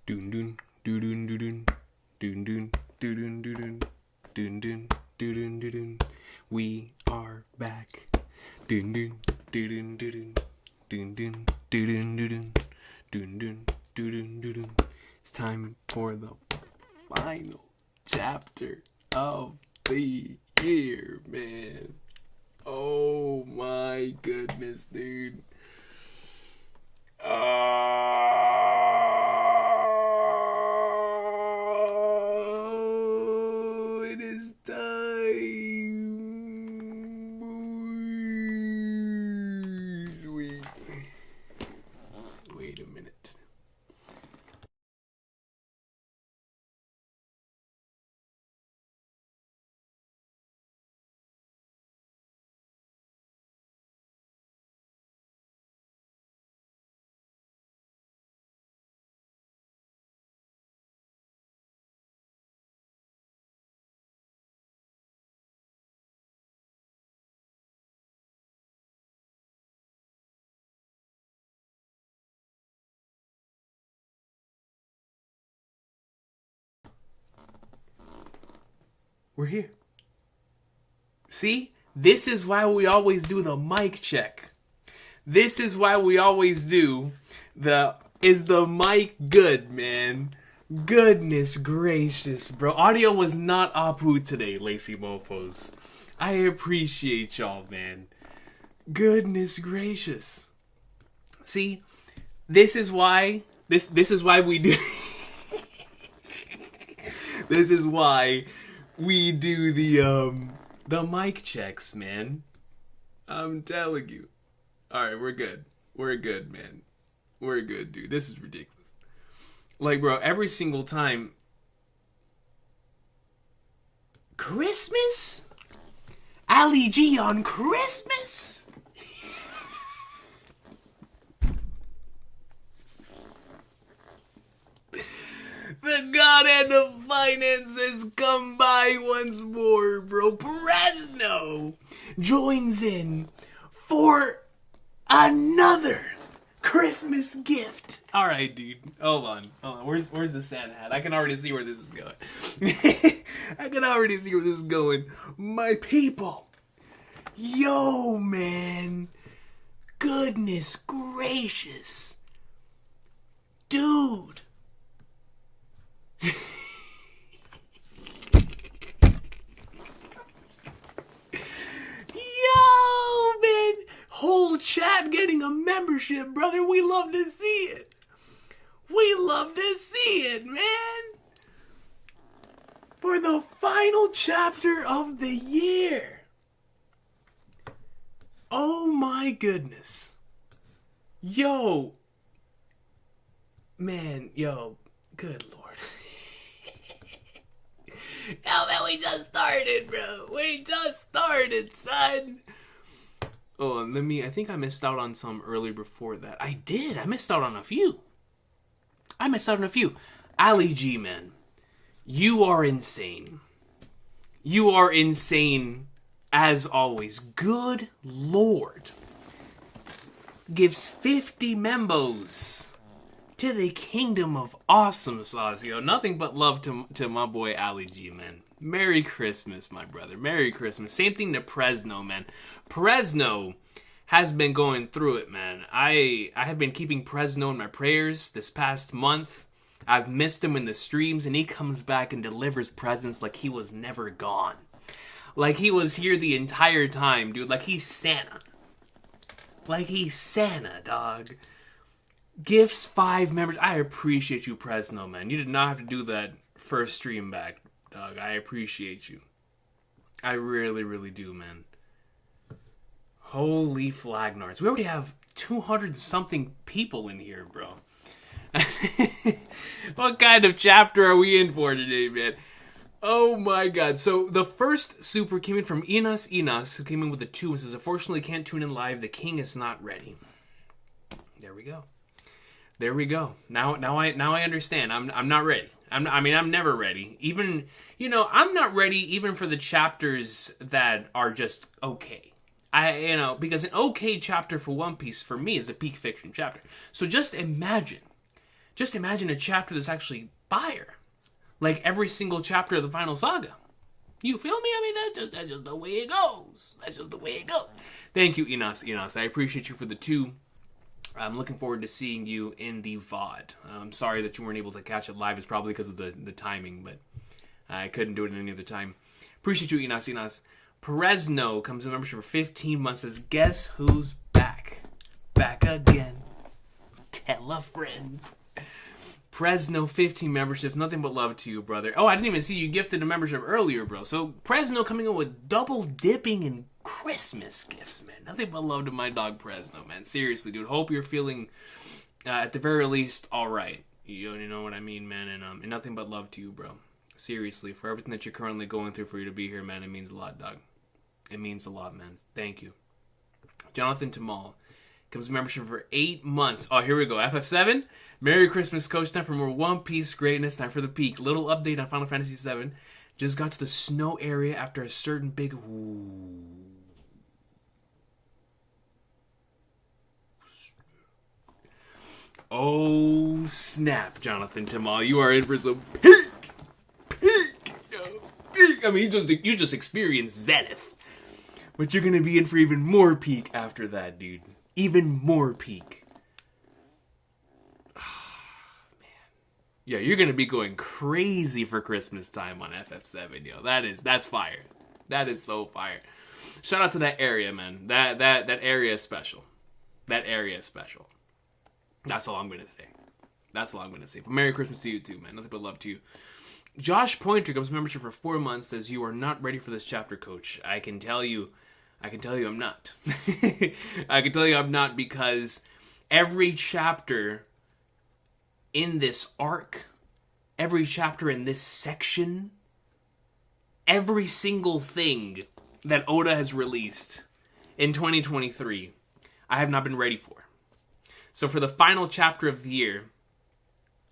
Dun dun dun dun dun dun dun dun dun dun dun dun dun dun. We are back. Dun dun dun dun dun dun dun dun dun dun dun dun. It's time for the final chapter of the year, man. Oh my goodness, dude. Oh, it is time. Wait a minute. We're here. See? This is why we always do the mic check. This is why we always do is the mic good, man? Goodness gracious, bro. Audio was not Apu today, Lacy Mofos. I appreciate y'all, man. Goodness gracious. See? This is why this is why we do this is why we do the mic checks, man. I'm telling you. Alright, we're good. We're good, man. We're good, dude. This is ridiculous. Like, bro, every single time. Christmas? Ali G on Christmas? The god and the finances come by once more, bro. Presno joins in for another Christmas gift. All right, dude. Hold on. Where's the Santa hat? I can already see where this is going. I can already see where this is going. My people. Yo, man. Goodness gracious. Dude. Yo, man. Whole chat getting a membership, brother. We love to see it. We love to see it, man. For the final chapter of the year. Oh my goodness. Yo. Man, yo. Good lord. Yo, man, we just started, bro. We just started, son. Oh, and I think I missed out on some earlier before that. I did. I missed out on a few. Ali G, man. You are insane. You are insane as always. Good lord. Gives 50 membos to the kingdom of awesome sauce, yo. Nothing but love to my boy Ali G, man. Merry Christmas, my brother. Merry Christmas. Same thing to Presno, man. Presno has been going through it, man. I have been keeping Presno in my prayers this past month. I've missed him in the streams, and he comes back and delivers presents like he was never gone. Like he was here the entire time, dude. Like he's Santa. Like he's Santa, dog. Gifts 5 members. I appreciate you, Presno, man. You did not have to do that first stream back, dog. I appreciate you. I really, really do, man. Holy flagnards. We already have 200-something people in here, bro. What kind of chapter are we in for today, man? Oh my god. So the first super came in from Inas, who came in with a 2 and says, unfortunately can't tune in live. The king is not ready. There we go. There we go. Now I understand. I'm not ready. I'm never ready. Even, I'm not ready even for the chapters that are just okay. Because an okay chapter for One Piece for me is a peak fiction chapter. So just imagine just imagine a chapter that's actually fire. Like every single chapter of the final saga. You feel me? I mean, that's just the way it goes. That's just the way it goes. Thank you, Enos. I appreciate you for the 2. I'm looking forward to seeing you in the VOD. I'm sorry that you weren't able to catch it live. It's probably because of the timing, but I couldn't do it any other time. Appreciate you, Enos. Perezno comes in membership for 15 months. Says, guess who's back? Back again. Tell a friend. Presno, 15 memberships. Nothing but love to you, brother. Oh, I didn't even see you gifted a membership earlier, bro. So, Presno coming in with double dipping in Christmas gifts, man. Nothing but love to my dog, Presno, man. Seriously, dude. Hope you're feeling, at the very least, all right. You know what I mean, man. And nothing but love to you, bro. Seriously, for everything that you're currently going through, for you to be here, man, it means a lot, dog. It means a lot, man. Thank you. Jonathan Tamal comes membership for 8 months. Oh, here we go. FF7. Merry Christmas, Coach. Time for more One Piece greatness. Time for the peak. Little update on Final Fantasy VII. Just got to the snow area after a certain big... Ooh. Oh, snap, Jonathan Tamal. You are in for some peak. Peak. I mean, you just experienced Zenith. But you're going to be in for even more peak after that, dude. Even more peak. Oh, man. Yeah, you're going to be going crazy for Christmas time on FF7, yo. That's fire. That is so fire. Shout out to that area, man. That area is special. That area is special. That's all I'm going to say. That's all I'm going to say. But Merry Christmas to you too, man. Nothing but love to you. Josh Pointer comes membership for 4 months. Says, you are not ready for this chapter, Coach. I can tell you I'm not. I can tell you I'm not, because every chapter in this arc, every chapter in this section, every single thing that Oda has released in 2023, I have not been ready for. So for the final chapter of the year,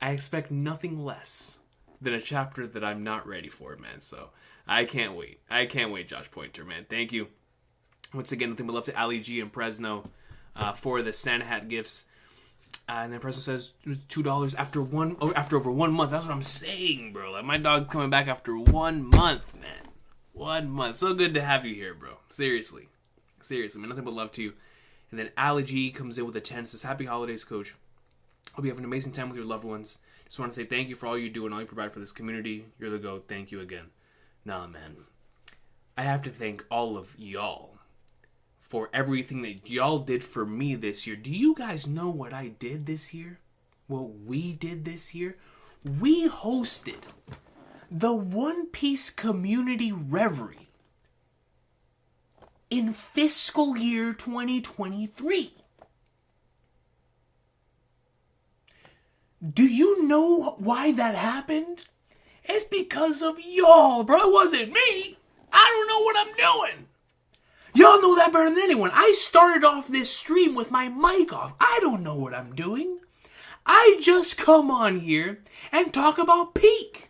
I expect nothing less than a chapter that I'm not ready for, man. So I can't wait. I can't wait, Josh Pointer, man. Thank you. Once again, nothing but love to Ali G and Presno for the Santa Hat gifts. And then Presno says $2 after over 1 month. That's what I'm saying, bro. Like, my dog coming back after 1 month, man. 1 month. So good to have you here, bro. Seriously, man. Nothing but love to you. And then Ali G comes in with a 10. Says, happy holidays, Coach. Hope you have an amazing time with your loved ones. Just want to say thank you for all you do and all you provide for this community. You're the GOAT. Thank you again. Nah, man. I have to thank all of y'all for everything that y'all did for me this year. Do you guys know what I did this year? What we did this year? We hosted the One Piece Community Reverie in fiscal year 2023. Do you know why that happened? It's because of y'all, bro. It wasn't me. I don't know what I'm doing. Y'all know that better than anyone. I started off this stream with my mic off. I don't know what I'm doing. I just come on here and talk about peak.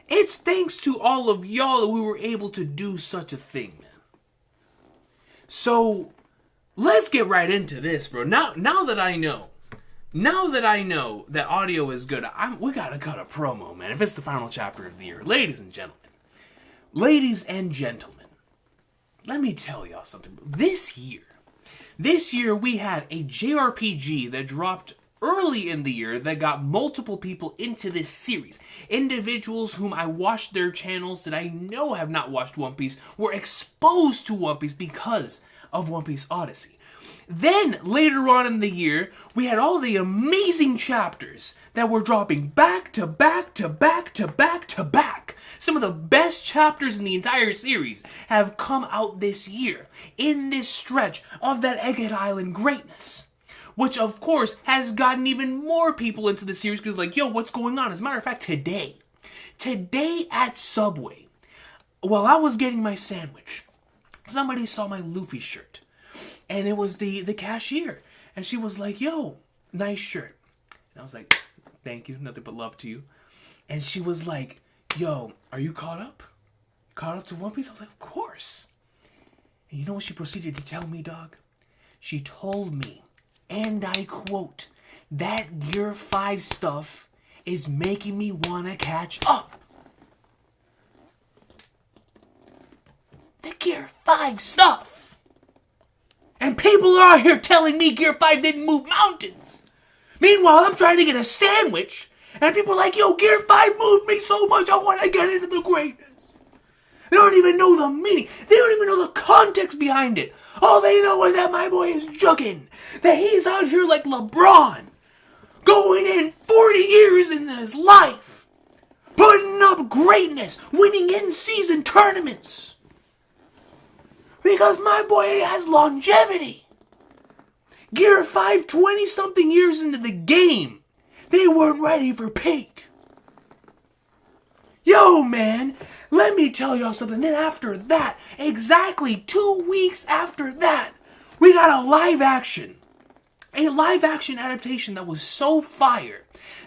It's thanks to all of y'all that we were able to do such a thing, man. So, let's get right into this, bro. Now that I know that audio is good, we gotta cut a promo, man. If it's the final chapter of the year. Ladies and gentlemen, let me tell y'all something. This year we had a JRPG that dropped early in the year that got multiple people into this series. Individuals whom I watched their channels that I know have not watched One Piece were exposed to One Piece because of One Piece Odyssey. Then, later on in the year, we had all the amazing chapters that were dropping back to back to back to back to back. Some of the best chapters in the entire series have come out this year, in this stretch of that Egghead Island greatness. Which, of course, has gotten even more people into the series because, like, yo, what's going on? As a matter of fact, today at Subway, while I was getting my sandwich, somebody saw my Luffy shirt. And it was the cashier. And she was like, yo, nice shirt. And I was like, thank you. Nothing but love to you. And she was like, yo, are you caught up? Caught up to One Piece? I was like, of course. And you know what she proceeded to tell me, dog? She told me, and I quote, that Gear 5 stuff is making me want to catch up. The Gear 5 stuff. And people are out here telling me Gear 5 didn't move mountains. Meanwhile, I'm trying to get a sandwich, and people are like, yo, Gear 5 moved me so much, I want to get into the greatness. They don't even know the meaning. They don't even know the context behind it. All they know is that my boy is jugging. That he's out here like LeBron. Going in 40 years in his life. Putting up greatness. Winning in-season tournaments. Because my boy has longevity. Gear 5, 20-something years into the game. They weren't ready for peak. Yo, man, let me tell y'all something. Then after that, exactly 2 weeks after that, we got a live action adaptation that was so fire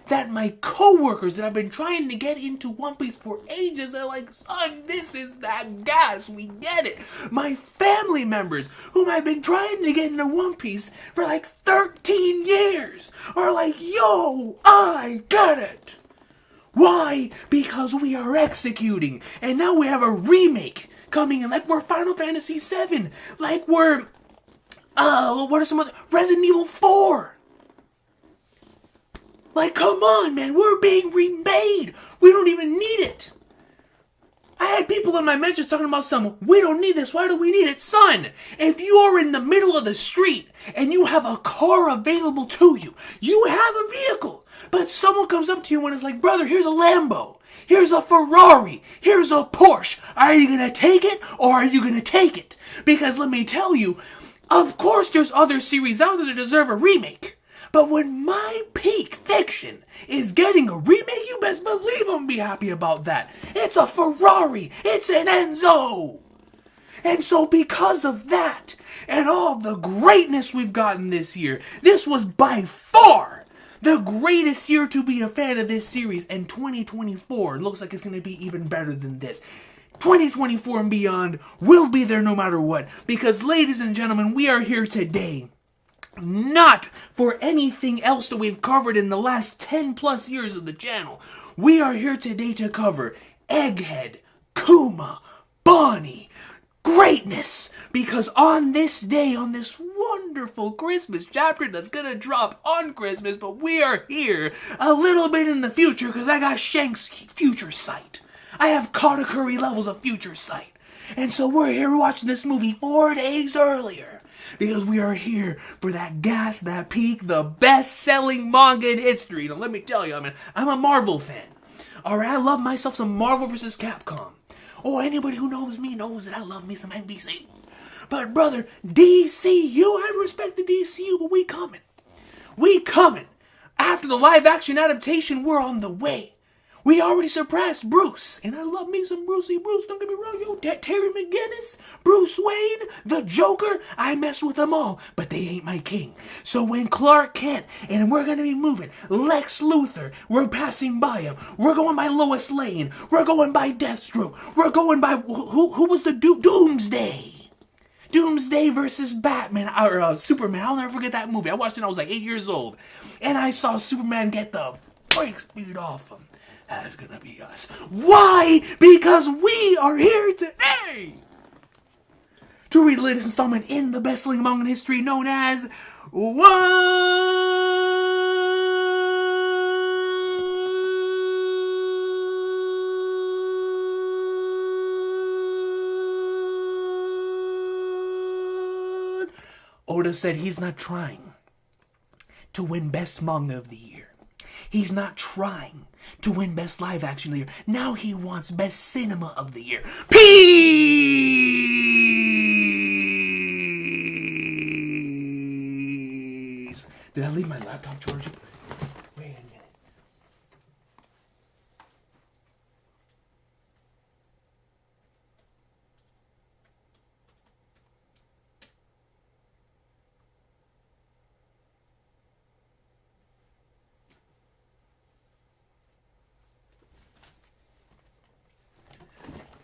that my coworkers that I've been trying to get into One Piece for ages are like, son, this is that gas, we get it. My family members, whom I've been trying to get into One Piece for like 13 years, are like, yo, I get it. Why? Because we are executing, and now we have a remake coming in, like we're Final Fantasy VII, like we're, what are some other, Resident Evil 4. Like, come on, man, we're being remade. We don't even need it. I had people in my mentions talking about we don't need this, why do we need it? Son, if you are in the middle of the street and you have a car available to you, you have a vehicle, but someone comes up to you and is like, brother, here's a Lambo, here's a Ferrari, here's a Porsche. Are you going to take it or are you going to take it? Because let me tell you, of course there's other series out there that deserve a remake. But when my peak fiction is getting a remake, you best believe I'm gonna be happy about that. It's a Ferrari. It's an Enzo. And so because of that, and all the greatness we've gotten this year, this was by far the greatest year to be a fan of this series. And 2024 looks like it's gonna be even better than this. 2024 and beyond will be there no matter what. Because, ladies and gentlemen, we are here today not for anything else that we've covered in the last 10 plus years of the channel. We are here today to cover Egghead, Kuma, Bonnie, greatness. Because on this day, on this wonderful Christmas chapter that's gonna drop on Christmas, but we are here a little bit in the future because I got Shank's future sight. I have Katakuri levels of future sight. And so we're here watching this movie 4 days earlier. Because we are here for that gas, that peak, the best-selling manga in history. Now, let me tell you, man, I'm a Marvel fan. Alright, I love myself some Marvel vs. Capcom. Oh, anybody who knows me knows that I love me some NBC. But, brother, DCU, I respect the DCU, but we coming. We coming. After the live-action adaptation, we're on the way. We already surpassed Bruce, and I love me some Brucey Bruce, don't get me wrong, yo, Terry McGinnis, Bruce Wayne, the Joker, I mess with them all, but they ain't my king. So when Clark Kent, and we're gonna be moving, Lex Luthor, we're passing by him, we're going by Lois Lane, we're going by Deathstroke, we're going by, who was the Doomsday? Doomsday versus Batman, or Superman, I'll never forget that movie, I watched it when I was like 8 years old, and I saw Superman get the break speed off him. That's gonna be us. Why? Because we are here today to read the latest installment in the best-selling manga in history known as One Oda said he's not trying to win best manga of the year. He's not trying to win best live action of the year. Now he wants best cinema of the year. Peace! Did I leave my laptop charging? Wait a minute.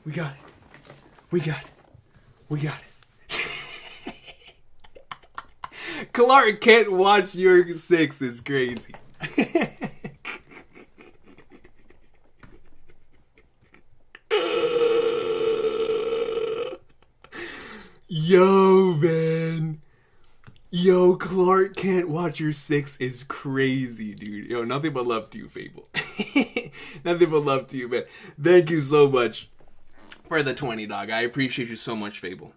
We got it. We got it. We got it. Clark can't watch your 6 is crazy. Yo, man. Yo, Clark can't watch your 6 is crazy, dude. Yo, nothing but love to you, Fable. Nothing but love to you, man. Thank you so much for the 20, dog. I appreciate you so much, Fable.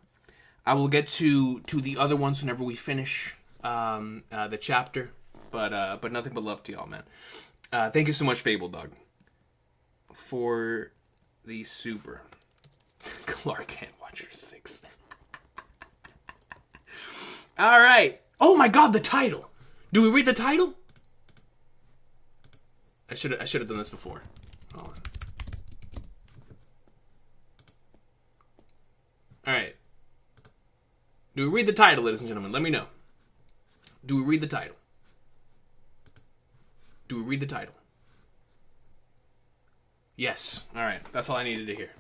I will get to the other ones whenever we finish the chapter. But nothing but love to y'all, man. Thank you so much, Fable, dog. For the super. Clark can't watch your 6. All right. Oh my God, the title. Do we read the title? I should have done this before. Hold on. All right. Do we read the title, ladies and gentlemen? Let me know. Do we read the title? Do we read the title? Yes. All right. That's all I needed to hear.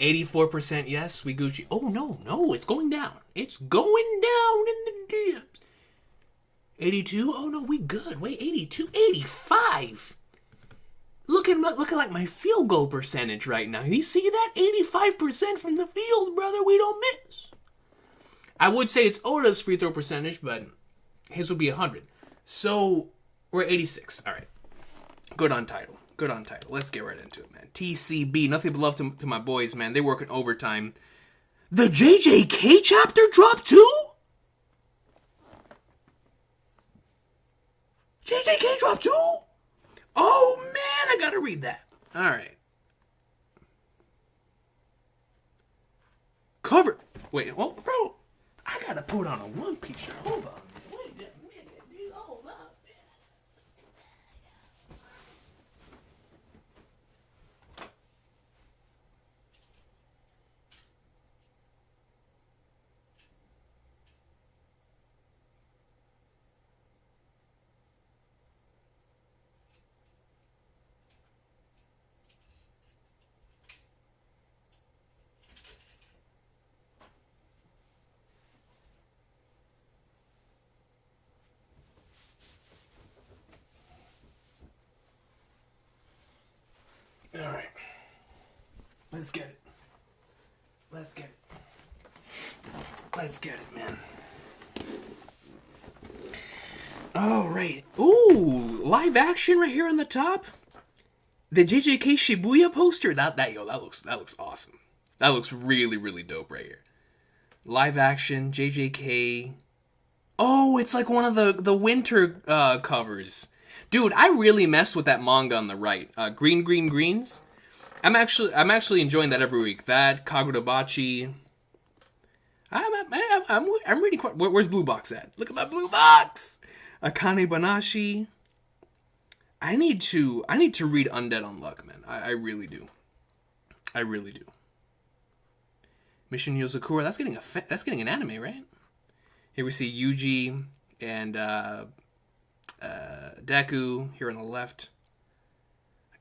84% yes, we Gucci. Oh, no, it's going down. It's going down in the dips. 82? Oh, no, we good. Wait, 82? 85? Looking like my field goal percentage right now. You see that? 85% from the field, brother. We don't miss. I would say it's Oda's free throw percentage, but his would be 100. So, we're 86. All right. Good on title. Good on title. Let's get right into it, man. TCB, nothing but love to my boys, man. They working overtime. The JJK chapter dropped too? JJK dropped too? Oh, man, I gotta read that. All right. Cover. Wait, well, bro, I gotta put on a One Piece shirt. Hold on. Wait a minute, dude. Hold on. All right. Let's get it. Let's get it. Let's get it, man. All right. Ooh, live action right here on the top. The JJK Shibuya poster. That looks awesome. That looks really, really dope right here. Live action JJK. Oh, it's like one of the winter covers. Dude, I really messed with that manga on the right. Greens. I'm actually enjoying that every week. That Kagurabachi. I'm reading quite. Where's Blue Box at? Look at my Blue Box. Akane Banashi. I need to read Undead Unluck, man. I really do. I really do. Mission Yozakura. That's getting an anime, right? Here we see Yuji and Deku here on the left.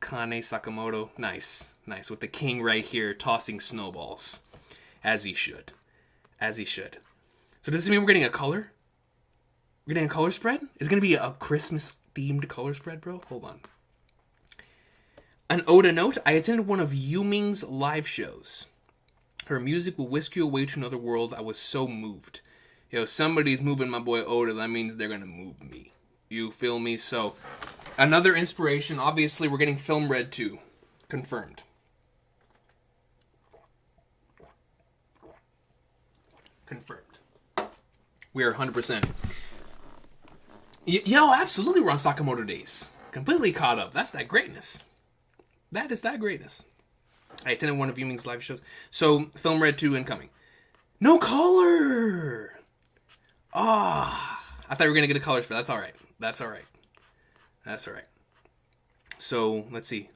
Akane Sakamoto. Nice. With the king right here tossing snowballs. As he should. So does this mean we're getting a color? We're getting a color spread? Is it going to be a Christmas-themed color spread, bro? Hold on. An Oda note. I attended one of Yuming's live shows. Her music will whisk you away to another world. I was so moved. Yo, somebody's moving my boy Oda. That means they're going to move me. You feel me? So, another inspiration. Obviously, we're getting Film Red 2. Confirmed. We are 100%. Yo, absolutely, we're on Sakamoto days. Completely caught up. That's that greatness. That is that greatness. I attended one of Yuming's live shows. So, Film Red 2 incoming. No color! I thought we were going to get a color spread. That's all right. So, let's see.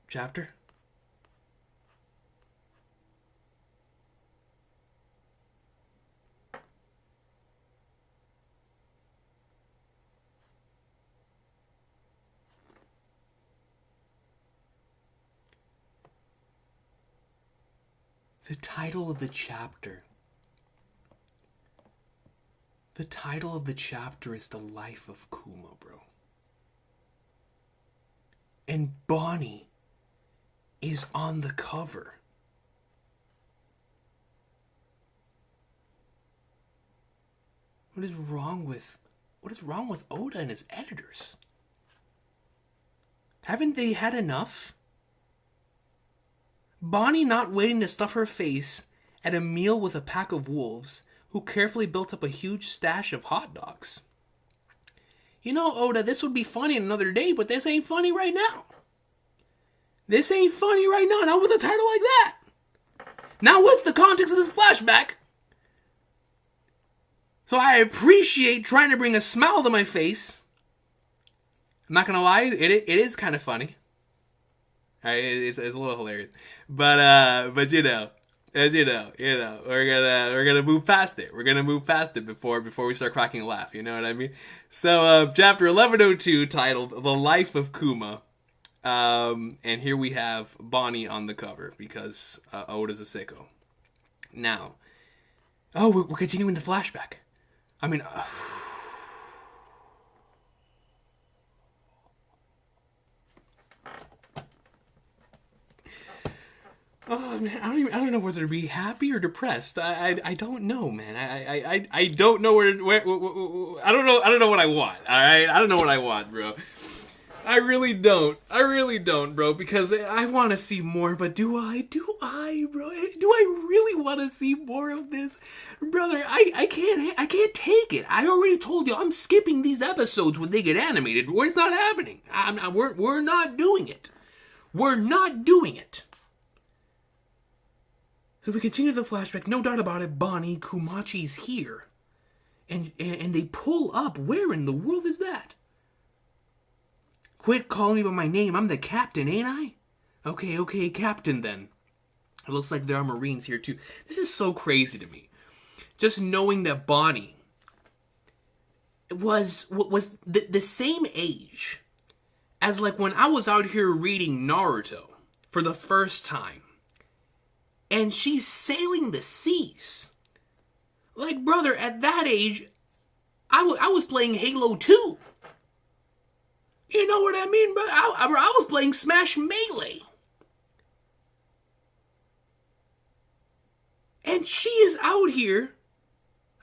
Chapter? The title of the chapter. The title of the chapter is The Life of Kuma, bro. And Bonnie is on the cover. What is wrong with Oda and his editors? Haven't they had enough? Bonnie not waiting to stuff her face at a meal with a pack of wolves who carefully built up a huge stash of hot dogs. You know, Oda, this would be funny another day, but this ain't funny right now. This ain't funny right now, not with a title like that. Not with the context of this flashback. So I appreciate trying to bring a smile to my face. I'm not gonna lie, it is kind of funny. It's a little hilarious, but you know, we're gonna move past it. We're gonna move past it before we start cracking a laugh. You know what I mean? So, chapter 1102, titled "The Life of Kuma," and here we have Bonnie on the cover because Oda's a sicko. Now, we're continuing the flashback. I mean. Oh man, I don't know whether to be happy or depressed. I don't know, man. I don't know where I don't know what I want. All right, I don't know what I want, bro. I really don't, bro. Because I want to see more, but do I, bro? Do I really want to see more of this, brother? I can't take it. I already told you I'm skipping these episodes when they get animated. Where it's not happening. We're not doing it. We're not doing it. So we continue the flashback. No doubt about it, Bonnie, Kumachi's here. And they pull up. Where in the world is that? Quit calling me by my name. I'm the captain, ain't I? Okay, captain then. It looks like there are Marines here too. This is so crazy to me. Just knowing that Bonnie was the same age as like when I was out here reading Naruto for the first time. And she's sailing the seas. Like, brother, at that age, I was playing Halo 2. You know what I mean, brother? I was playing Smash Melee. And she is out here.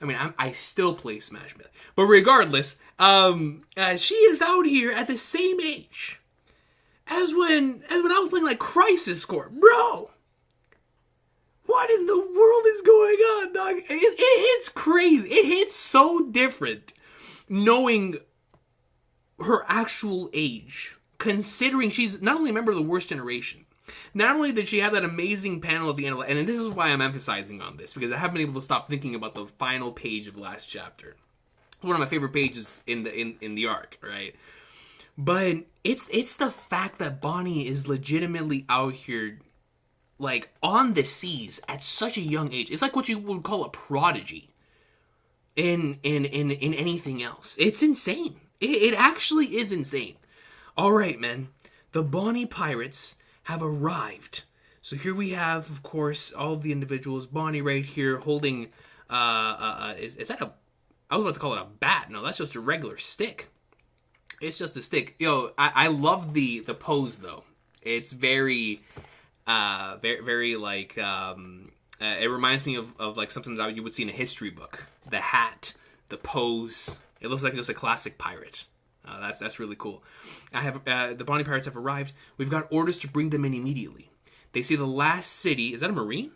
I mean, I still play Smash Melee. But regardless, she is out here at the same age as when I was playing, like, Crisis Core. Bro! What in the world is going on, dog? It hits crazy. It hits so different knowing her actual age. Considering she's not only a member of the worst generation, not only did she have that amazing panel at the end of and this is why I'm emphasizing on this, because I haven't been able to stop thinking about the final page of the last chapter. One of my favorite pages in the arc, right? But it's the fact that Bonnie is legitimately out here, like, on the seas at such a young age. It's like what you would call a prodigy in anything else. It's insane. It actually is insane. All right, man. The Bonnie pirates have arrived. So here we have, of course, all of the individuals. Bonnie right here holding, is that a, I was about to call it a bat. No, that's just a regular stick. It's just a stick. Yo, I love the pose, though. It's very like, it reminds me of like something that you would see in a history book. The hat, the pose. It looks like just a classic pirate. That's really cool. The Bonnie pirates have arrived. We've got orders to bring them in immediately. They say the last city, is that a Marine?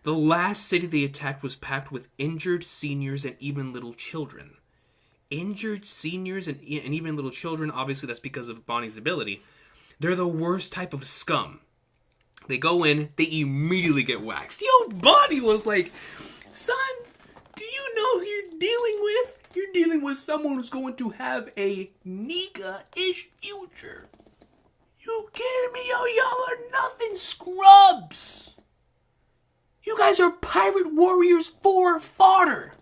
The last city they attacked was packed with injured seniors and even little children. Injured seniors and even little children, obviously that's because of Bonnie's ability. They're the worst type of scum. They go in, they immediately get waxed. Yo, Bonnie was like, son, do you know who you're dealing with? You're dealing with someone who's going to have a Nika-ish future. You kidding me? Yo, y'all are nothing scrubs. You guys are Pirate Warriors 4 fodder.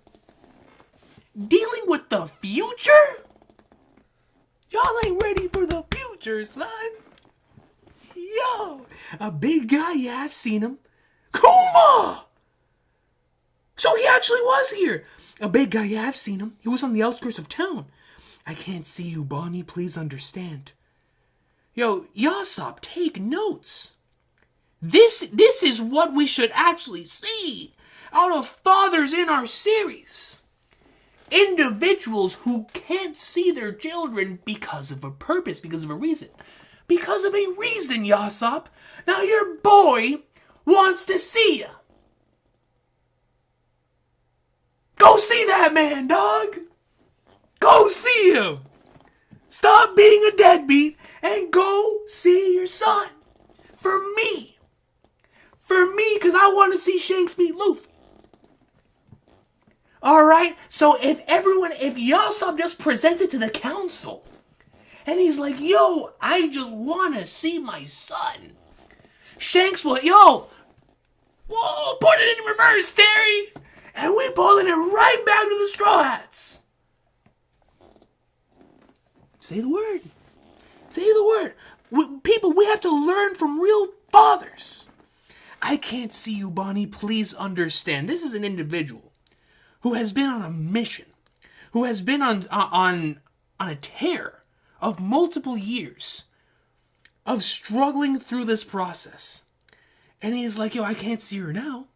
Dealing with the future? Y'all ain't ready for the future, son. Yo, a big guy, yeah, I've seen him. Kuma! So he actually was here. A big guy, yeah, I've seen him. He was on the outskirts of town. I can't see you, Bonnie. Please understand. Yo, Yasop, take notes. This is what we should actually see out of fathers in our series. Individuals who can't see their children because of a purpose, because of a reason. Because of a reason, Yasop. Now your boy wants to see you. Go see that man, dog. Go see him. Stop being a deadbeat and go see your son. For me. For me, because I want to see Shanks meet Luffy. Alright? So if Yasop just presents it to the council, and he's like, yo, I just want to see my son. Shanks will, whoa, put it in reverse, Terry. And we're pulling it right back to the Straw Hats. Say the word. Say the word. People, we have to learn from real fathers. I can't see you, Bonnie. Please understand. This is an individual who has been on a mission, who has been on a tear of multiple years of struggling through this process. And he's like, yo, I can't see her now.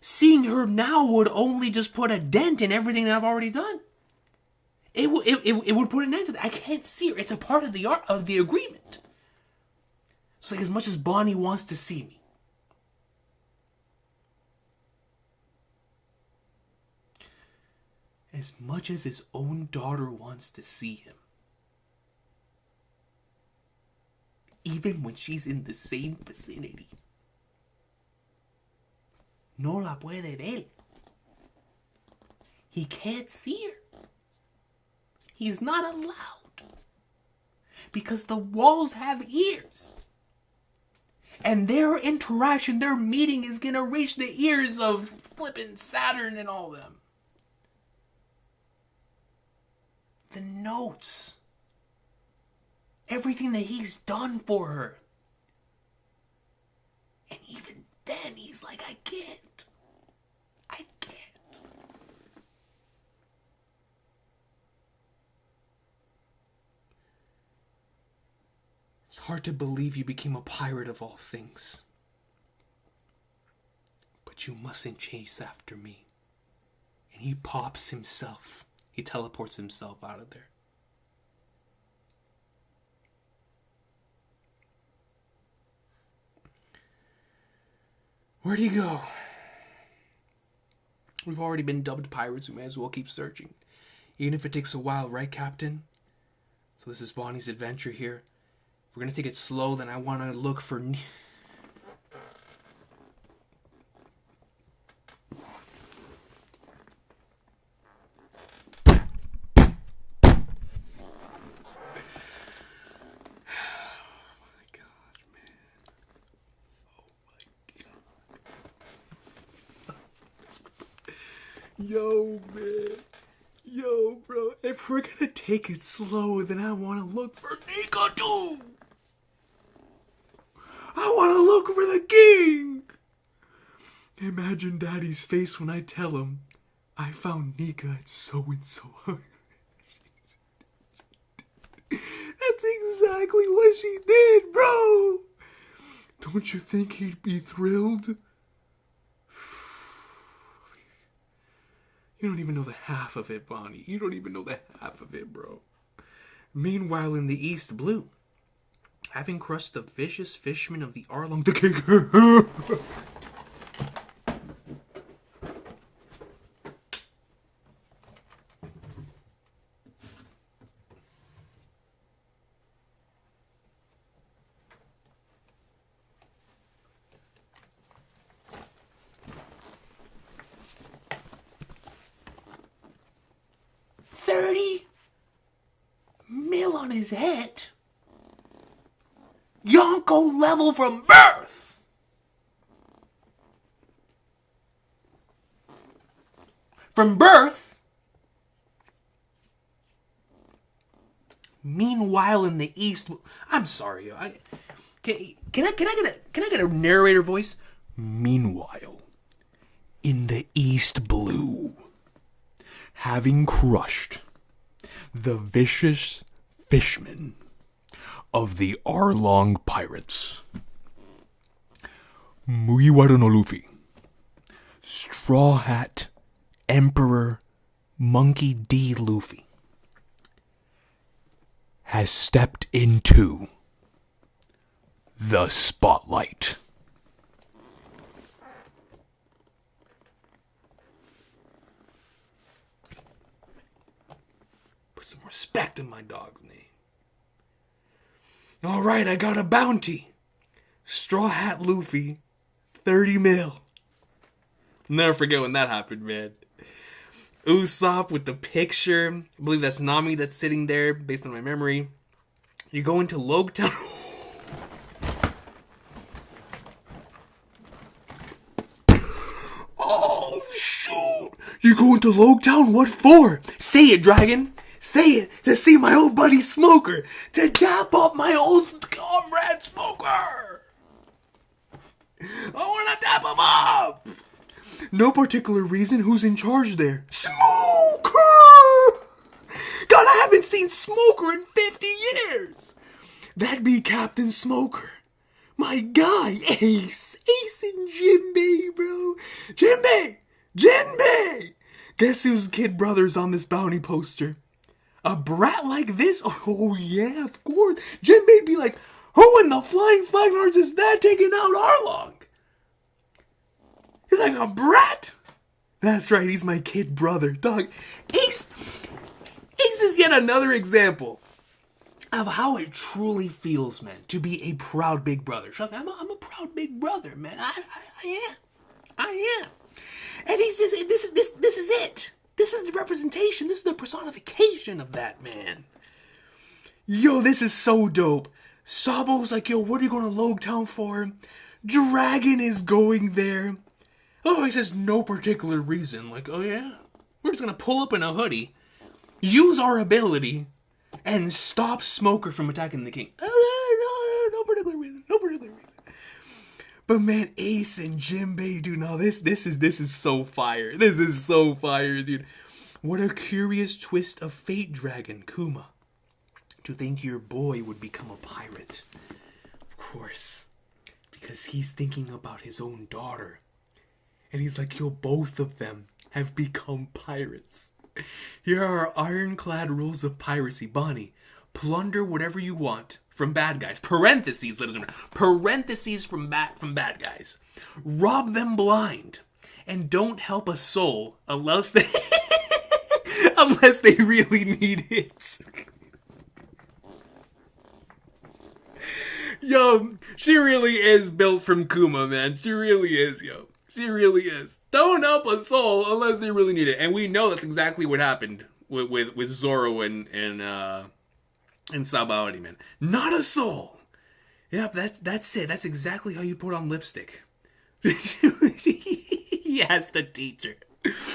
Seeing her now would only just put a dent in everything that I've already done. It would put an end to that. I can't see her. It's a part of the agreement. It's like as much as Bonnie wants to see me. As much as his own daughter wants to see him. Even when she's in the same vicinity. No la puede ver. He can't see her. He's not allowed. Because the walls have ears. And their interaction, their meeting is going to reach the ears of flippin' Saturn and all them. The notes. Everything that he's done for her. And even then, he's like, I can't. I can't. It's hard to believe you became a pirate of all things. But you mustn't chase after me. And he pops himself. He teleports himself out of there. Where'd he go? We've already been dubbed pirates. We may as well keep searching. Even if it takes a while, right, Captain? So this is Bonnie's adventure here. If we're going to take it slow, then I want to look for... Yo, man. Yo, bro. If we're gonna take it slow, then I want to look for Nika too. I want to look for the king. Imagine Daddy's face when I tell him I found Nika at so-and-so. That's exactly what she did, bro. Don't you think he'd be thrilled? You don't even know the half of it, Bonnie. You don't even know the half of it, bro. Meanwhile, in the East Blue, having crushed the vicious fishermen of the Arlong the King. 30 mil on his head. Yonko level from birth. From birth. Meanwhile, in the East, I'm sorry, can I get a narrator voice? Meanwhile, in the East Blue, having crushed the vicious fishmen of the Arlong Pirates, Mugiwara no Luffy, Straw Hat Emperor Monkey D. Luffy, has stepped into the spotlight. Put some respect in my dog's name. Alright, I got a bounty. Straw Hat Luffy, 30 mil. Never forget when that happened, man. Usopp with the picture. I believe that's Nami that's sitting there, based on my memory. You go into Logetown. Oh, shoot! You go into Logetown? What for? Say it, Dragon. Say it. To see my old buddy Smoker. To dap up my old comrade Smoker. I want to dap him up. No particular reason. Who's in charge there? Smoker! God, I haven't seen Smoker in 50 years. That'd be Captain Smoker. My guy, Ace. Ace and Jinbei, bro. Jinbei! Guess whose kid brother's on this bounty poster? A brat like this? Oh yeah, of course. Jinbei'd be like, who in the flying flag lords is that taking out Arlong? He's like, a brat? That's right, he's my kid brother. Dog, Ace is yet another example of how it truly feels, man, to be a proud big brother. I'm a proud big brother, man. I am. And he's just, this is it. This is the representation. This is the personification of that, man. Yo, this is so dope. Sabo's like, yo, what are you going to Logetown for? Dragon is going there. Oh, he says no particular reason. Like, oh yeah? We're just going to pull up in a hoodie, use our ability, and stop Smoker from attacking the king. No particular reason. No particular reason. But man, Ace and Jinbei, dude, no, this is so fire. This is so fire, dude. What a curious twist of fate, Dragon Kuma. To think your boy would become a pirate. Of course. Because he's thinking about his own daughter. And he's like, yo, both of them have become pirates. Here are our ironclad rules of piracy. Bonnie, plunder whatever you want from bad guys. Parentheses, ladies and gentlemen. Parentheses from bad guys. Rob them blind. And don't help a soul unless they unless they really need it. Yo, she really is built from Kuma, man. She really is, yo. She really is. Don't help a soul unless they really need it. And we know that's exactly what happened with Zoro and Sabaody, man. Not a soul. Yep, that's it. That's exactly how you put on lipstick. Yes, the teacher.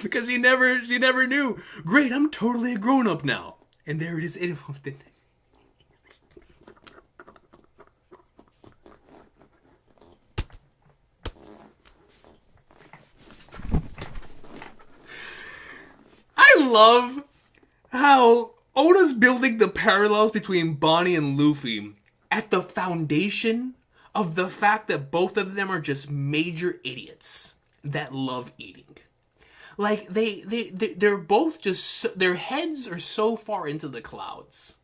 Because she never knew. Great, I'm totally a grown-up now. And there it is. I love how Oda's building the parallels between Bonnie and Luffy at the foundation of the fact that both of them are just major idiots that love eating. Like, they're both just, their heads are so far into the clouds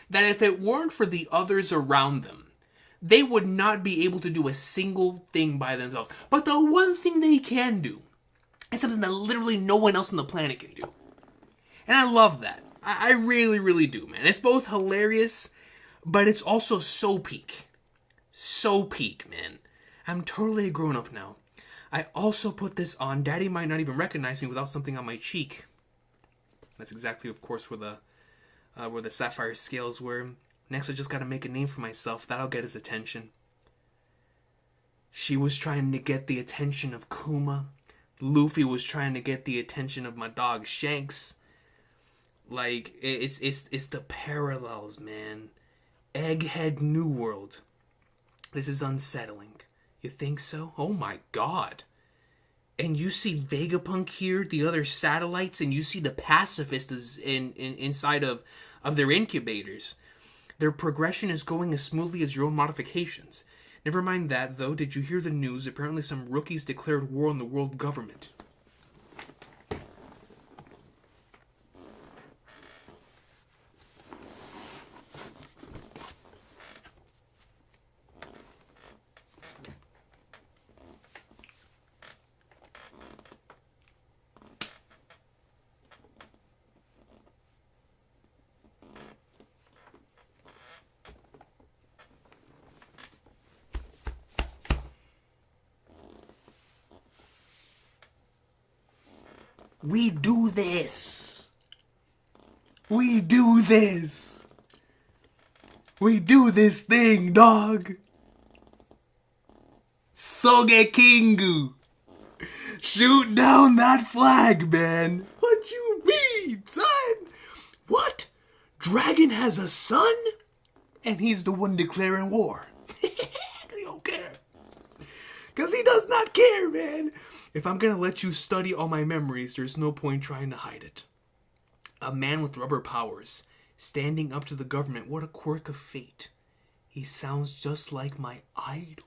that if it weren't for the others around them, they would not be able to do a single thing by themselves. But the one thing they can do is something that literally no one else on the planet can do. And I love that. I really, really do, man. It's both hilarious, but it's also so peak. So peak, man. I'm totally a grown-up now. I also put this on. Daddy might not even recognize me without something on my cheek. That's exactly, of course, where the sapphire scales were. Next, I just gotta make a name for myself. That'll get his attention. She was trying to get the attention of Kuma. Luffy was trying to get the attention of my dog Shanks. Like, it's the parallels, man. Egghead New World. This is unsettling. You think so? Oh my god. and you see Vegapunk here, the other satellites, and you see the pacifists inside of their incubators. Their progression is going as smoothly as your own modifications. Never mind that, though. Did you hear the news? Apparently some rookies declared war on the world government. We do this. We do this. We do this thing, dog. Sogekingu. Shoot down that flag, man. What you mean, son? What? Dragon has a son? And he's the one declaring war. He don't care. Because he does not care, man. If I'm gonna let you study all my memories, there's no point trying to hide it. A man with rubber powers, standing up to the government. What a quirk of fate. He sounds just like my idol.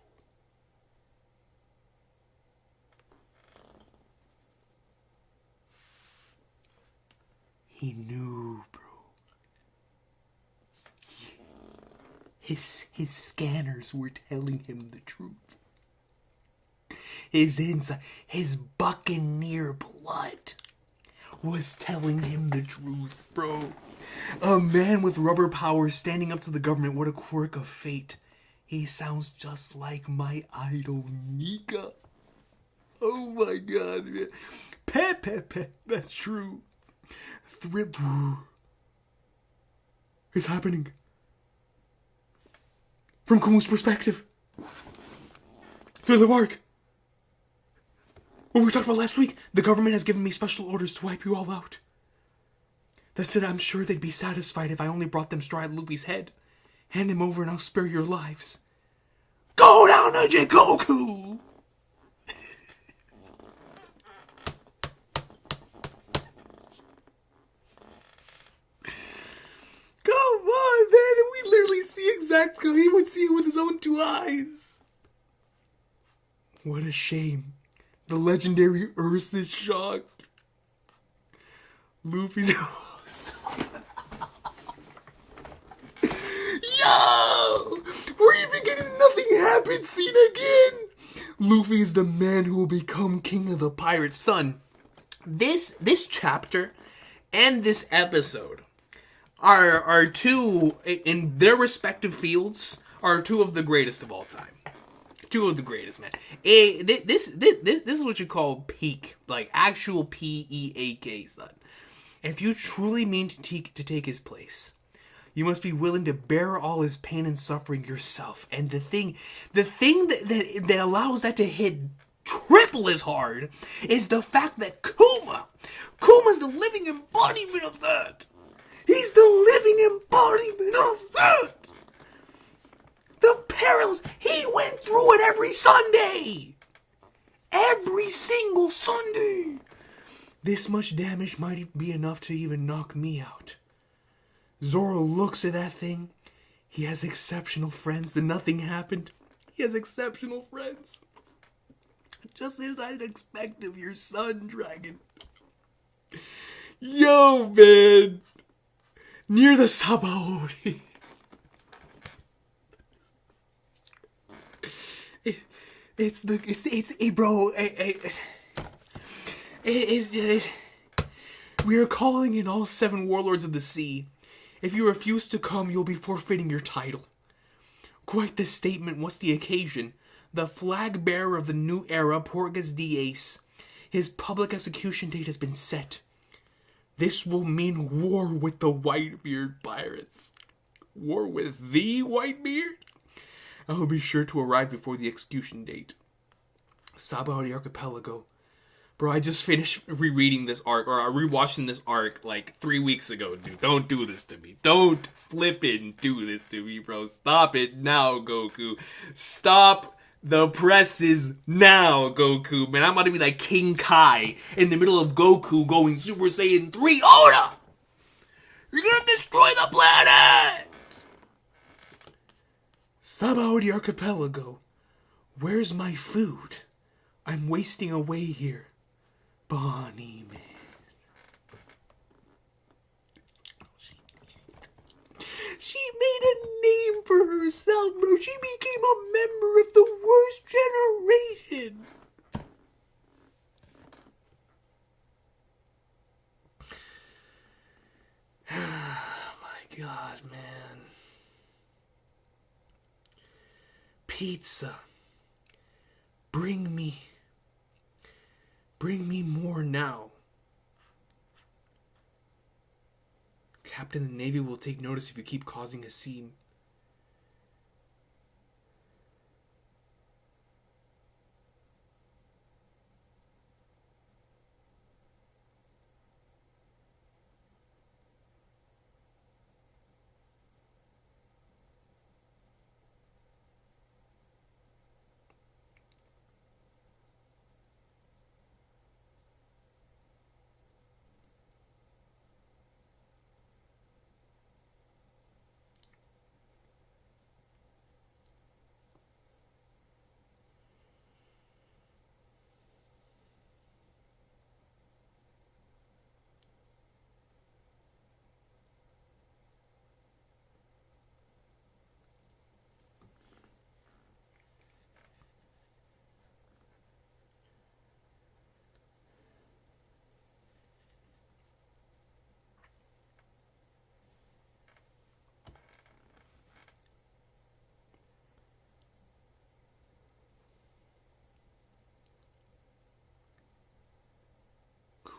He knew, bro. His scanners were telling him the truth. His inside, his buccaneer blood was telling him the truth, bro. A man with rubber powers standing up to the government. What a quirk of fate. He sounds just like my idol, Nika. Oh my god, man. Pepe, that's true. It's happening. From Kumu's perspective. Through the bark. What we talked about last week, the government has given me special orders to wipe you all out. That said, I'm sure they'd be satisfied if I only brought them straw at Luffy's head. Hand him over and I'll spare your lives. Go down to Jikoku! Come on, man, and we literally see exactly, he would see it with his own two eyes. What a shame. The legendary Ursus shock. Luffy's... Yo! We're even getting nothing happen scene again! Luffy is the man who will become king of the pirates. Son, this chapter and this episode are two, in their respective fields, are two of the greatest of all time. Two of the greatest, man. This is what you call peak, like actual PEAK, son. If you truly mean to take his place, you must be willing to bear all his pain and suffering yourself. And the thing that allows that to hit triple as hard is the fact that Kuma's the living embodiment of that. He's the living embodiment of that. The perils, he went through it every Sunday. Every single Sunday. This much damage might be enough to even knock me out. Zoro looks at that thing. He has exceptional friends. Then nothing happened. He has exceptional friends. Just as I'd expect of your son, Dragon. Yo, man. Near the Sabaody. We are calling in all 7 warlords of the sea. If you refuse to come, you'll be forfeiting your title. Quite the statement. What's the occasion? The flag bearer of the new era, Porgas D. Ace. His public execution date has been set. This will mean war with the Whitebeard pirates. War with the Whitebeard? I will be sure to arrive before the execution date. Sabaody Archipelago. Bro, I just finished rereading this arc, or rewatching this arc like 3 weeks ago, dude. Don't do this to me. Don't flippin' do this to me, bro. Stop it now, Goku. Stop The press is now, Goku. Man, I'm about to be like King Kai in the middle of Goku going Super Saiyan 3. Oda! You're gonna destroy the planet! Sabaody Archipelago. Where's my food? I'm wasting away here. Bonnie, man. She made a name for herself, bro. She became a member of the worst generation. My God, man. Pizza. Bring me more now. Captain of the Navy will take notice if you keep causing a scene.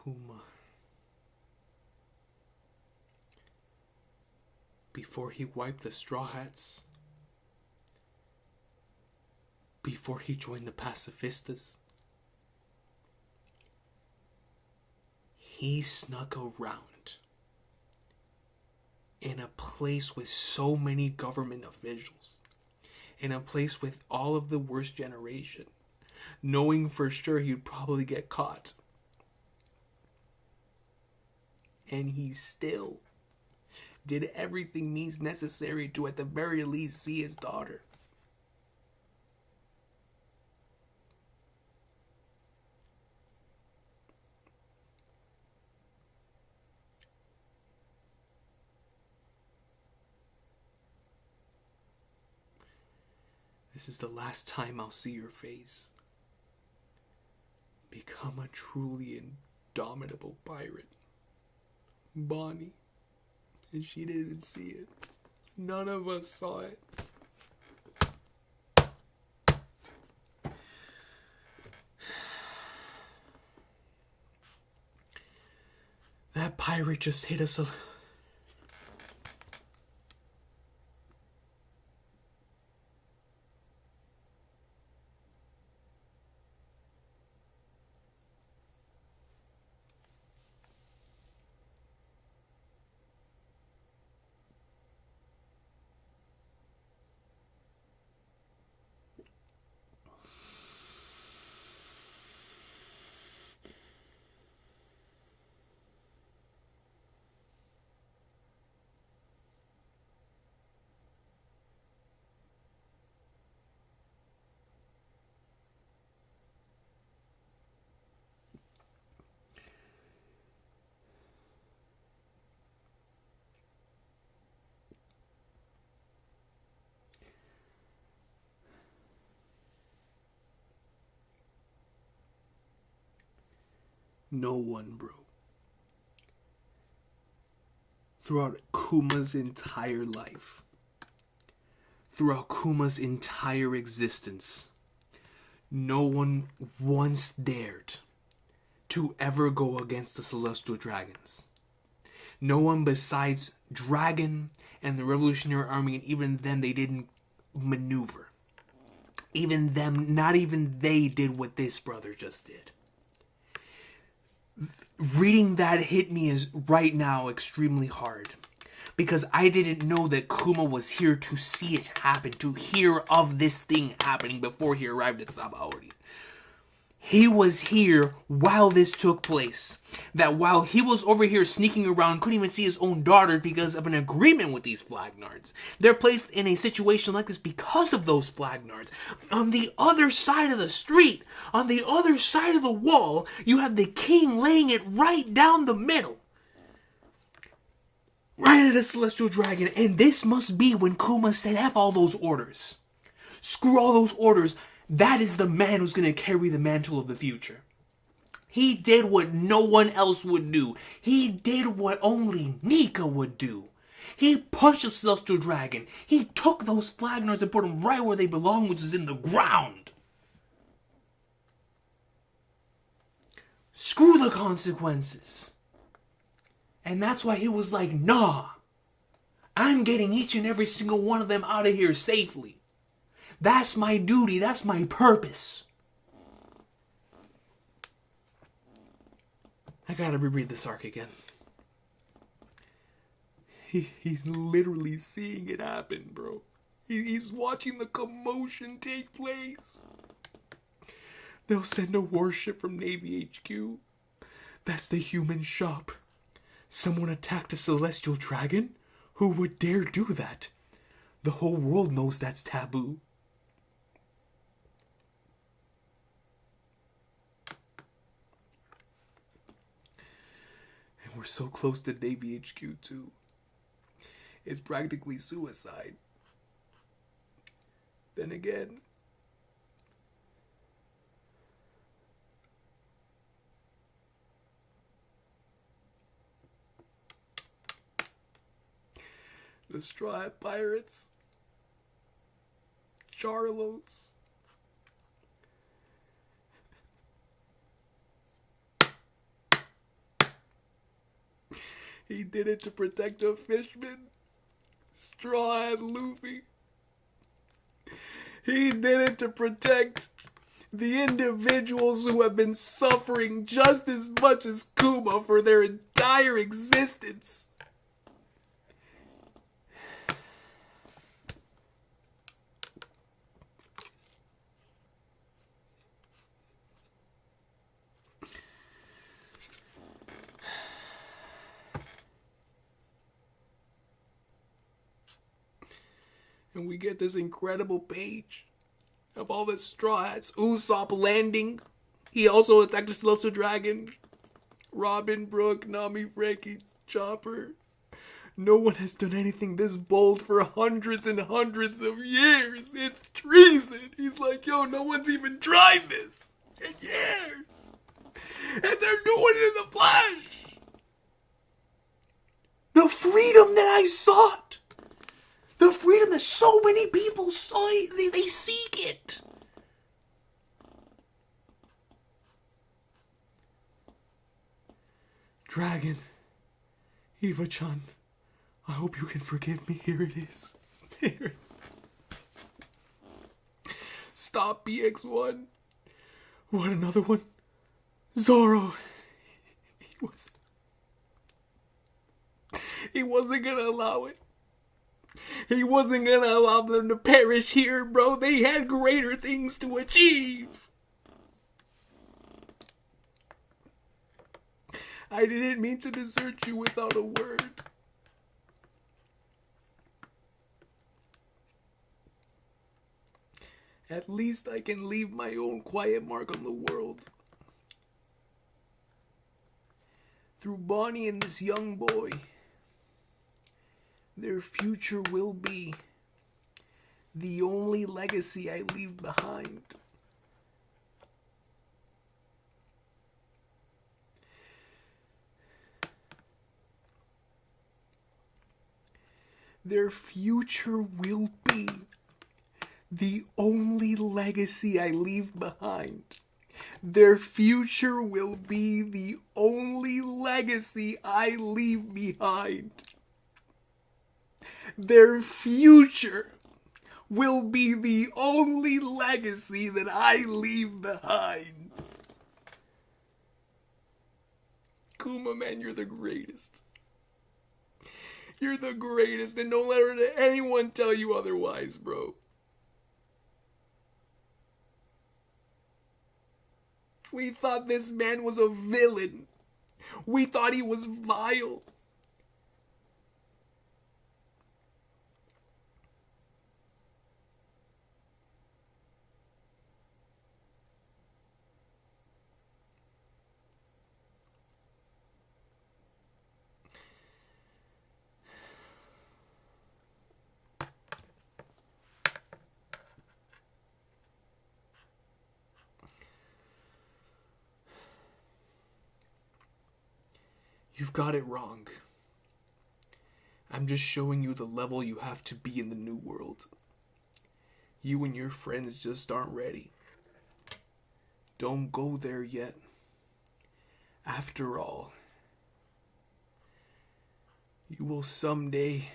Kuma. Before he wiped the Straw Hats. Before he joined the pacifistas. He snuck around in a place with so many government officials. In a place with all of the worst generation. Knowing for sure he'd probably get caught. And he still did everything means necessary to at the very least see his daughter. This is the last time I'll see your face. Become a truly indomitable pirate. Bonnie. And she didn't see it. None of us saw it. That pirate just hit us a... No one, bro. Throughout Kuma's entire life, throughout Kuma's entire existence, no one once dared to ever go against the Celestial Dragons. No one besides Dragon and the Revolutionary Army, and even them, they didn't maneuver. Even them, not even they did what this brother just did. Reading that hit me is right now extremely hard. because I didn't know that Kuma was here to see it happen, to hear of this thing happening before he arrived at Sabaody. He was here while this took place. That while he was over here sneaking around, couldn't even see his own daughter because of an agreement with these Flagnards. They're placed in a situation like this because of those Flagnards. On the other side of the street, on the other side of the wall, you have the king laying it right down the middle. Right at a celestial dragon. And this must be when Kuma said, F all those orders. Screw all those orders. That is the man who's going to carry the mantle of the future. He did what no one else would do. He did what only Nika would do. He punched the celestial dragon. He took those Flagnards and put them right where they belong, which is in the ground. Screw the consequences. And that's why he was like, nah, I'm getting each and every single one of them out of here safely. That's my duty. That's my purpose. I gotta reread this arc again. He's literally seeing it happen, bro. He's watching the commotion take place. They'll send a warship from Navy HQ. That's the human shop. Someone attacked a celestial dragon? Who would dare do that? The whole world knows that's taboo. We're so close to Navy HQ too. It's practically suicide. Then again, the Straw Hat Pirates, Charlos. He did it to protect a fisherman, Straw Hat Luffy. He did it to protect the individuals who have been suffering just as much as Kuma for their entire existence. And we get this incredible page of all the Straw Hats. Usopp landing. He also attacked the Celestial Dragon. Robin, Brook, Nami, Frankie, Chopper. No one has done anything this bold for hundreds and hundreds of years. It's treason. He's like, yo, no one's even tried this in years. And they're doing it in the flesh. The freedom that I sought. The freedom that so many people saw, they seek it. Dragon, Eva-chan, I hope you can forgive me. Here it is. Here. Stop BX1. What, another one? Zoro. He wasn't gonna allow it. He wasn't gonna allow them to perish here, bro. They had greater things to achieve. I didn't mean to desert you without a word. At least I can leave my own quiet mark on the world. Through Bonnie and this young boy, their future will be the only legacy I leave behind. Their future will be the only legacy I leave behind. Their future will be the only legacy I leave behind. Their future will be the only legacy that I leave behind. Kuma, man, you're the greatest. You're the greatest, and don't let anyone tell you otherwise, bro. We thought this man was a villain. We thought he was vile. You've got it wrong. I'm just showing you the level you have to be in the new world. You and your friends just aren't ready. Don't go there yet. After all, you will someday.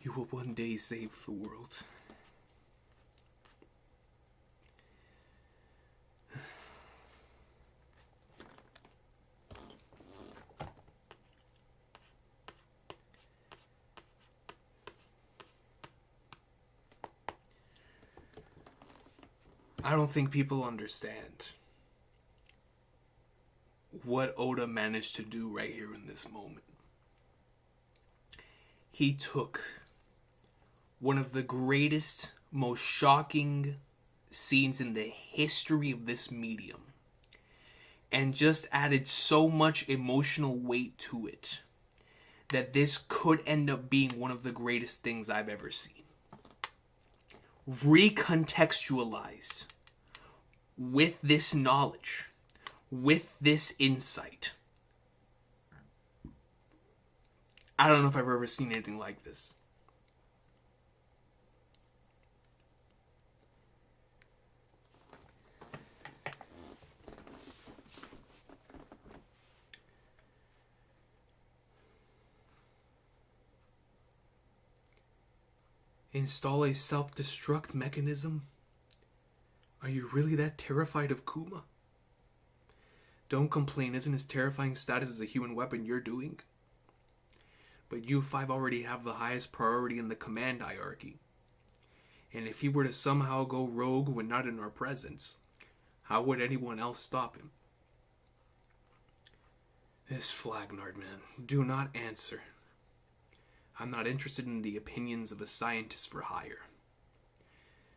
You will one day save the world. I don't think people understand what Oda managed to do right here in this moment. He took one of the greatest, most shocking scenes in the history of this medium and just added so much emotional weight to it that this could end up being one of the greatest things I've ever seen. Recontextualized with this knowledge, with this insight. I don't know if I've ever seen anything like this. Install a self-destruct mechanism? Are you really that terrified of Kuma? Don't complain, isn't his terrifying status as a human weapon you're doing? But you five already have the highest priority in the command hierarchy. And if he were to somehow go rogue when not in our presence, how would anyone else stop him? This Flagnard man, do not answer. I'm not interested in the opinions of a scientist for hire.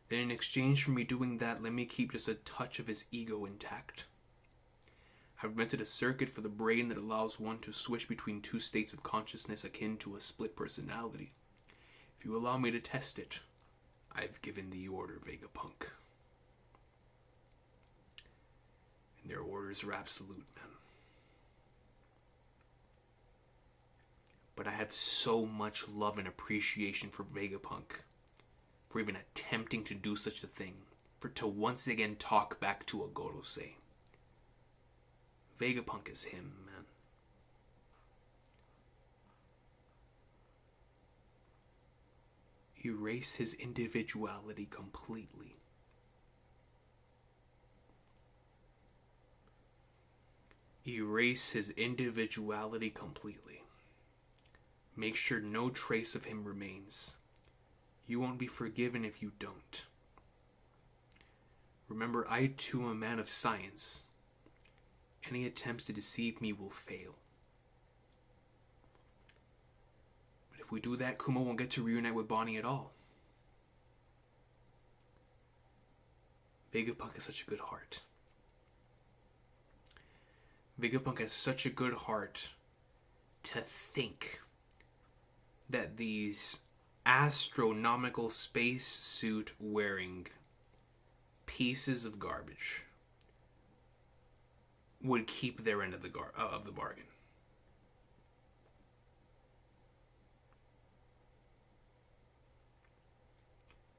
Then in exchange for me doing that, let me keep just a touch of his ego intact. I've invented a circuit for the brain that allows one to switch between two states of consciousness akin to a split personality. If you allow me to test it, I've given the order, Vegapunk. And their orders are absolute, man. But I have so much love and appreciation for Vegapunk for even attempting to do such a thing, for to once again talk back to a Gorosei. Vegapunk is him, man. Erase his individuality completely. Erase his individuality completely. Make sure no trace of him remains. You won't be forgiven if you don't. Remember, I too am a man of science, Any attempts to deceive me will fail. But if we do that, Kuma won't get to reunite with Bonnie at all. Vegapunk has such a good heart. Vegapunk has such a good heart to think that these astronomical spacesuit wearing pieces of garbage would keep their end of the bargain.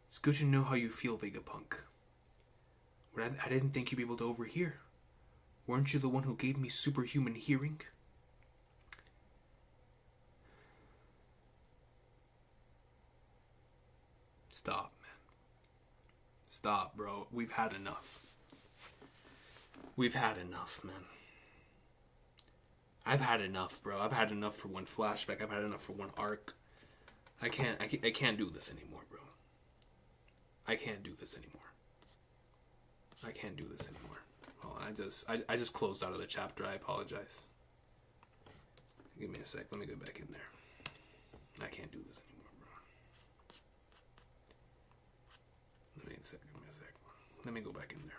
It's good to know how you feel, Vegapunk. But I didn't think you'd be able to overhear. Weren't you the one who gave me superhuman hearing? Stop, man. Stop, bro. We've had enough. We've had enough, man. I've had enough, bro. I've had enough for one flashback. I've had enough for one arc. I can't do this anymore, bro. I can't do this anymore. I can't do this anymore. Oh, I just closed out of the chapter. I apologize. Give me a sec. Let me go back in there. I can't do this anymore, bro. Give me a sec. Let me go back in there.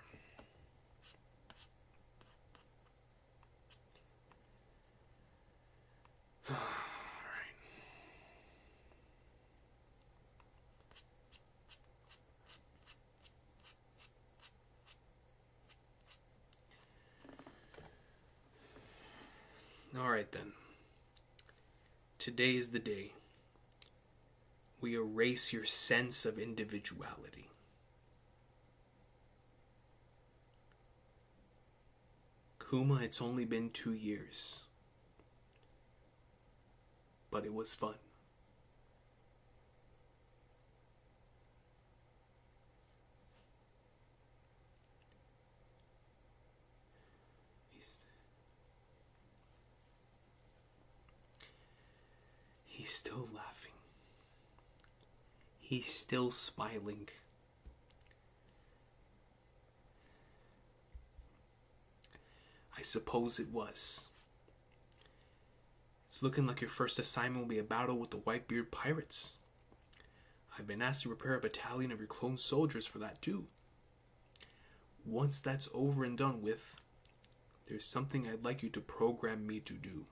Alright then. Today is the day. We erase your sense of individuality. Kuma, it's only been 2 years. But it was fun. He's still laughing. He's still smiling. I suppose it was. It's looking like your first assignment will be a battle with the Whitebeard pirates. I've been asked to prepare a battalion of your clone soldiers for that too. Once that's over and done with, there's something I'd like you to program me to do.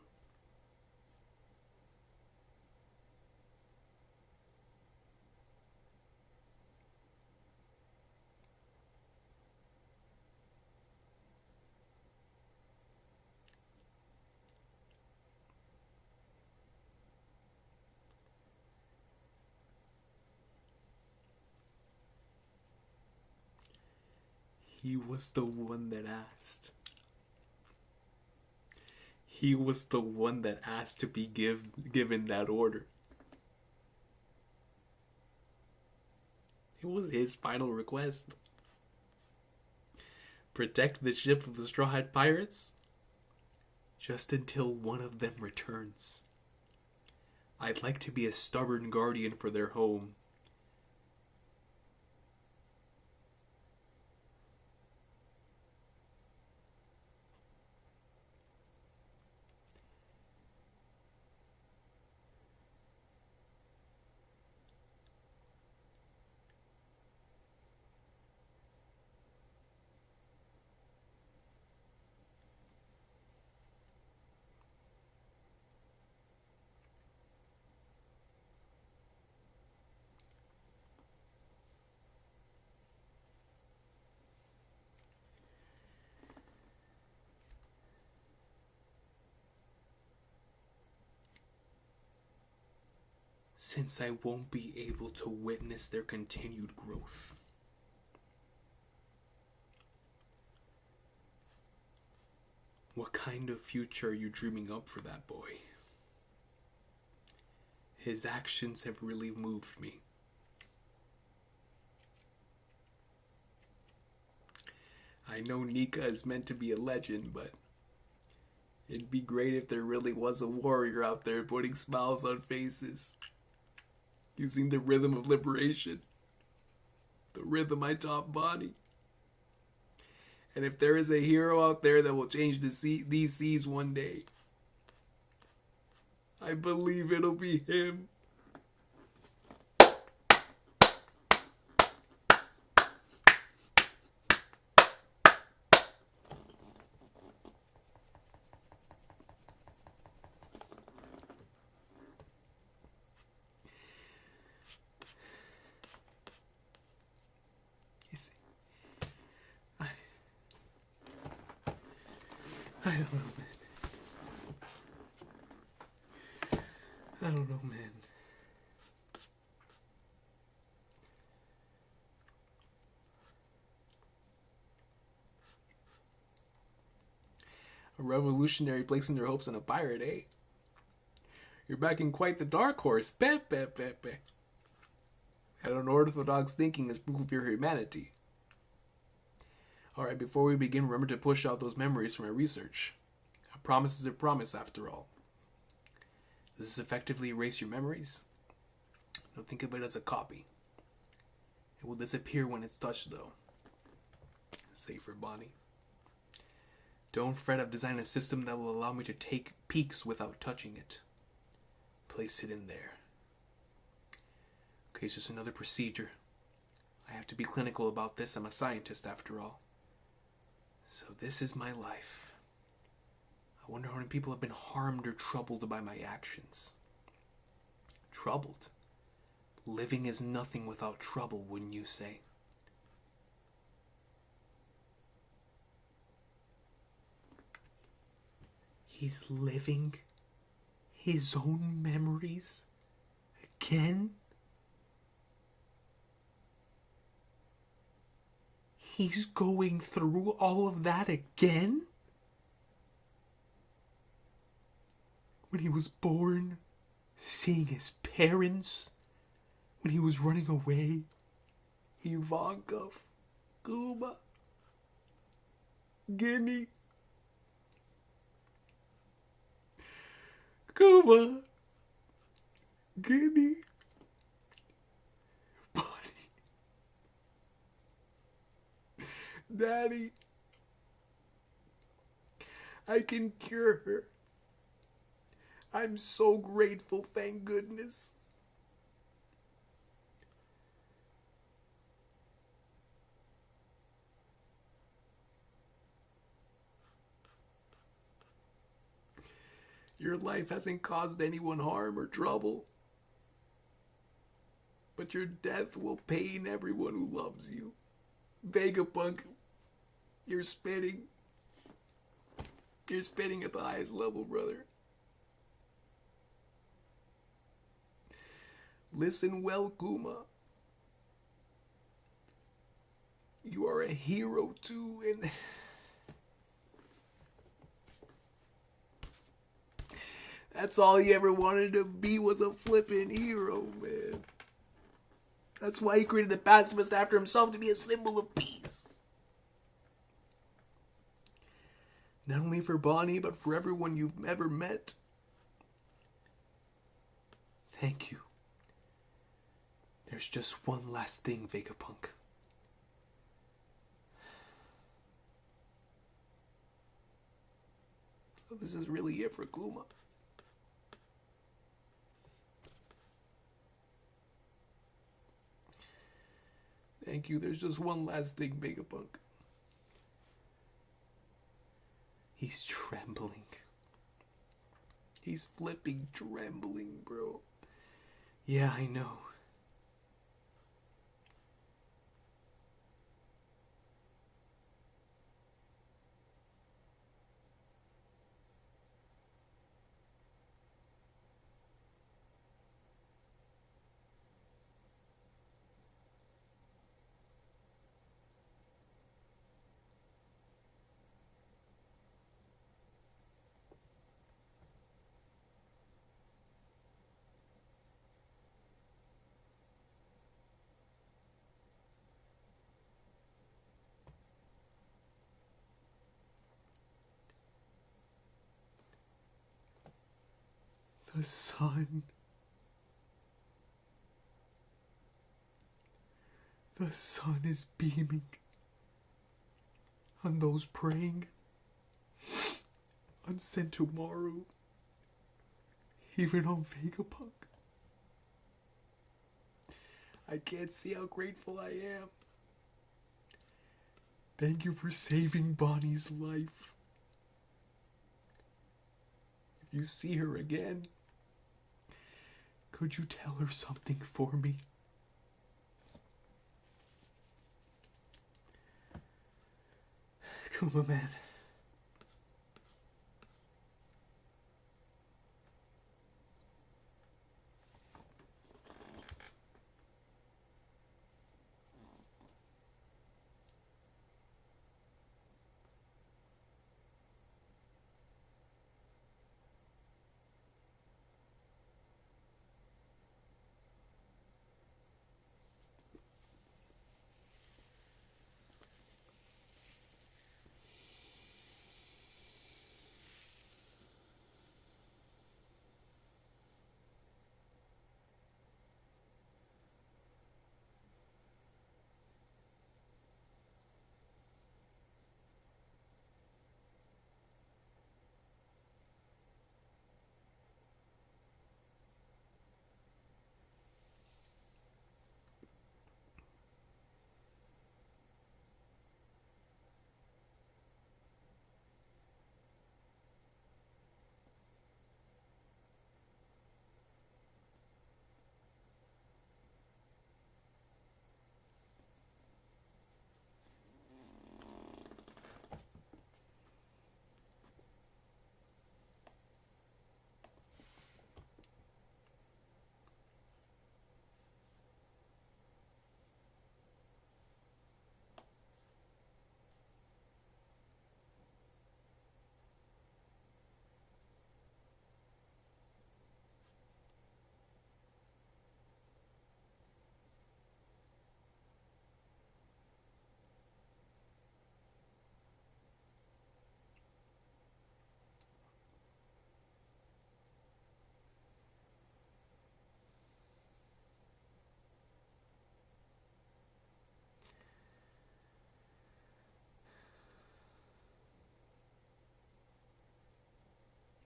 He was the one that asked. He was the one that asked to be given that order. It was his final request. Protect the ship of the Straw Hat Pirates just until one of them returns. I'd like to be a stubborn guardian for their home. Since I won't be able to witness their continued growth. What kind of future are you dreaming up for that boy? His actions have really moved me. I know Nika is meant to be a legend, but it'd be great if there really was a warrior out there putting smiles on faces. Using the rhythm of liberation. The rhythm I taught Bonnie. And if there is a hero out there that will change these seas one day, I believe it'll be him. I don't know, man. I don't know, man. A revolutionary placing their hopes in a pirate, eh? You're backing quite the dark horse. Bet. And unorthodox thinking is proof of your humanity. Alright, before we begin, remember to push out those memories from my research. A promise is a promise, after all. Does this effectively erase your memories? Don't think of it as a copy. It will disappear when it's touched, though. Save for Bonnie. Don't fret, I've designed a system that will allow me to take peeks without touching it. Place it in there. Okay, it's just another procedure. I have to be clinical about this. I'm a scientist, after all. So this is my life. I wonder how many people have been harmed or troubled by my actions. Troubled? Living is nothing without trouble, wouldn't you say? He's living his own memories again? He's going through all of that again? When he was born, seeing his parents, when he was running away, Ivankov, Kuba, Guinea, Kuba, Guinea, Bonnie, Daddy, I can cure her. I'm so grateful, thank goodness. Your life hasn't caused anyone harm or trouble, but your death will pain everyone who loves you. Vegapunk, you're spitting. You're spitting at the highest level, brother. Listen well, Kuma. You are a hero too, and that's all he ever wanted to be, was a flippin' hero, man. That's why he created the pacifist after himself, to be a symbol of peace. Not only for Bonnie, but for everyone you've ever met. Thank you. There's just one last thing, Vegapunk. So this is really it for Kuma. Thank you. There's just one last thing, Vegapunk. He's trembling. He's flipping trembling, bro. Yeah, I know. The sun. The sun is beaming on those praying, on Sentomaru, even on Vegapunk. I can't see how grateful I am. Thank you for saving Bonnie's life. If you see her again, could you tell her something for me? Kuma man.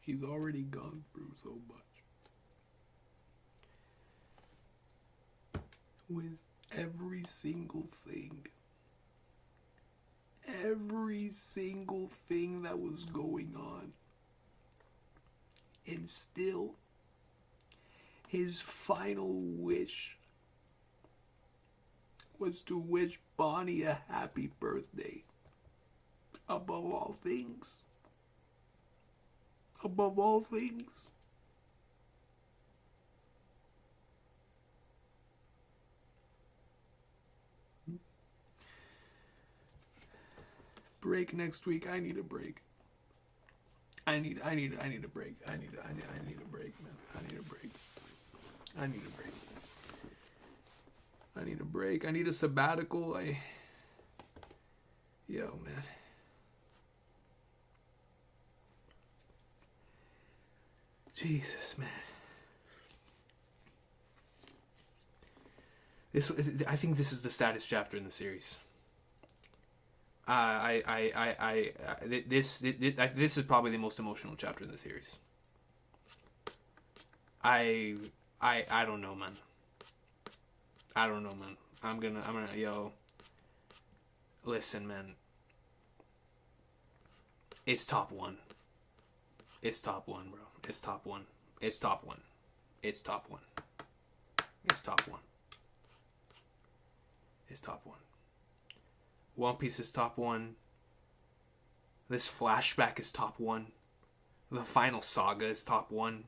He's already gone through so much. With every single thing that was going on. And still, his final wish was to wish Bonnie a happy birthday. Above all things. Above all things. Break next week. I need a break. I need a break. I need a break, man. I need a break. I need a break. I need a sabbatical. Yo, man. Jesus, man. I think this is the saddest chapter in the series. This is probably the most emotional chapter in the series. I don't know, man. I'm gonna, yo. Listen, man. It's top one. It's top one, bro. It's top one. It's top one. It's top one. It's top one. It's top one. One Piece is top one. This flashback is top one. The final saga is top one.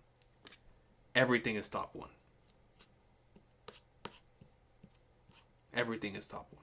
Everything is top one. Everything is top one.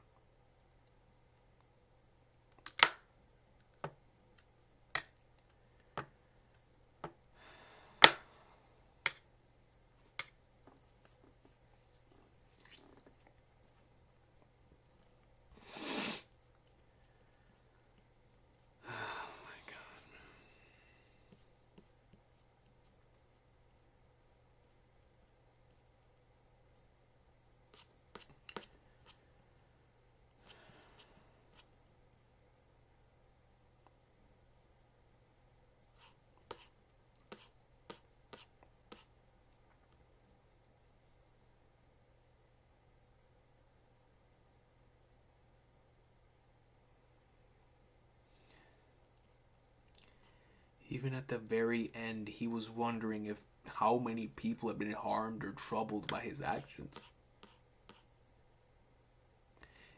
Even at the very end, he was wondering if how many people have been harmed or troubled by his actions.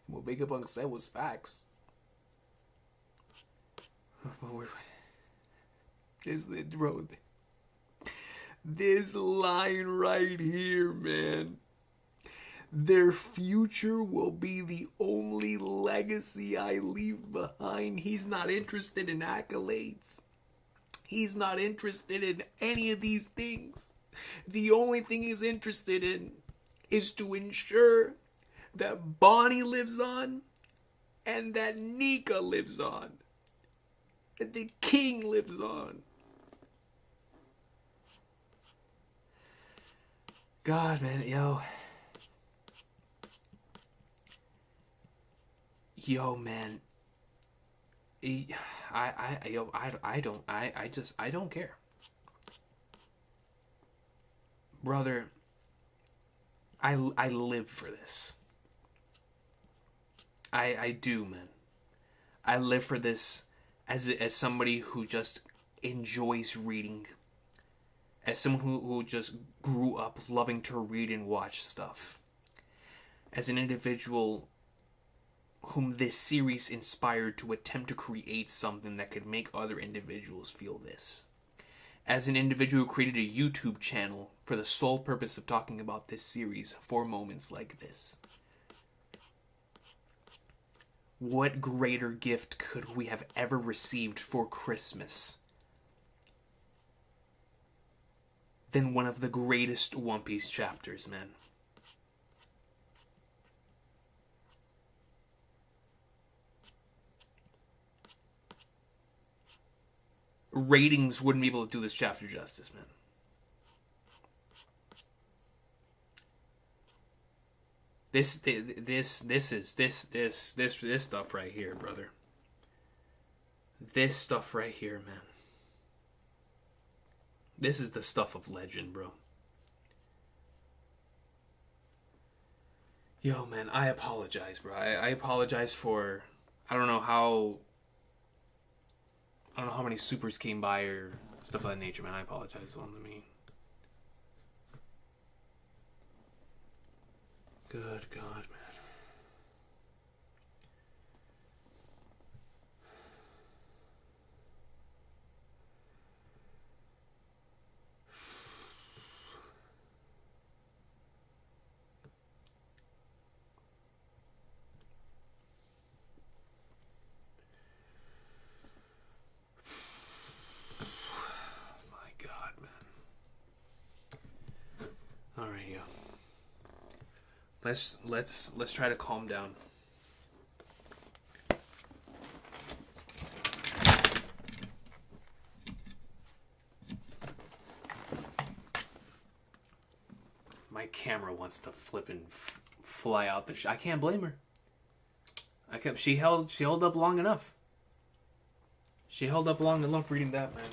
And what Vegapunk said was facts. This line right here, man. Their future will be the only legacy I leave behind. He's not interested in accolades. He's not interested in any of these things. The only thing he's interested in is to ensure that Bonnie lives on and that Nika lives on. And the king lives on. God, man, Yo, man. I don't care. Brother, I live for this. I do, man. I live for this as somebody who just enjoys reading. As someone who just grew up loving to read and watch stuff. As an individual whom this series inspired to attempt to create something that could make other individuals feel this. As an individual who created a YouTube channel for the sole purpose of talking about this series for moments like this. What greater gift could we have ever received for Christmas than one of the greatest One Piece chapters, man? Ratings wouldn't be able to do this chapter justice, man. This stuff right here, brother. This stuff right here, man. This is the stuff of legend, bro. Yo, man, I apologize, bro. I apologize for... I don't know how many supers came by or stuff of that nature, man. I apologize on me. Good God, man. Alright, yo. Let's try to calm down. My camera wants to flip and fly out the I can't blame her. She held up long enough. She held up long enough reading that, man.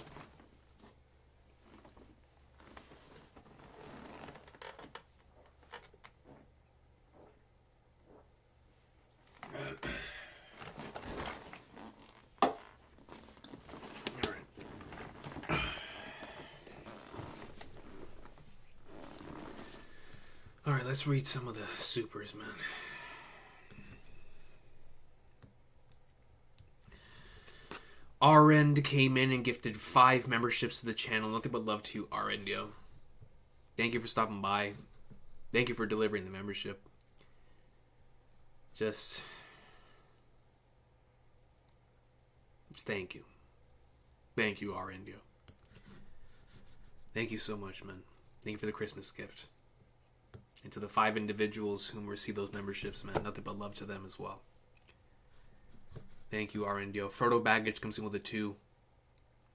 Alright, let's read some of the supers, man. Rend came in and gifted 5 memberships to the channel. Nothing but love to you, Rend, yo. Thank you for stopping by. Thank you for delivering the membership. Just thank you. Thank you, Rend, yo. Thank you so much, man. Thank you for the Christmas gift. And to the 5 individuals whom receive those memberships, man, nothing but love to them as well. Thank you, Rnd. Frodo Baggage comes in with a 2.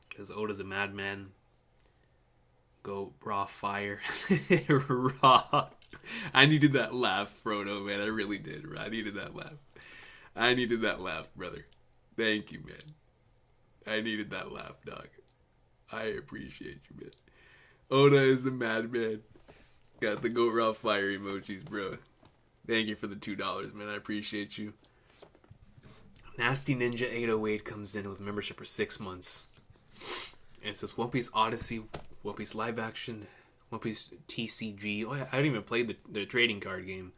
Because Oda's a madman. Go raw fire. Raw. I needed that laugh, Frodo, man. I really did. I needed that laugh. I needed that laugh, brother. Thank you, man. I needed that laugh, dog. I appreciate you, man. Oda is a madman. Got the goat raw fire emojis, bro. Thank you for the $2, man. I appreciate you. Nasty Ninja 808 comes in with membership for 6 months. And it says One Piece Odyssey, One Piece live action, One Piece TCG. Oh, yeah, I haven't even played the trading card game.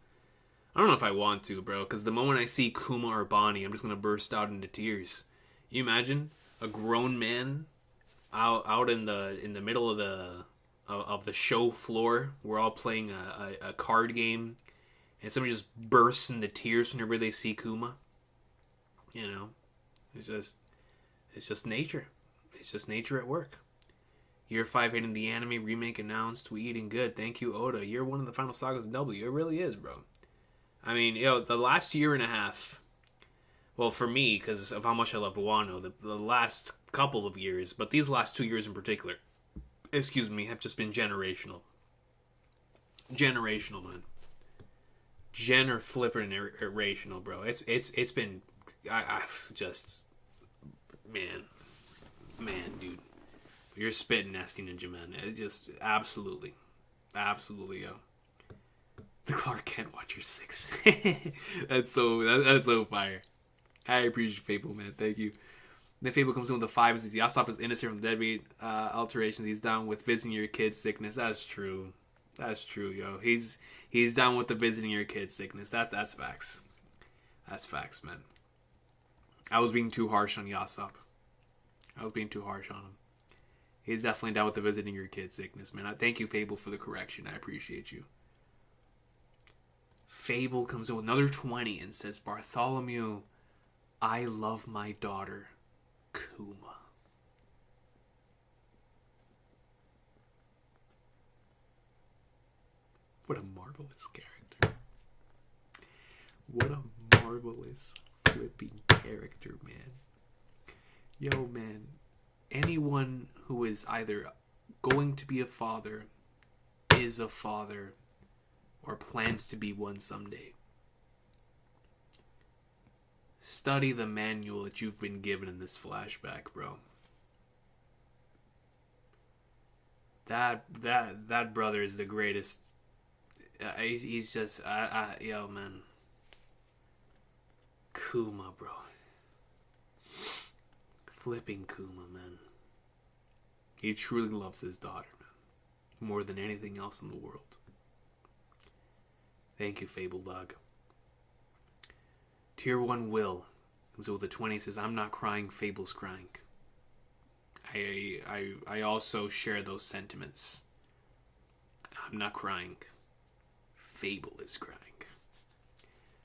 I don't know if I want to, bro, because the moment I see Kuma or Bonnie, I'm just going to burst out into tears. You imagine a grown man out in the middle of the show floor. We're all playing a card game, and somebody just bursts into tears whenever they see Kuma. You know, it's just nature. It's just nature at work. Year 5 hitting the anime remake announced. We eating good. Thank you, Oda. Year 1 of the final sagas of W. It really is, bro. I mean, the last year and a half. Well, for me, because of how much I love Wano, the last couple of years, but these last 2 years in particular, have just been generational. Generational, man. Flippin' bro. It's been, I've just, man, dude, you're spitting nasty ninja, man. It just absolutely, yo. The Clark Kent Watcher 6. That's so fire. I appreciate Fable, man. Thank you. Then Fable comes in with the 5 and says Yasop is innocent from deadbeat alterations. He's down with visiting your kid's sickness. That's true, yo. He's down with the visiting your kid's sickness. That's facts. That's facts, man. I was being too harsh on Yasop. He's definitely down with the visiting your kid's sickness, man. Thank you, Fable, for the correction. I appreciate you. Fable comes in with another 20 and says, Bartholomew, I love my daughter, Kuma. What a marvelous character. What a marvelous flipping character, man. Yo, man. Anyone who is either going to be a father, is a father, or plans to be one someday, study the manual that you've been given in this flashback, bro. That brother is the greatest. He's just, yo, man. Kuma, bro. Flipping Kuma, man. He truly loves his daughter, man. More than anything else in the world. Thank you, Fable Dog. Tier 1 Will comes with a 20, says, I'm not crying, Fable's crying. I also share those sentiments. I'm not crying. Fable is crying.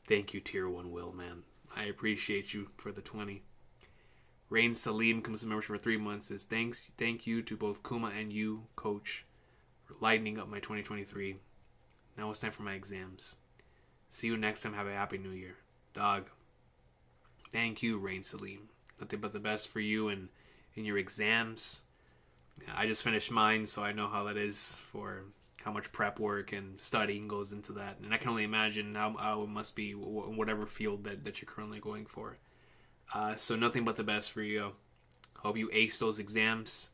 Thank you, Tier 1 Will, man. I appreciate you for the 20. Rain Salim comes to membership for 3 months, says, thank you to both Kuma and you, Coach, for lightening up my 2023. Now it's time for my exams. See you next time. Have a happy new year. Dog. Thank you, Rain Salim. Nothing but the best for you and in your exams. I just finished mine, so I know how that is for how much prep work and studying goes into that. And I can only imagine how it must be in whatever field that you're currently going for. So nothing but the best for you. Hope you ace those exams.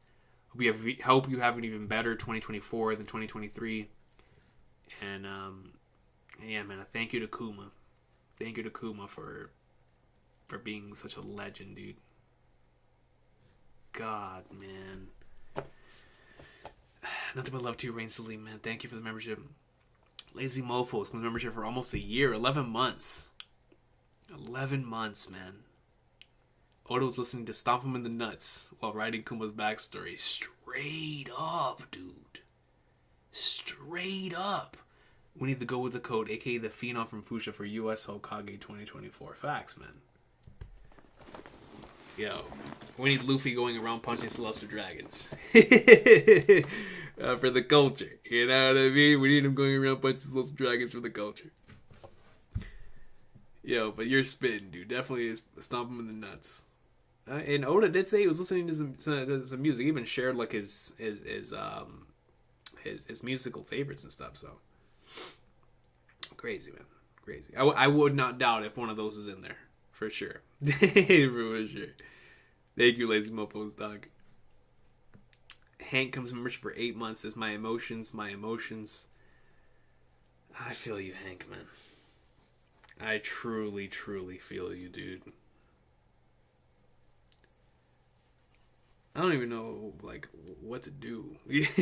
Hope you have an even better 2024 than 2023. And yeah, man, thank you to Kuma. Thank you to Kuma for being such a legend, dude. God, man. Nothing but love to you, Rain Salim, man. Thank you for the membership. Lazy Mofos, membership for almost a year, 11 months. 11 months, man. Oda was listening to Stomp Him in the Nuts while writing Kuma's backstory. Straight up, dude. Straight up. We need to go with the code, aka the Phenom from Fuchsia for US Hokage 2024. Facts, man. Yo, we need Luffy going around punching celestial dragons. For the culture. You know what I mean? We need him going around punching celestial dragons for the culture. Yo, but you're spitting, dude. Definitely stomp him in the nuts. And Oda did say he was listening to some music. He even shared like his musical favorites and stuff. So crazy, man, crazy. I would not doubt if one of those was in there for sure. For sure. Thank you, Lazy Mopos, dog. Hank comes to membership for 8 months. Says my emotions. I feel you, Hank, man. I truly, truly feel you, dude. I don't even know like what to do. This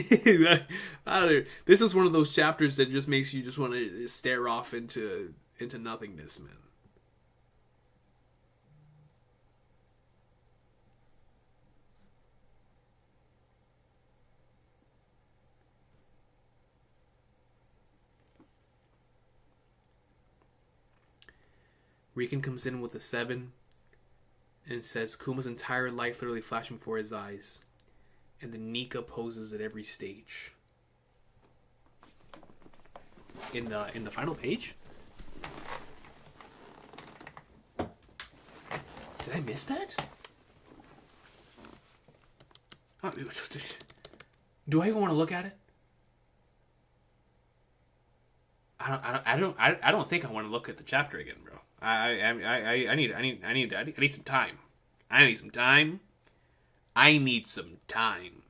is one of those chapters that just makes you just want to stare off into nothingness, man. Recon comes in with a 7 and says Kuma's entire life literally flashing before his eyes, and the Nika poses at every stage. In the final page? Did I miss that? Do I even want to look at it? I don't think I want to look at the chapter again, bro. I need some time. I need some time. I need some time.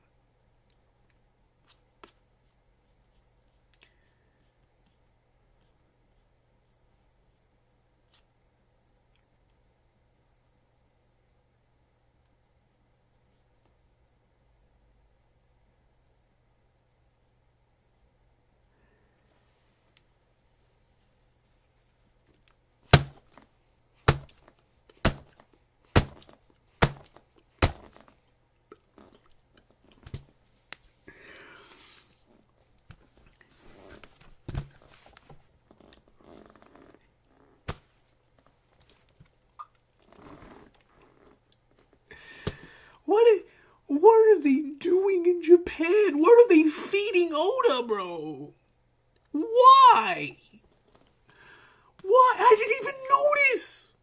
What are they doing in Japan? What are they feeding Oda, bro? Why? Why? I didn't even notice.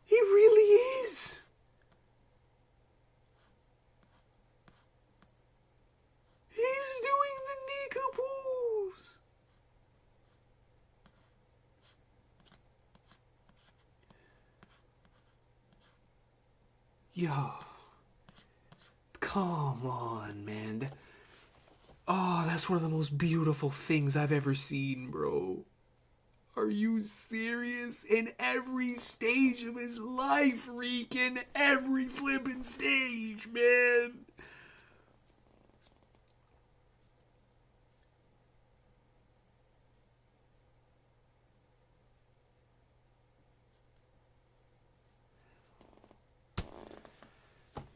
He really is. He's doing the Nika pose. Yo. Come on, man. Oh, that's one of the most beautiful things I've ever seen, bro. Are you serious? In every stage of his life, Recon. Every flippin' stage, man.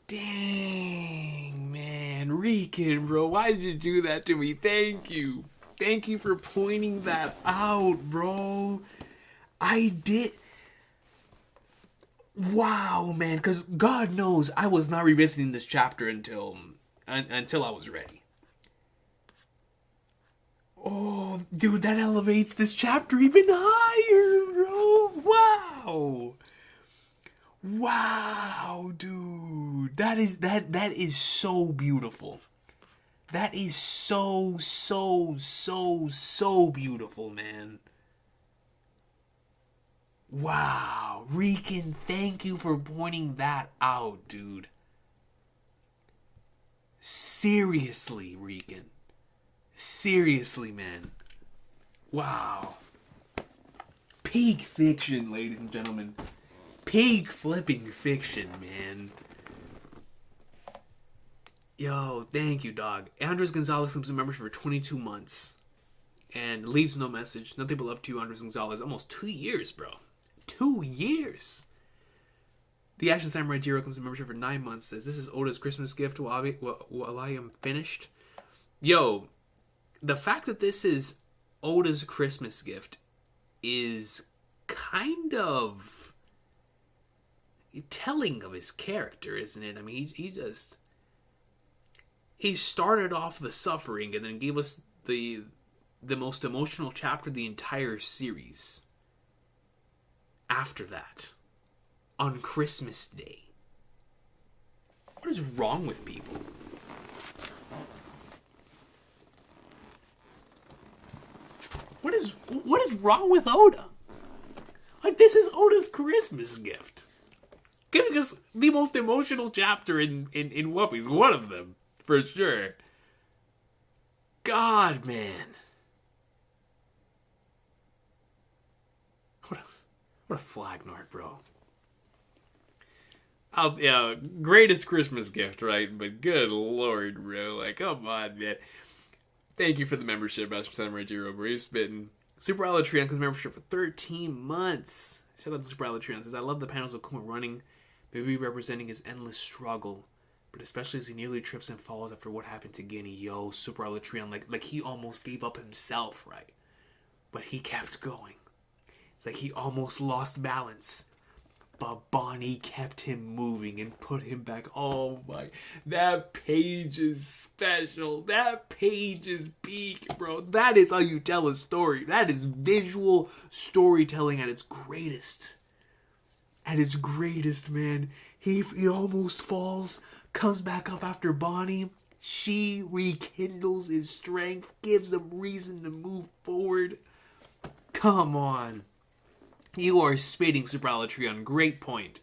Dang, man. Recon, bro. Why did you do that to me? Thank you. Thank you for pointing that out, bro. I did. Wow, man. Because God knows I was not revisiting this chapter until I was ready. Oh, dude, that elevates this chapter even higher, bro. Wow. Wow, dude. That is so beautiful. That is so beautiful, man. Wow. Recon, thank you for pointing that out, dude. Seriously, Recon. Seriously, man. Wow. Peak fiction, ladies and gentlemen. Peak flipping fiction, man. Yo, thank you, dog. Andres Gonzalez comes to membership for 22 months and leaves no message. Nothing but love to you, Andres Gonzalez. Almost 2 years, bro. 2 years. The Action Samurai Jiro comes to membership for 9 months. Says, this is Oda's Christmas gift while I am finished. Yo, the fact that this is Oda's Christmas gift is kind of telling of his character, isn't it? I mean, he started off the suffering and then gave us the most emotional chapter of the entire series. After that, on Christmas Day. What is wrong with people? What is wrong with Oda? Like, this is Oda's Christmas gift. Giving us the most emotional chapter in One Piece. One of them, for sure. God, man. What a flag nart, bro. Greatest Christmas gift, right? But good lord, bro. Like, come on, man. Thank you for the membership, Master Samurai Jirober. He's been Super Alatreon with membership for 13 months. Shout out to Super Alatreon. Says, I love the panels of Kuma running, maybe representing his endless struggle, but especially as he nearly trips and falls after what happened to Guinea. Yo, Super Alatreon, like he almost gave up himself, right? But he kept going. It's like he almost lost balance. But Bonnie kept him moving and put him back. Oh my, that page is special. That page is peak, bro. That is how you tell a story. That is visual storytelling at its greatest. At its greatest, man. He almost falls, comes back up after Bonnie. She rekindles his strength, gives him reason to move forward. Come on. You are spitting Super Alatreon. Great point.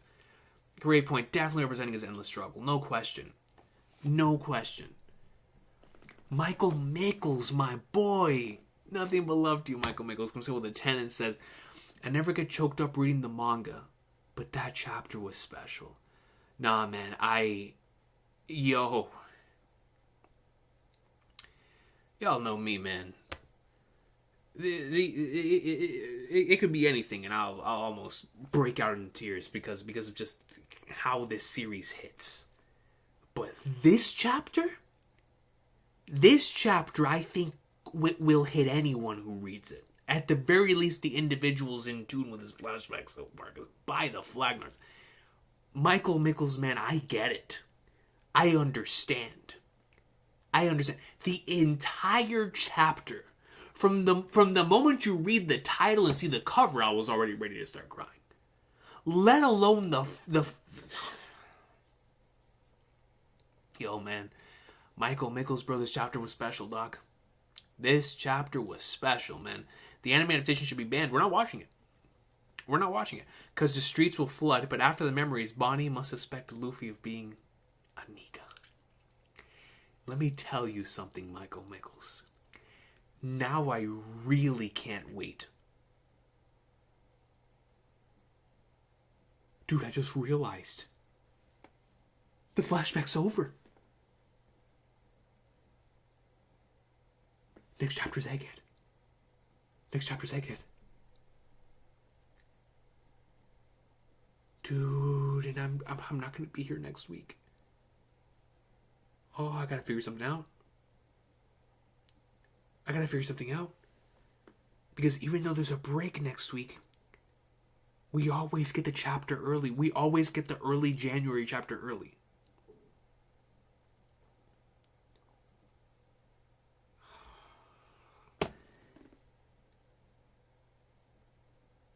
Great point. Definitely representing his endless struggle. No question. No question. Michael Mickles, my boy. Nothing but love to you, Michael Mickles. Comes in with a 10 and says, I never get choked up reading the manga, but that chapter was special. Nah, man. Y'all know me, man. It could be anything, and I'll almost break out in tears because of just how this series hits. But this chapter, I think will hit anyone who reads it. At the very least, the individuals in tune with his flashbacks so far. By the Flagnards, Michael Mickles, man, I get it. I understand. The entire chapter. From the moment you read the title and see the cover, I was already ready to start crying. Let alone the Yo, man. Michael Mickles' bro, this chapter was special, doc. This chapter was special, man. The anime adaptation should be banned. We're not watching it. Because the streets will flood, but after the memories, Bonnie must suspect Luffy of being a Nika. Let me tell you something, Michael Mickles. Now I really can't wait. Dude, I just realized. The flashback's over. Next chapter's Egghead. Dude, and I'm not gonna be here next week. Oh, I gotta figure something out. Because even though there's a break next week, we always get the chapter early. We always get the early January chapter early.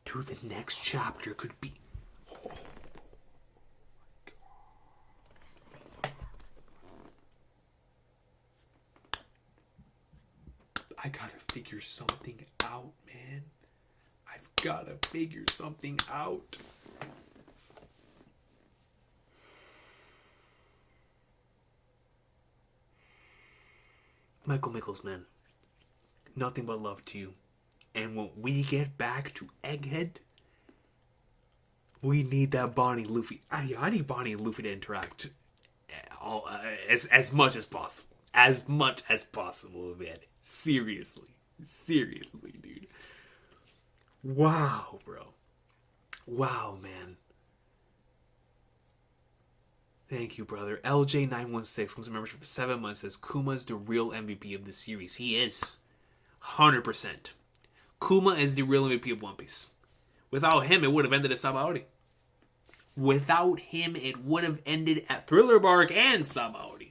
Dude, the next chapter could be... I gotta figure something out, man. I've gotta figure something out. Michael Mickles, man. Nothing but love to you. And when we get back to Egghead, we need that Bonnie Luffy. I need Bonnie and Luffy to interact as much as possible. As much as possible, man. Seriously, dude. Wow, bro. Wow, man. Thank you, brother. LJ916 comes to membership for 7 months. Says Kuma's the real MVP of the series. He is. 100%. Kuma is the real MVP of One Piece. Without him, it would have ended at Sabaody. Without him, it would have ended at Thriller Bark and Sabaody.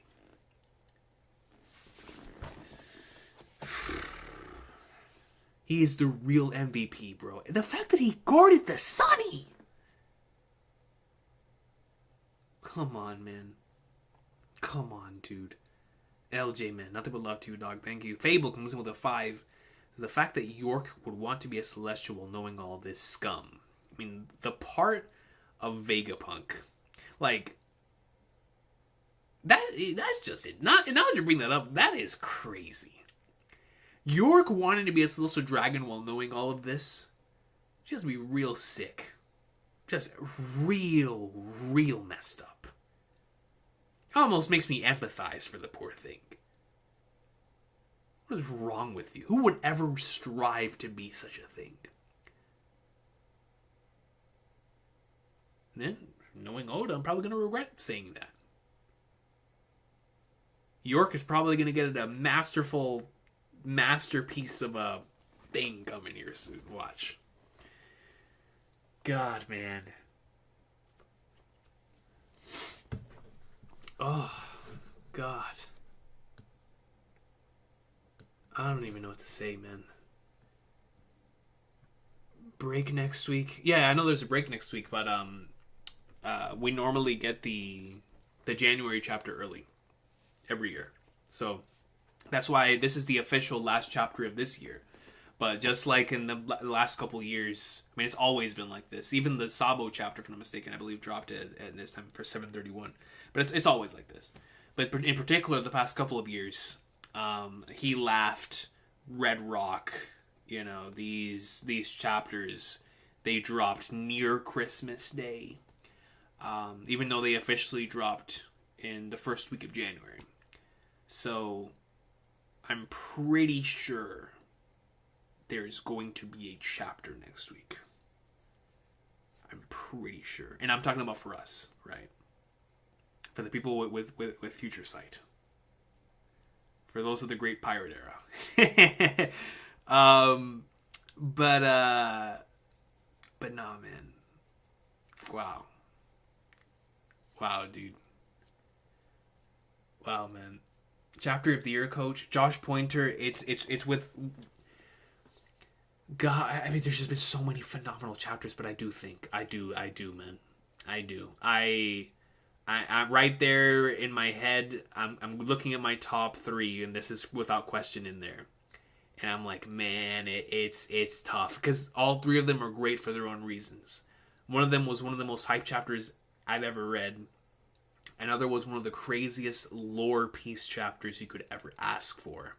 He is the real MVP, bro. The fact that he guarded the Sunny. Come on, man. Come on, dude. LJ, man. Nothing but love to you, dog. Thank you. Fable comes in with a 5. The fact that York would want to be a Celestial knowing all this scum. I mean, the part of Vegapunk. Like, that's just it. Now that you bring that up, that is crazy. York wanting to be a Celestial Dragon while knowing all of this, just be real sick. just real messed up. Almost makes me empathize for the poor thing. What is wrong with you? Who would ever strive to be such a thing? And then, knowing Oda, I'm probably going to regret saying that. York is probably going to get a masterpiece of a thing coming here soon. Watch. God, man. Oh, God. I don't even know what to say, man. Break next week. Yeah, I know there's a break next week, but we normally get the January chapter early every year. So that's why this is the official last chapter of this year. But just like in the last couple of years, I mean, it's always been like this. Even the Sabo chapter, if I'm not mistaken, I believe dropped it at this time for 731. But it's always like this. But in particular, the past couple of years, he laughed, Red Rock, you know, these chapters, they dropped near Christmas Day. Even though they officially dropped in the first week of January. So, I'm pretty sure there's going to be a chapter next week. I'm pretty sure. And I'm talking about for us, right? For the people with future sight. For those of the great pirate era. But nah, man. Wow. Wow, dude. Wow, man. Chapter of the year, coach. Josh Pointer. It's with. God, I mean, there's just been so many phenomenal chapters, but I do, man. I do. I'm right there in my head. I'm looking at my top 3, and this is without question in there. And I'm like, man, it's tough because all 3 of them are great for their own reasons. One of them was one of the most hyped chapters I've ever read. Another was one of the craziest lore piece chapters you could ever ask for.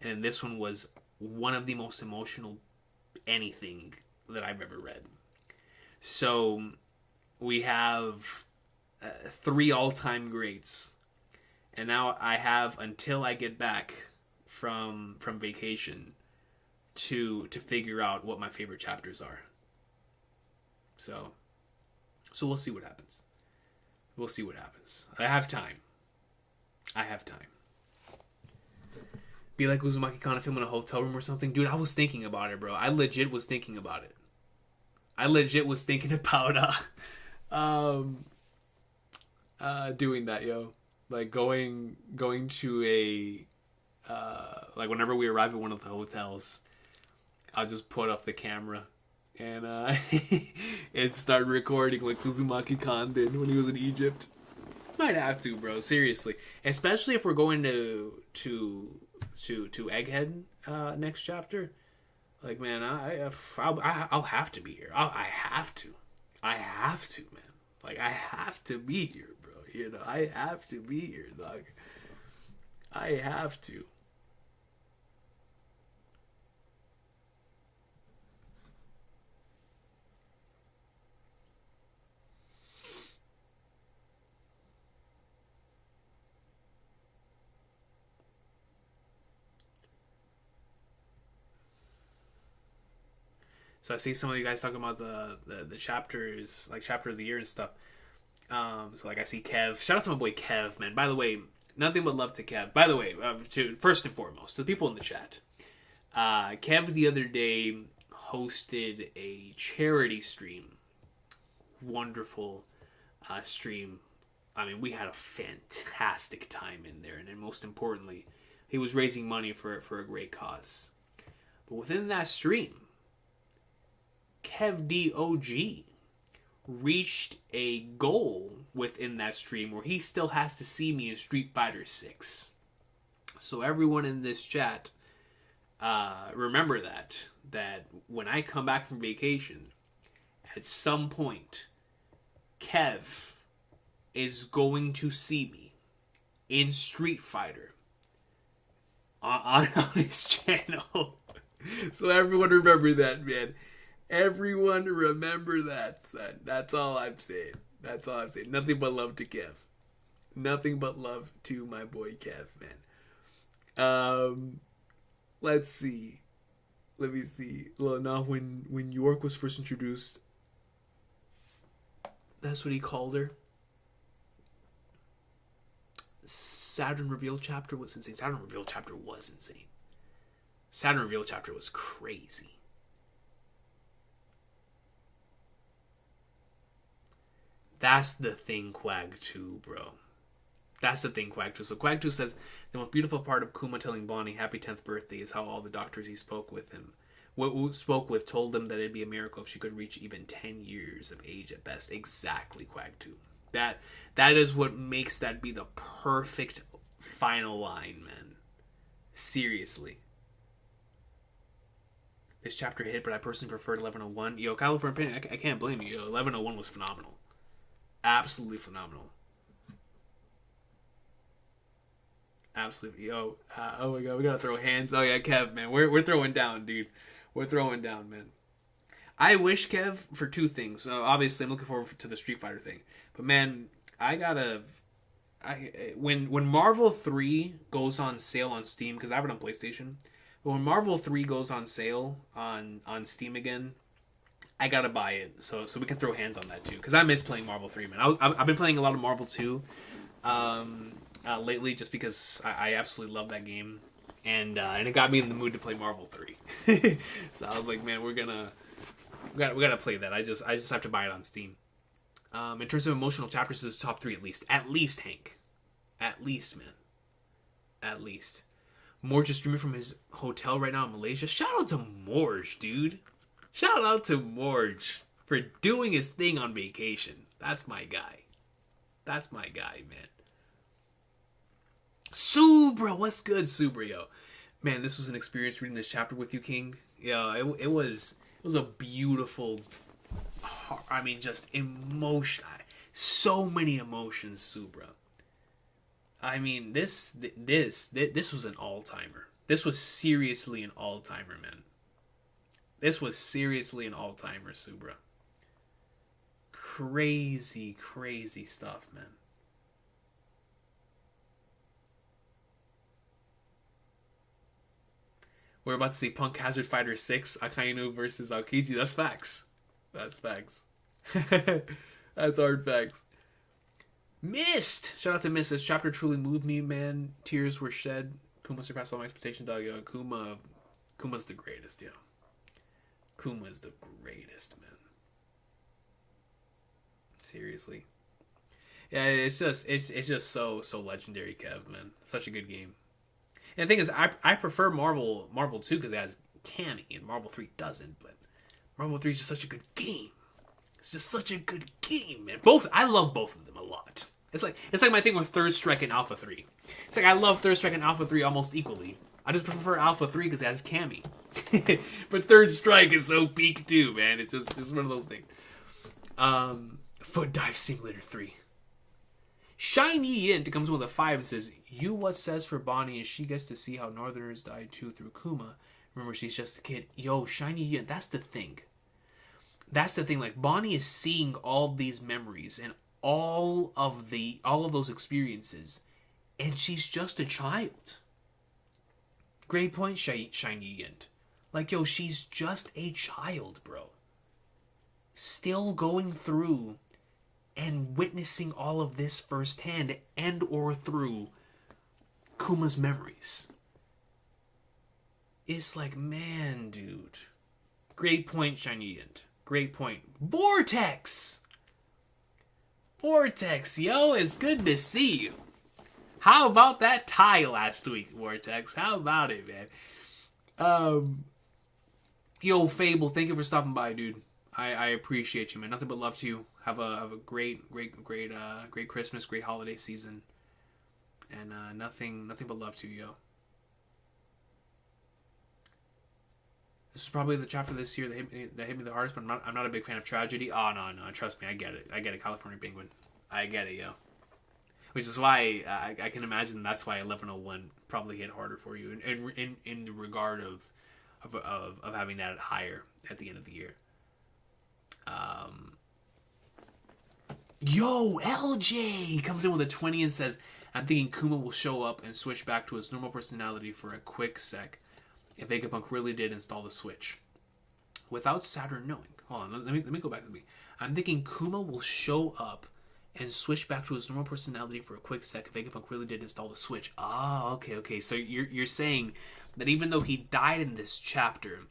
And this one was one of the most emotional anything that I've ever read. So we have 3 all-time greats. And now I have until I get back from vacation to figure out what my favorite chapters are. So we'll see what happens. We'll see what happens. I have time. Be like Uzumaki Kana film in a hotel room or something. Dude, I was thinking about it, bro. I legit was thinking about it. I legit was thinking about doing that, yo. Like going to a like whenever we arrive at one of the hotels, I'll just put up the camera and and start recording like Uzumaki Khan did when he was in Egypt. Might have to, bro. Seriously, especially if we're going to Egghead next chapter. Like, man, I'll have to be here. I have to, man. Like, I have to be here, bro. You know, I have to be here, dog. I have to. So I see some of you guys talking about the chapters, like chapter of the year and stuff. So like I see Kev. Shout out to my boy Kev, man. By the way, nothing but love to Kev. By the way, first and foremost, to the people in the chat, Kev the other day hosted a charity stream. Wonderful stream. I mean, we had a fantastic time in there, and then most importantly, he was raising money for a great cause. But within that stream, Kev DOG reached a goal within that stream where he still has to see me in Street Fighter 6. So everyone in this chat, remember that when I come back from vacation, at some point, Kev is going to see me in Street Fighter on his channel. So everyone remember that, man. Everyone remember that, son. That's all I'm saying. That's all I'm saying. Nothing but love to Kev. Nothing but love to my boy Kev, man. Let's see. Let me see. Well, now when York was first introduced, that's what he called her. Saturn Reveal chapter was insane. Saturn Reveal chapter was insane. Saturn Reveal chapter was crazy. That's the thing Quag 2, bro. That's the thing Quag 2. So Quag 2 says, the most beautiful part of Kuma telling Bonnie happy 10th birthday is how all the doctors he spoke with told him that it'd be a miracle if she could reach even 10 years of age at best. Exactly, Quag 2. That is what makes that be the perfect final line, man. Seriously. This chapter hit, but I personally preferred 1101. Yo, California Painting, I can't blame you. Yo, 1101 was phenomenal. Absolutely phenomenal. Absolutely. Yo, oh my god, we gotta throw hands. Oh yeah, Kev, man. We're throwing down, dude. We're throwing down, man. I wish, Kev, for two things. Obviously, I'm looking forward to the Street Fighter thing. But man, when Marvel 3 goes on sale on Steam, because I have it on PlayStation, but when Marvel 3 goes on sale on Steam again, I gotta buy it so we can throw hands on that too, because I miss playing Marvel 3, man. I've been playing a lot of Marvel 2 lately, just because I absolutely love that game, and it got me in the mood to play Marvel 3. So I was like, man, we gotta play that. I just have to buy it on Steam. In terms of emotional chapters, it's top 3 at least Hank, at least, man, at least. Morge is streaming from his hotel right now in Malaysia. Shout out to Morge, dude. Shout out to Morge for doing his thing on vacation. That's my guy. That's my guy, man. Subra, what's good, Subra, yo? Man, this was an experience reading this chapter with you, King. Yeah, it was a beautiful, I mean, just emotion. So many emotions, Subra. I mean, this was an all-timer. This was seriously an all-timer, man. This was seriously an all-timer, Subra. Crazy, crazy stuff, man. We're about to see Punk Hazard Fighter 6, Akainu versus Aokiji. That's facts. That's facts. That's hard facts. Mist! Shout out to Mist. This chapter truly moved me, man. Tears were shed. Kuma surpassed all my expectations, dog. Yo, Kuma's the greatest, yo. Kuma's the greatest, man. Seriously. Yeah, it's just so legendary, Kev, man. Such a good game. And the thing is, I prefer Marvel 2 because it has Cammy, and Marvel 3 doesn't, but Marvel 3 is just such a good game. It's just such a good game, man. I love both of them a lot. It's like my thing with Third Strike and Alpha 3. It's like I love Third Strike and Alpha 3 almost equally. I just prefer Alpha 3 because it has Cammy. But Third Strike is so peak too, man. It's just one of those things. Foot Dive Simulator 3. Shiny Yint comes with a 5 and says, "You what says for Bonnie is she gets to see how Northerners died too through Kuma. Remember, she's just a kid." Yo, Shiny Yint, that's the thing. That's the thing. Like, Bonnie is seeing all these memories and all of those experiences, and she's just a child. Great point, Shiny Yint. Like, yo, she's just a child, bro. Still going through and witnessing all of this firsthand and or through Kuma's memories. It's like, man, dude. Great point, Shiny Yint. Great point. Vortex! Vortex, yo, it's good to see you. How about that tie last week, Vortex? How about it, man? Yo, Fable, thank you for stopping by, dude. I appreciate you, man. Nothing but love to you. Have a great Christmas, great holiday season, and nothing but love to you, yo. This is probably the chapter this year that hit me the hardest, but I'm not a big fan of tragedy. Oh no, trust me, I get it, California Penguin, I get it, yo. Which is why I can imagine that's why 1101 probably hit harder for you in the regard of having that higher at the end of the year. Yo, LJ comes in with a 20 and says, I'm thinking Kuma will show up and switch back to his normal personality for a quick sec if Vegapunk really did install the Switch. Without Saturn knowing. Hold on, let me go back to the beginning. I'm thinking Kuma will show up and switch back to his normal personality for a quick sec if Vegapunk really did install the Switch. Ah, okay. So you're saying that even though he died in this chapter,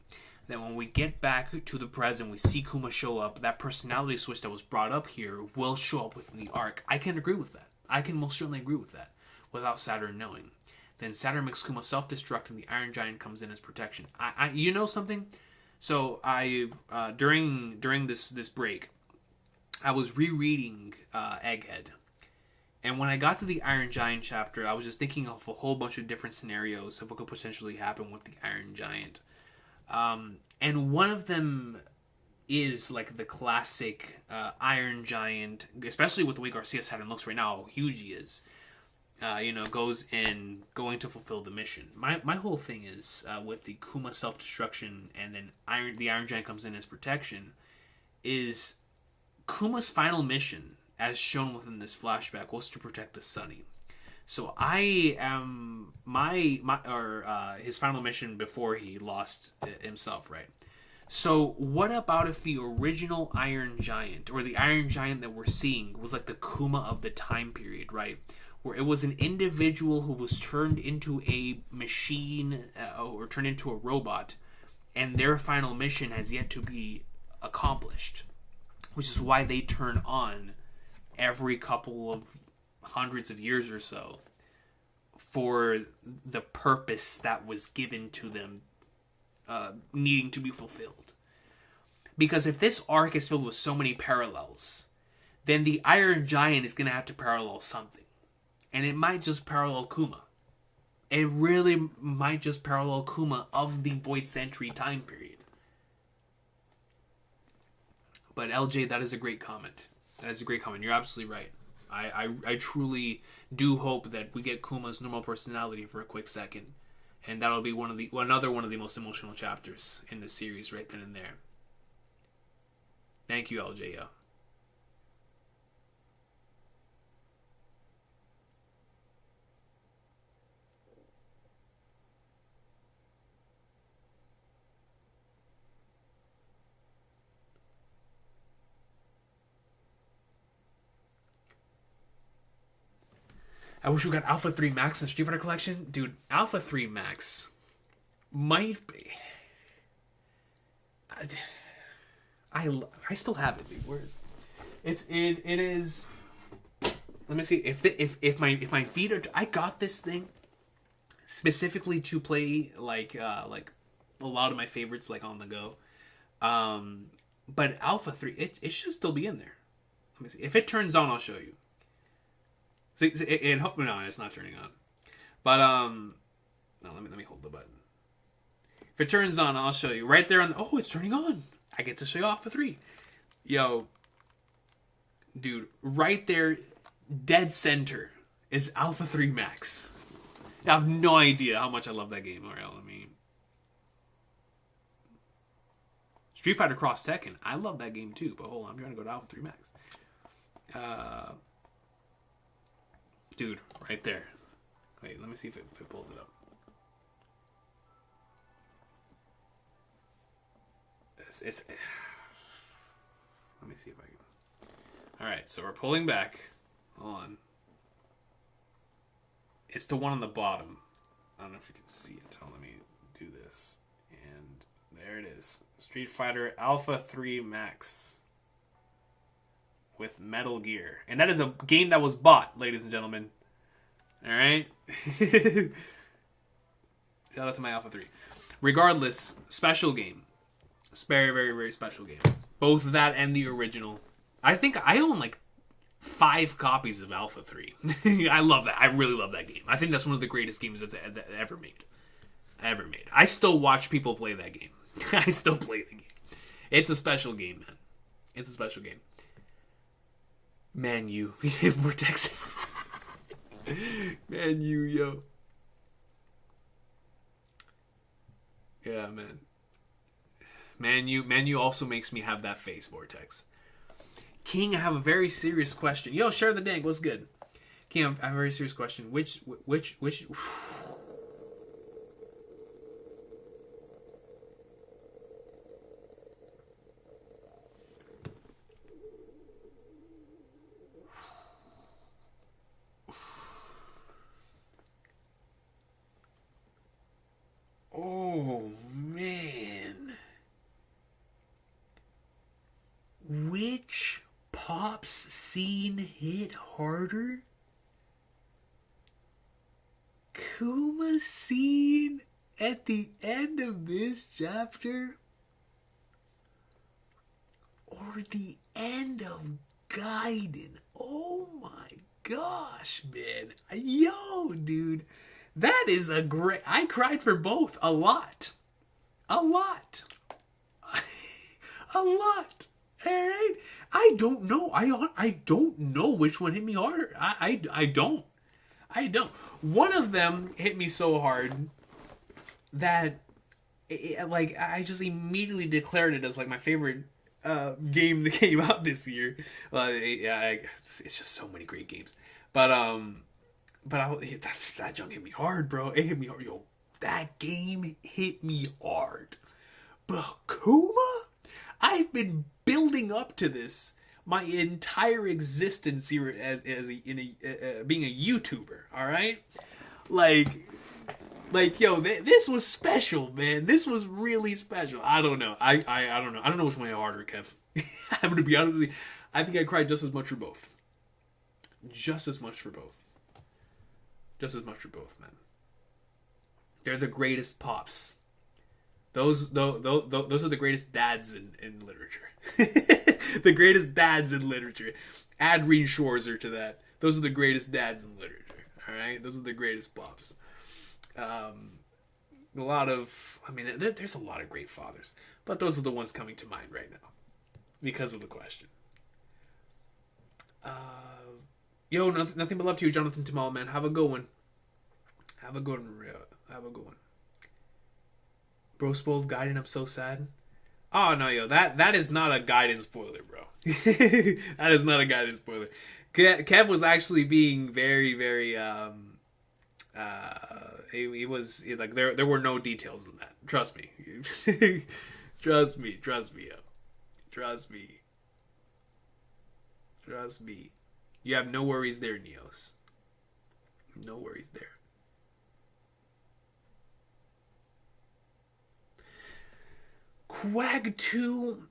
that when we get back to the present, we see Kuma show up, that personality switch that was brought up here will show up within the arc. I can agree with that. I can most certainly agree with that, without Saturn knowing. Then Saturn makes Kuma self-destruct, and the Iron Giant comes in as protection. You know something? So I during this break, I was rereading Egghead, and when I got to the Iron Giant chapter, I was just thinking of a whole bunch of different scenarios of what could potentially happen with the Iron Giant. And one of them is like the classic Iron Giant, especially with the way Garcia Saturn looks right now, how huge he is. Going to fulfill the mission. My whole thing is with the Kuma self-destruction and then the Iron Giant comes in as protection, is Kuma's final mission, as shown within this flashback, was to protect the Sunny. So I am his final mission before he lost himself, right? So what about if the original Iron Giant, or the Iron Giant that we're seeing, was like the Kuma of the time period, right? Where it was an individual who was turned into a machine or turned into a robot, and their final mission has yet to be accomplished, which is why they turn on every couple of hundreds of years or so for the purpose that was given to them needing to be fulfilled. Because if this arc is filled with so many parallels, then the Iron Giant is going to have to parallel something. And it might just parallel Kuma. It really might just parallel Kuma of the Void Century time period. But LJ, that is a great comment. You're absolutely right. I truly do hope that we get Kuma's normal personality for a quick second. And that'll be another one of the most emotional chapters in the series right then and there. Thank you, LJ. I wish we got Alpha 3 Max in the Street Fighter Collection. Dude, Alpha 3 Max might be... I still have it, dude. Where is it? It is... Let me see. If my feet are... I got this thing specifically to play like a lot of my favorites like on the go. But Alpha 3, it should still be in there. Let me see. If it turns on, I'll show you. See, no, it's not turning on. But no, let me hold the button. If it turns on, I'll show you right there on. Oh, it's turning on. I get to show you Alpha 3. Yo, dude, right there, dead center is Alpha 3 Max. I have no idea how much I love that game, Ariel. I mean, Street Fighter Cross Tekken. I love that game too. But hold on, I'm trying to go to Alpha 3 Max. Dude, right there. Wait, let me see if it pulls it up. Let me see if I can. Alright, so we're pulling back. Hold on. It's the one on the bottom. I don't know if you can see it. Let me do this. And there it is. Street Fighter Alpha 3 Max. With Metal Gear. And that is a game that was bought, ladies and gentlemen. Alright? Shout out to my Alpha 3. Regardless, special game. It's very, very, very special game. Both that and the original. I think I own like 5 copies of Alpha 3. I love that. I really love that game. I think that's one of the greatest games that's ever made. I still watch people play that game. I still play the game. It's a special game, man. It's a special game. Man, you. Vortex. Man, yo. Yeah, man. Man, you also makes me have that face, Vortex. King, I have a very serious question. Yo, share the dank. What's good? King, I have a very serious question. Which? Oh man. Which Pops scene hit harder? Kuma's scene at the end of this chapter? Or the end of Gaiden? Oh my gosh, man. Yo, dude. That is a great... I cried for both a lot. A lot. A lot. Alright? I don't know. I don't know which one hit me harder. I don't. I don't. One of them hit me so hard that like I just immediately declared it as like my favorite game that came out this year. It's just so many great games. But that junk hit me hard, bro. It hit me hard. Yo, that game hit me hard. But Kuma? I've been building up to this my entire existence here as being a YouTuber, all right? Like yo, this was special, man. This was really special. I don't know. I don't know. I don't know which one is harder, Kev. I'm gonna be honest with you. I think I cried just as much for both. Just as much for both. Just as much for both, man. They're the greatest pops. Those are the greatest dads in literature. The greatest dads in literature. Add Reed Schwarzer to that. Those are the greatest dads in literature. All right, those are the greatest pops. There's a lot of great fathers, but those are the ones coming to mind right now because of the question. Yo, nothing but love to you, Jonathan Tamal, man. Have a good one. Have a good one, Rio. Have a good one. Bro spoiled Gaiden, I'm so sad. Oh, no, yo. That is not a Gaiden spoiler, bro. That is not a Gaiden spoiler. Kev was actually being very, very, he was, like, there were no details in that. Trust me. Trust me, yo. Trust me. Trust me. You have no worries there, Neos. No worries there. Quag 2,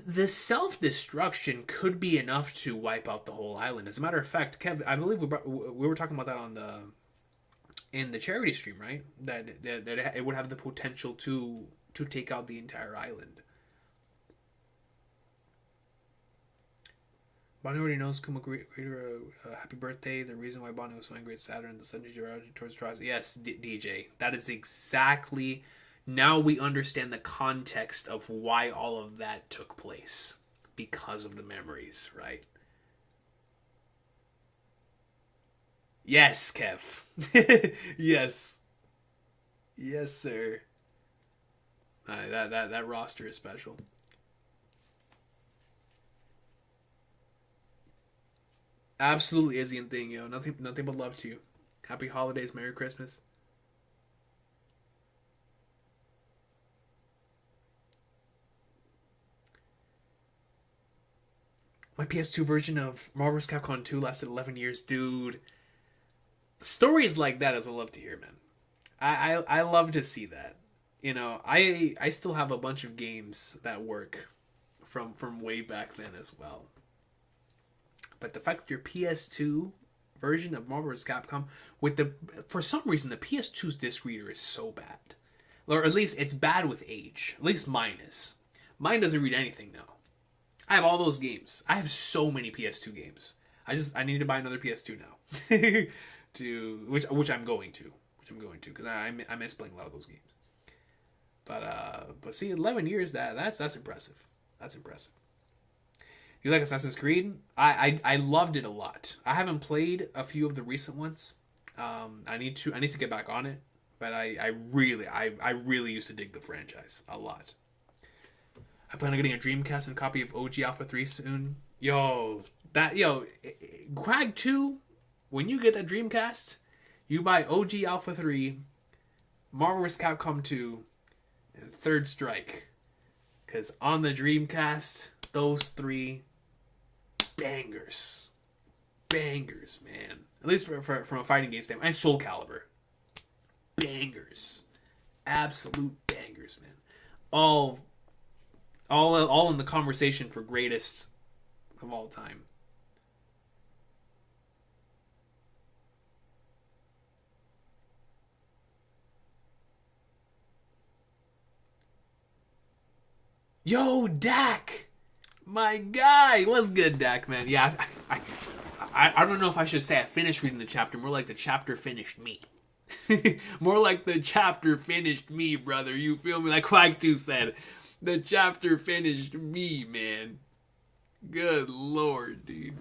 the self-destruction could be enough to wipe out the whole island. As a matter of fact, Kev, I believe we were talking about that in the charity stream, right? That it would have the potential to take out the entire island. Bonnie already knows Kuma greater happy birthday. The reason why Bonnie was so angry at Saturn, the Sunday towards Trials. Yes, DJ. That is exactly... Now we understand the context of why all of that took place. Because of the memories, right? Yes, Kev. Yes. Yes, sir. That roster is special. Absolutely Izzy and thing, yo. Nothing but love to you. Happy holidays, Merry Christmas. My PS2 version of Marvel vs. Capcom 2 lasted 11 years, dude. Stories like that is what I love to hear, man. I love to see that. You know, I still have a bunch of games that work from way back then as well. But the fact that your PS2 version of Marvel vs. Capcom for some reason the PS2's disc reader is so bad, or at least it's bad with age. At least mine is. Mine doesn't read anything now. I have all those games. I have so many PS2 games. I need to buy another PS2 now, which I'm going to because I miss playing a lot of those games. But see, 11 years that's impressive. That's impressive. You like Assassin's Creed? I loved it a lot. I haven't played a few of the recent ones. I need to get back on it. But I really used to dig the franchise a lot. I plan on getting a Dreamcast and a copy of OG Alpha 3 soon. Quag 2, when you get that Dreamcast, you buy OG Alpha 3, Marvel vs. Capcom 2, and Third Strike. Because on the Dreamcast, those 3 bangers. Bangers, man. At least from a fighting game standpoint. And Soul Calibur. Bangers. Absolute bangers, man. All in the conversation for greatest of all time. Yo, Dak! My guy! What's good, Dak, man? Yeah, I don't know if I should say I finished reading the chapter. More like the chapter finished me. More like the chapter finished me, brother. You feel me? Like Quag 2 said. The chapter finished me, man. Good lord, dude.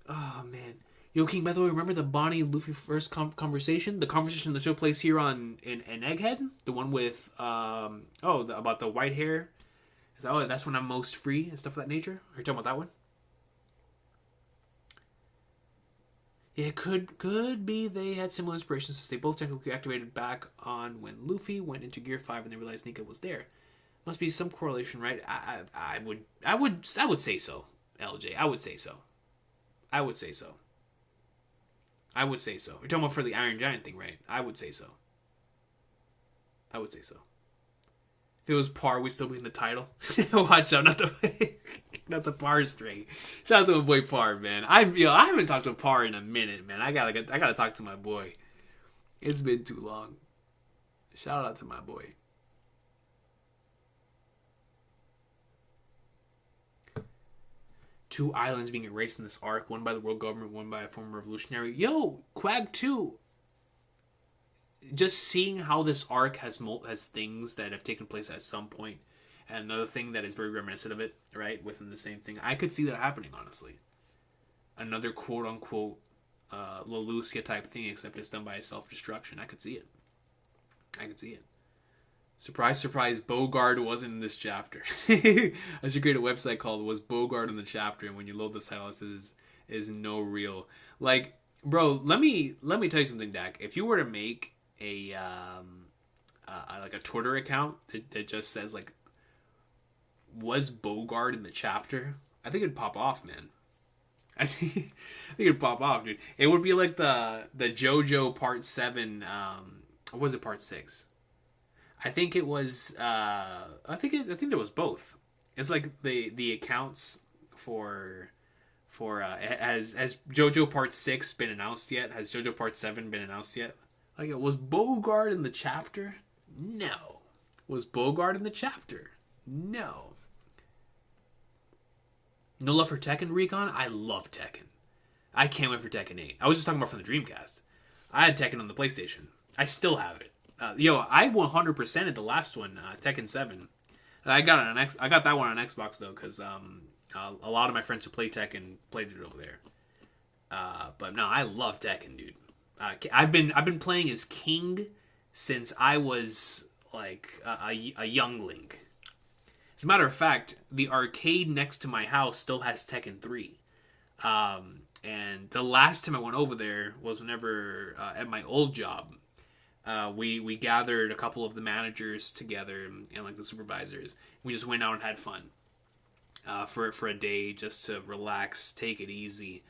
Oh, man. Yo, King, by the way, remember the Bonnie and Luffy first conversation? The conversation the show plays here in Egghead? The one with, about the white hair? That's when I'm most free and stuff of that nature? Are you talking about that one? Yeah, it could be they had similar inspirations since they both technically activated back on when Luffy went into Gear 5 and they realized Nika was there. Must be some correlation, right? I would say so, LJ. I would say so. You're talking about for the Iron Giant thing, right? I would say so. If it was Par, we still be in the title. Watch out, not the Par string. Shout out to my boy Par, man. I haven't talked to Par in a minute, man. I gotta talk to my boy. It's been too long. Shout out to my boy. Two islands being erased in this arc, one by the world government, one by a former revolutionary. Yo, Quag 2. Just seeing how this arc has things that have taken place at some point, and another thing that is very reminiscent of it, right, within the same thing. I could see that happening, honestly. Another quote-unquote Leloucia type thing, except it's done by self-destruction. I could see it. Surprise, surprise, Bogard wasn't in this chapter. I should create a website called Was Bogard in the Chapter, and when you load the title, it says is no real. Like, bro, let me tell you something, Dak. If you were to make a Twitter account that just says like was Bogard in the chapter, I think it'd pop off, man. I think it'd pop off, dude. It would be like the JoJo Part 7. Or was it Part 6? I think it was. I think there was both. It's like the accounts for has JoJo Part 6 been announced yet? Has JoJo Part 7 been announced yet? Like, was Bogard in the chapter? No. Was Bogard in the chapter? No. No love for Tekken, Recon? I love Tekken. I can't wait for Tekken 8. I was just talking about from the Dreamcast. I had Tekken on the PlayStation. I still have it. I 100%ed the last one, Tekken 7. I got that one on Xbox though, because a lot of my friends who play Tekken played it over there. But no, I love Tekken, dude. I've been playing as King since I was like a youngling. As a matter of fact, the arcade next to my house still has Tekken 3. And the last time I went over there was whenever at my old job. We gathered a couple of the managers together and like the supervisors. We just went out and had fun for a day just to relax, take it easy.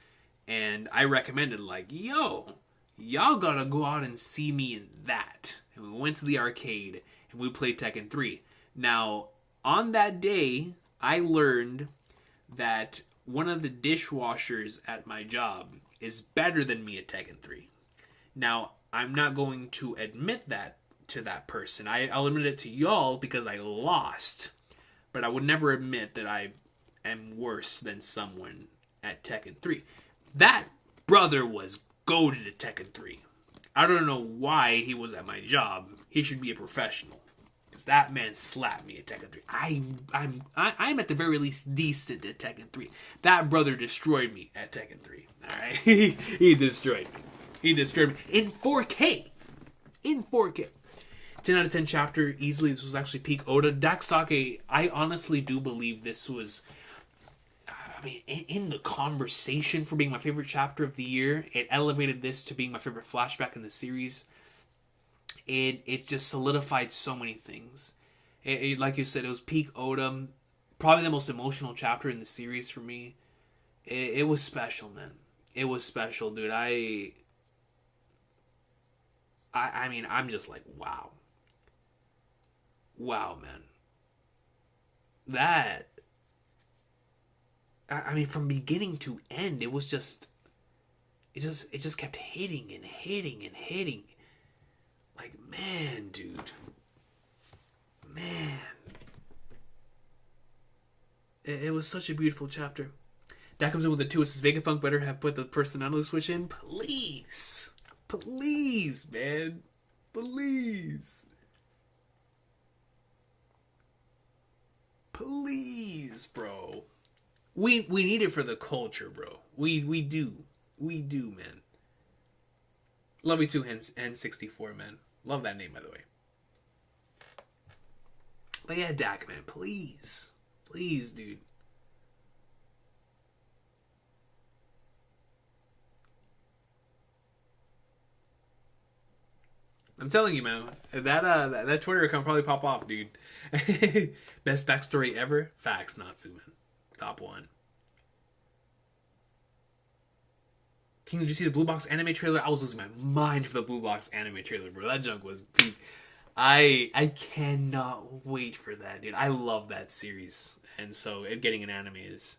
And I recommended like, yo, y'all gotta go out and see me in that. And we went to the arcade and we played Tekken 3. Now, on that day, I learned that one of the dishwashers at my job is better than me at Tekken 3. Now, I'm not going to admit that to that person. I'll admit it to y'all because I lost. But I would never admit that I am worse than someone at Tekken 3. That brother was goated at Tekken 3. I don't know why he was at my job. He should be a professional. Because that man slapped me at Tekken 3. I'm at the very least decent at Tekken 3. That brother destroyed me at Tekken 3. Alright? He destroyed me. He destroyed me. In 4K. 10 out of 10 chapter, easily. This was actually peak Oda. Daksake, I honestly do believe this was, I mean, in the conversation for being my favorite chapter of the year. It elevated this to being my favorite flashback in the series. It just solidified so many things. Like you said, it was peak Oda. Probably the most emotional chapter in the series for me. It was special, man. It was special, dude. I mean, I'm just like, wow. Wow, man. That... I mean, from beginning to end, it was just... It just kept hitting and hitting and hitting. Like, man, dude. Man. It was such a beautiful chapter. That comes in with the 2. It says, Vegapunk better have put the personality switch in. Please. Please, man. Please. Please, bro. We need it for the culture, bro. We do. We do, man. Love you too, N64, man. Love that name, by the way. But yeah, Dak, man, please. Please, dude. I'm telling you, man. That Twitter account probably pop off, dude. Best backstory ever? Facts, Natsu, man. Top 1. King, did you see the Blue Box anime trailer? I was losing my mind for the Blue Box anime trailer, bro. That junk was peak. I cannot wait for that, dude. I love that series. And so it getting an anime is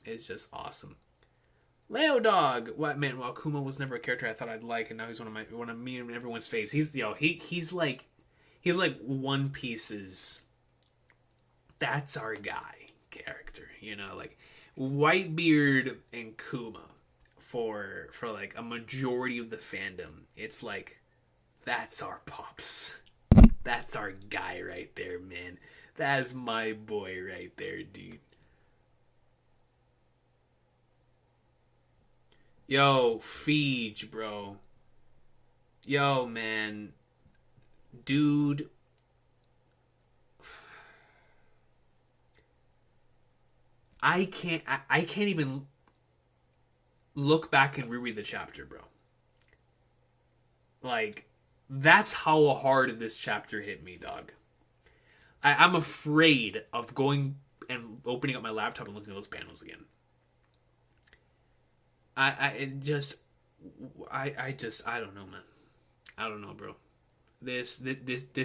just awesome. Leo Dog. What, man, well, Kuma was never a character I thought I'd like, and now he's one of me and everyone's faves. He's like One Piece's that's our guy character, you know, like Whitebeard and Kuma for like a majority of the fandom. It's like, that's our pops. That's our guy right there, man. That's my boy right there, dude. Yo, Feege, bro. Yo, man. Dude. I can't even look back and reread the chapter, bro. Like, that's how hard this chapter hit me, dog. I'm afraid of going and opening up my laptop and looking at those panels again. I don't know, man. I don't know, bro. This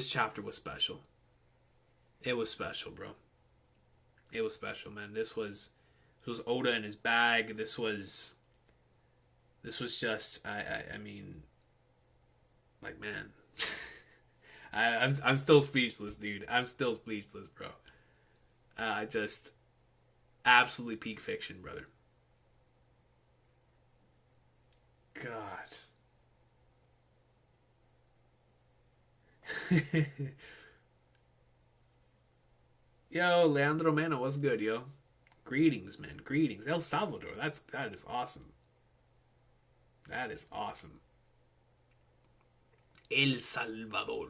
chapter was special. It was special, bro. It was special, man. This was Oda in his bag. This was just I mean, like, man. I'm still speechless, dude. I'm still speechless, bro. Just absolutely peak fiction, brother. God. Yo, Leandro Mano, what's good, yo? Greetings, man. Greetings. El Salvador. That is awesome. That is awesome. El Salvador.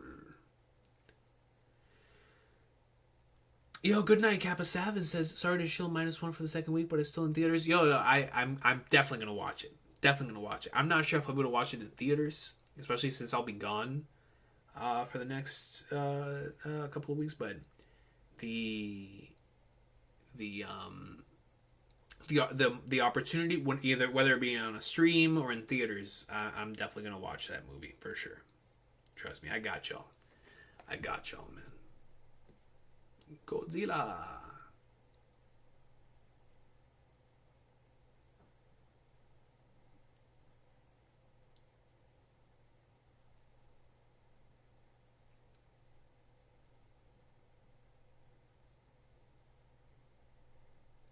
Yo, good night. Kappa Savin says, sorry to shield -1 for the second week, but it's still in theaters. Yo, I'm definitely gonna watch it. Definitely gonna watch it. I'm not sure if I'm gonna watch it in theaters, especially since I'll be gone for the next couple of weeks. But the opportunity, whether it be on a stream or in theaters, I'm definitely gonna watch that movie for sure. Trust me, I got y'all. I got y'all, man. Godzilla.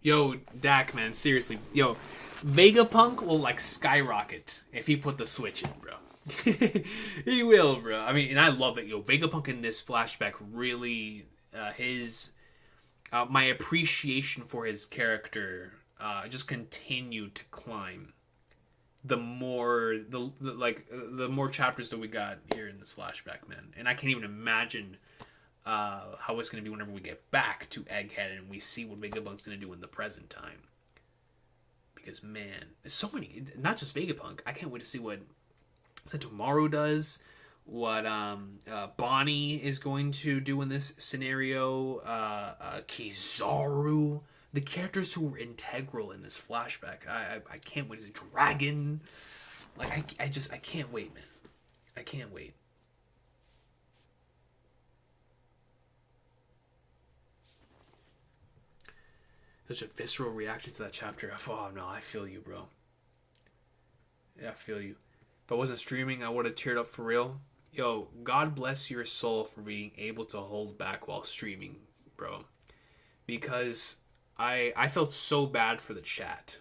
Yo, Dak, man, seriously. Yo, Vegapunk will, like, skyrocket if he put the switch in, bro. He will, bro. I mean, and I love it. Yo, Vegapunk in this flashback really, my appreciation for his character just continued to climb the more the more chapters that we got here in this flashback, man. And I can't even imagine how it's going to be whenever we get back to Egghead and we see what Vegapunk's going to do in the present time. Because man, there's so many, not just Vegapunk. I can't wait to see what Tomorrow does, what Bonnie is going to do in this scenario, Kizaru, the characters who were integral in this flashback. I can't wait to see Dragon. Like I can't wait, man. I can't wait. Such a visceral reaction to that chapter. Oh no, I feel you, bro. Yeah, I feel you. If I wasn't streaming, I would have teared up for real. Yo, God bless your soul for being able to hold back while streaming, bro. Because I felt so bad for the chat.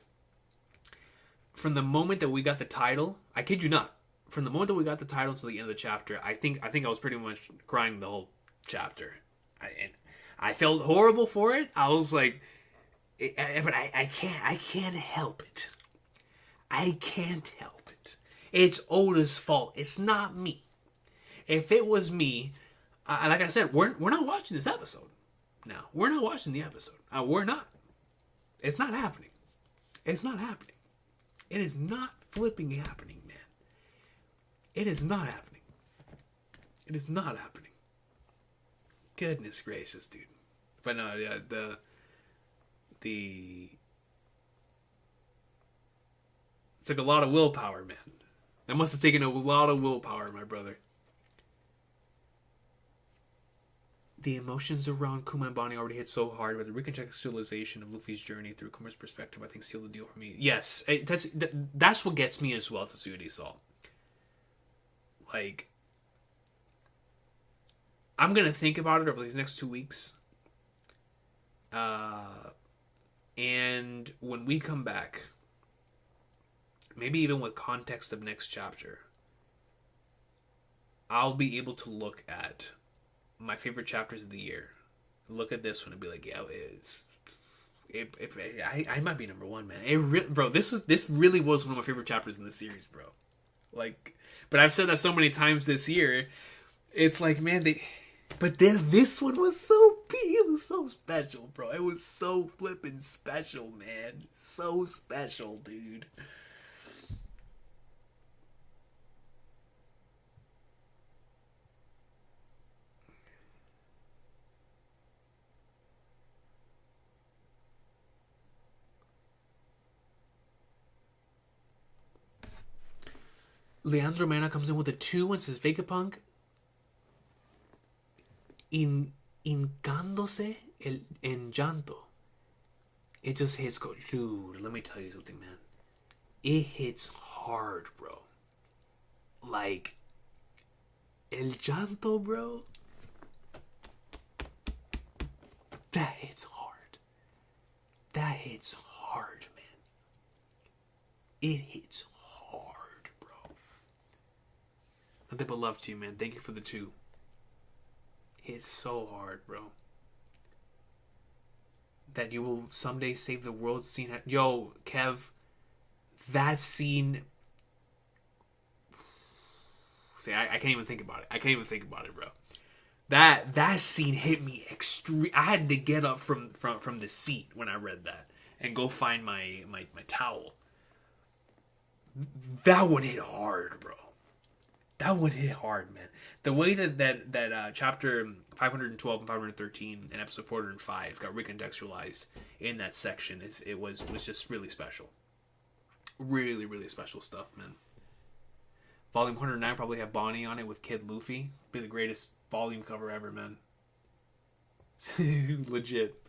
From the moment that we got the title, I kid you not, from the moment that we got the title to the end of the chapter, I think I was pretty much crying the whole chapter. I felt horrible for it. I was like, but I can't help it. I can't help it. It's Oda's fault. It's not me. If it was me, like I said, we're not watching this episode. Now we're not watching the episode. We're not. It's not happening. It's not happening. It is not flipping happening, man. It is not happening. It is not happening. Goodness gracious, dude. But no, yeah, it took a lot of willpower, man. That must have taken a lot of willpower, my brother. The emotions around Kuma and Bonnie already hit so hard, but the recontextualization of Luffy's journey through Kuma's perspective, I think, sealed the deal for me. Yes, that's what gets me as well, Tetsuya Salt. Like, I'm gonna think about it over these next 2 weeks. And when we come back, maybe even with context of next chapter, I'll be able to look at my favorite chapters of the year. Look at this one and be like, yeah, I might be number one, man. Bro, this really was one of my favorite chapters in the series, bro. Like, but I've said that so many times this year. It's like, man, but this one was it was so special, bro. It was so flippin' special, man. So special, dude. Leandro Mena comes in with a 2 and says Vegapunk hincándose en llanto. It just hits, dude, let me tell you something, man. It hits hard, bro. Like, el llanto, bro. That hits hard. That hits hard, man. It hits hard, bro. Nothing but love to you, man. Thank you for the 2. Hits so hard, bro. That you will someday save the world scene. Yo, Kev, that scene. See, I can't even think about it. I can't even think about it, bro. That scene hit me extreme. I had to get up from the seat when I read that and go find my towel. That one hit hard, bro. That one hit hard, man. The way that chapter 512 and 513 and episode 405 got recontextualized in that section was just really special. Really, really special stuff, man. Volume 109 probably have Bonnie on it with Kid Luffy. Be the greatest volume cover ever, man. Legit.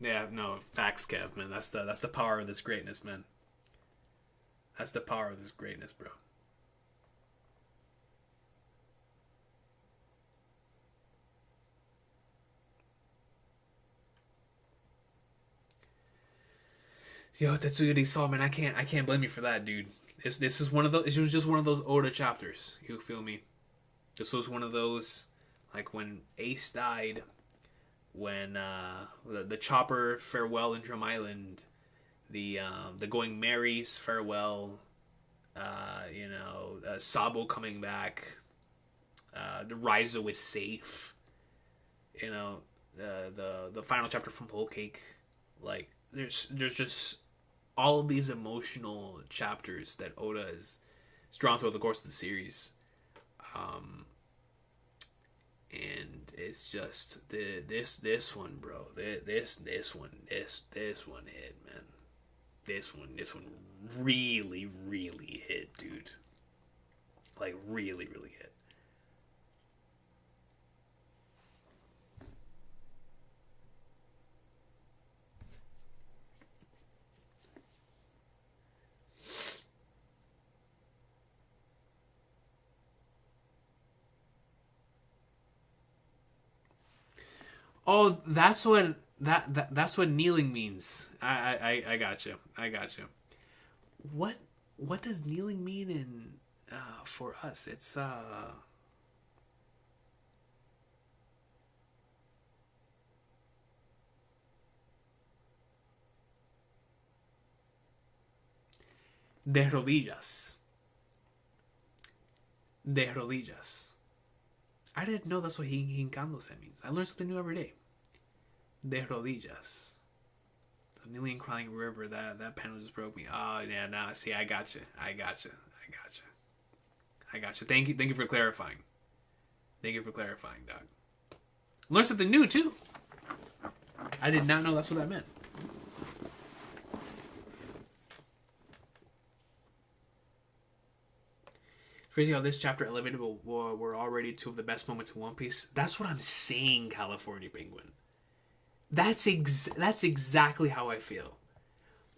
Yeah, no, facts, Kev, man. That's the power of this greatness, man. That's the power of this greatness, bro. Yo, Tetsuya Salt, man, I can't blame you for that, dude. This is one of those. It was just one of those Oda chapters. You feel me? This was one of those, like when Ace died. when the chopper farewell in Drum Island, the going Mary's farewell, Sabo coming back, the Raizo is safe, the final chapter from Whole Cake. Like there's just all of these emotional chapters that Oda has drawn throughout the course of the series. And it's just this one, bro. This one hit, man. This one really, really hit, dude. Like really, really hit. Oh, that's what that's what kneeling means. I got you. What does kneeling mean in for us? It's de rodillas. De rodillas. I didn't know that's what hincándose means. I learn something new every day. De rodillas. The kneeling crying river, that panel just broke me. Oh, yeah, nah, see, I got you. Thank you for clarifying. Dog. Learn something new, too. I did not know that's what that meant. Crazy how this chapter elevated were already two of the best moments in One Piece. That's what I'm saying, California Penguin. That's exactly how I feel.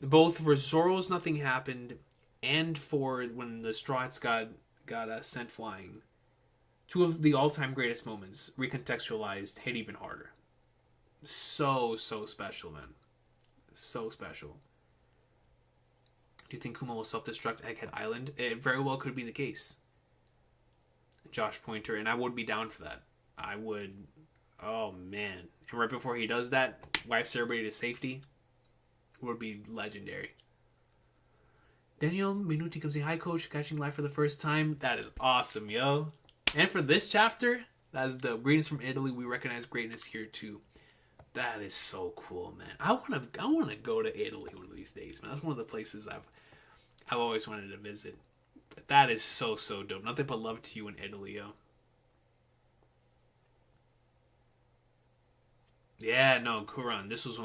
Both for Zoro's Nothing Happened and for when the Straw Hats got sent flying. Two of the all-time greatest moments, recontextualized, hit even harder. So special, man. So special. Do you think Kuma will self-destruct Egghead Island? It very well could be the case. Josh Pointer, and I would be down for that. I would. Oh, man. And right before he does that, wipes everybody to safety, would be legendary. Daniel Minuti comes in. Hi, Coach. Catching live for the first time. That is awesome, yo. And for this chapter, that's the greatness from Italy. We recognize greatness here, too. That is so cool, man. I want to go to Italy one of these days, man. That's one of the places I've always wanted to visit. But that is so dope. Nothing but love to you in Italy, yo. Yeah, no, Kuran. This was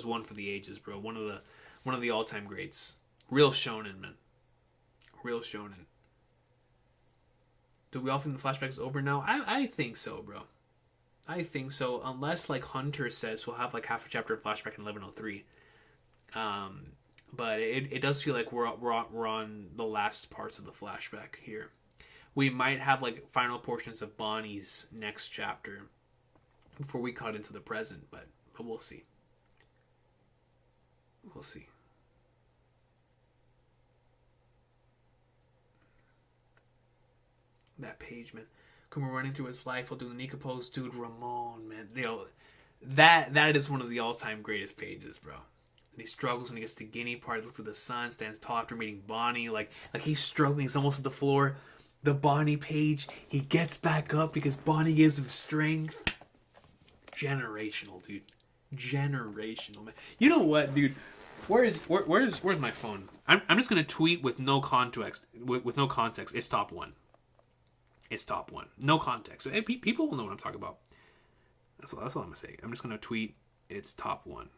one for the ages, bro. One of the all-time greats. Real shonen, man. Real shonen. Do we all think the flashback is over now? I think so, bro. I think so. Unless, like Hunter says, we'll have like half a chapter of flashback in 1103. But it does feel like we're on the last parts of the flashback here. We might have like final portions of Bonnie's next chapter before we cut into the present, but we'll see. We'll see. That page, man. Kuma running through his life while doing the Nika pose. Dude, Ramon, man. That is one of the all-time greatest pages, bro. And he struggles when he gets to Guinea part, looks at the sun, stands tall after meeting Bonnie. Like he's struggling, he's almost at the floor. The Bonnie page, he gets back up because Bonnie gives him strength. Generational, dude. Generational, man. You know what, dude? Where's my phone? I'm just gonna tweet with no context. With no context. It's top one. It's top one. No context. Hey, people will know what I'm talking about. That's all I'm gonna say. I'm just gonna tweet. It's top one.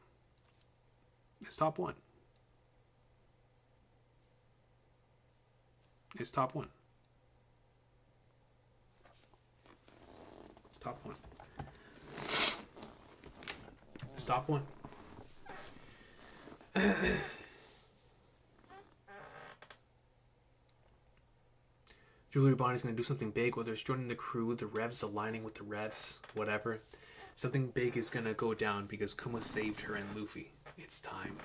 It's top one. It's top one. It's top one. It's top one. Julia Bonnie's going to do something big, whether it's joining the crew, the Revs aligning with the Revs, whatever. Something big is going to go down because Kuma saved her and Luffy. It's time.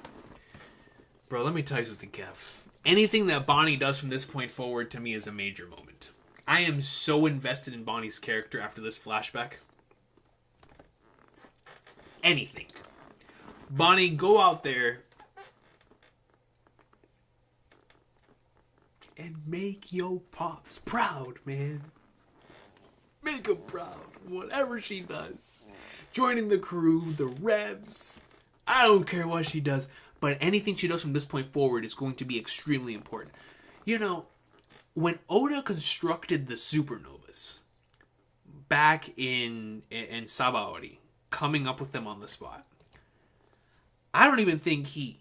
Bro, let me tell you something, Kev. Anything that Bonnie does from this point forward to me is a major moment. I am so invested in Bonnie's character after this flashback. anything. Bonnie, go out there and make your pops proud, man. Make him proud. Whatever she does. Joining the crew, the revs. I don't care what she does. But anything she does from this point forward is going to be extremely important. You know, when Oda constructed the supernovas back in Sabaody, coming up with them on the spot, I don't even think he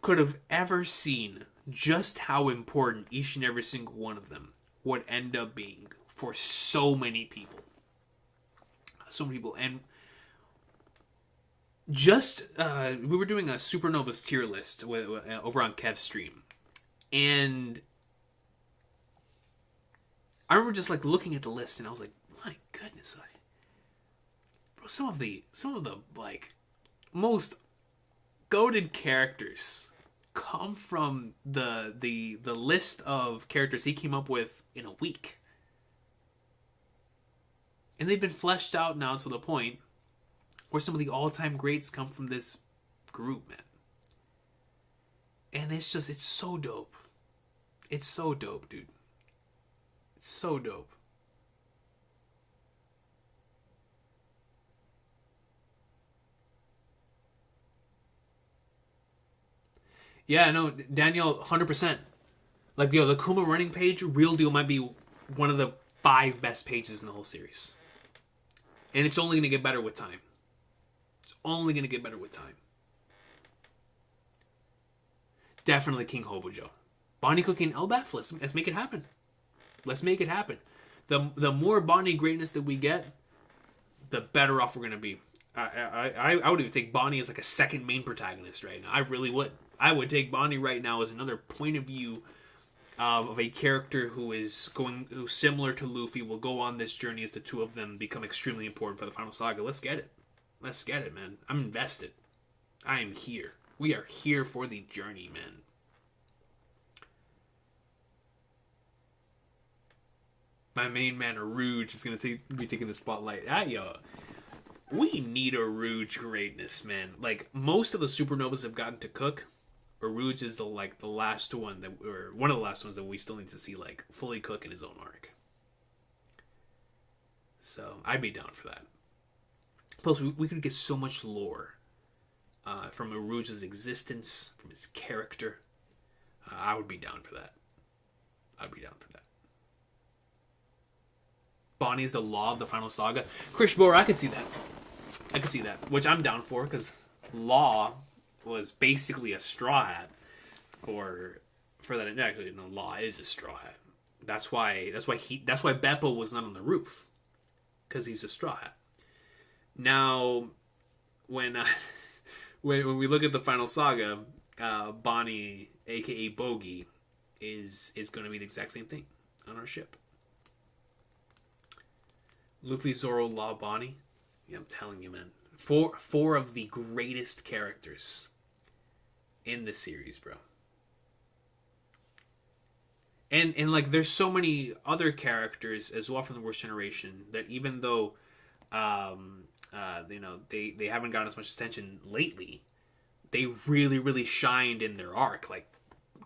could have ever seen just how important each and every single one of them would end up being for so many people. So many people. And just, we were doing a Supernovas tier list over on Kev's stream. And I remember just like looking at the list and I was like, my goodness. Bro, some of the like most goated characters come from the list of characters he came up with in a week. And they've been fleshed out now to the point where some of the all-time greats come from this group, man. And it's so dope. It's so dope, dude. It's so dope. Yeah, no, Daniel, 100%. Like, yo, the Kuma running page, real deal, might be one of the 5 best pages in the whole series. And it's only going to get better with time. It's only going to get better with time. Definitely King Hobojo. Bonnie cooking Elbaf, let's make it happen. Let's make it happen. The more Bonnie greatness that we get, the better off we're going to be. I would even take Bonnie as like a second main protagonist right now. I really would. I would take Bonnie right now as another point of view of a character who's similar to Luffy, will go on this journey as the two of them become extremely important for the final saga. Let's get it. Let's get it, man. I'm invested. I am here. We are here for the journey, man. My main man, Rouge, is going to be taking the spotlight. We need a Rouge greatness, man. Like, most of the supernovas have gotten to cook. Rouge is the last one or one of the last ones that we still need to see like fully cook in his own arc. So I'd be down for that. Plus, we could get so much lore from Rouge's existence, from his character. I would be down for that. I'd be down for that. Bonnie is the law of the final saga. Krish Boer, I could see that. Which I'm down for, because Law was basically a straw hat for that. Actually, no, Law is a straw hat. That's why Beppo was not on the roof, because he's a straw hat. Now, when we look at the final saga, Bonnie, aka Bogey, is going to be the exact same thing on our ship. Luffy, Zoro, Law, Bonnie. Yeah, I'm telling you, man. Four of the greatest characters in the series, bro. And like, there's so many other characters as well from the Worst Generation that even though, they haven't gotten as much attention lately, they really, really shined in their arc. Like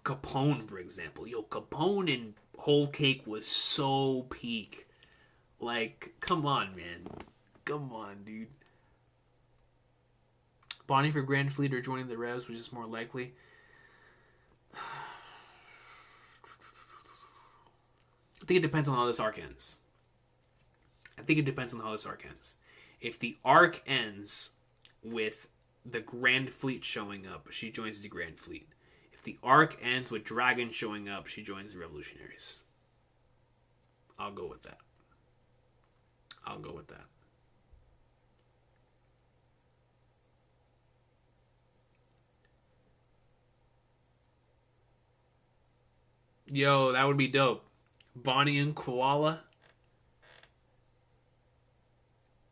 Capone, for example. Yo, Capone in Whole Cake was so peak. Like, come on, man. Come on, dude. Bonnie for Grand Fleet or joining the Revs, which is more likely. I think it depends on how this arc ends. If the arc ends with the Grand Fleet showing up, she joins the Grand Fleet. If the arc ends with Dragon showing up, she joins the Revolutionaries. I'll go with that. Yo, that would be dope. Bonnie and Koala.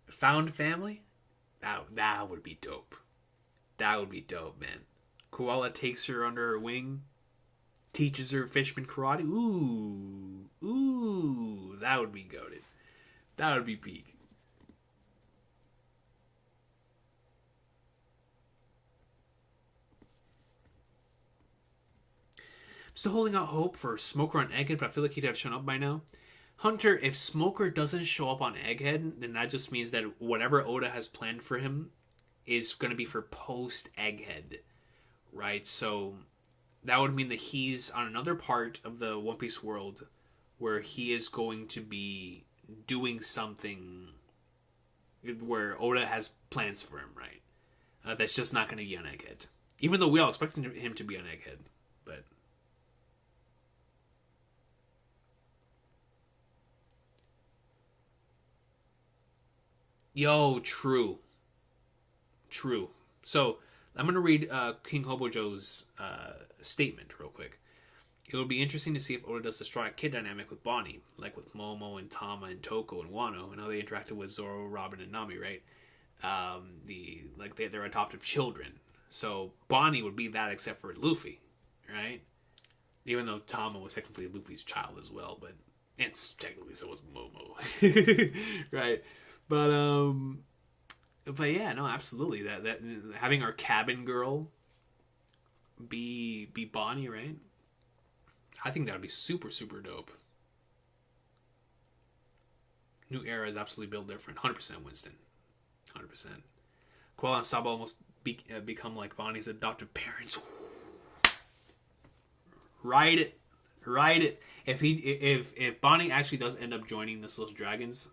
Found family? That would be dope. That would be dope, man. Koala takes her under her wing. Teaches her fishman karate. Ooh, that would be goated. That would be peak. Still holding out hope for Smoker on Egghead, but I feel like he'd have shown up by now. Hunter, if Smoker doesn't show up on Egghead, then that just means that whatever Oda has planned for him is going to be for post-Egghead, right? So that would mean that he's on another part of the One Piece world where he is going to be doing something where Oda has plans for him, right? That's just not going to be on Egghead. Even though we all expect him to be on Egghead, but... Yo, true. So, I'm going to read King Hobojo's statement real quick. It would be interesting to see if Oda does the Straw Hat Kid dynamic with Bonnie, like with Momo and Tama and Toko and Wano, and how they interacted with Zoro, Robin, and Nami, right? They're adoptive children. So, Bonnie would be that except for Luffy, right? Even though Tama was technically Luffy's child as well, but it's technically so was Momo, right? But yeah, no, absolutely. That having our cabin girl be Bonnie, right? I think that would be super, super dope. New era is absolutely built different. 100% Winston. 100%. Quell and Sabo almost become like Bonnie's adoptive parents. Write it. If Bonnie actually does end up joining the Celestial Dragons,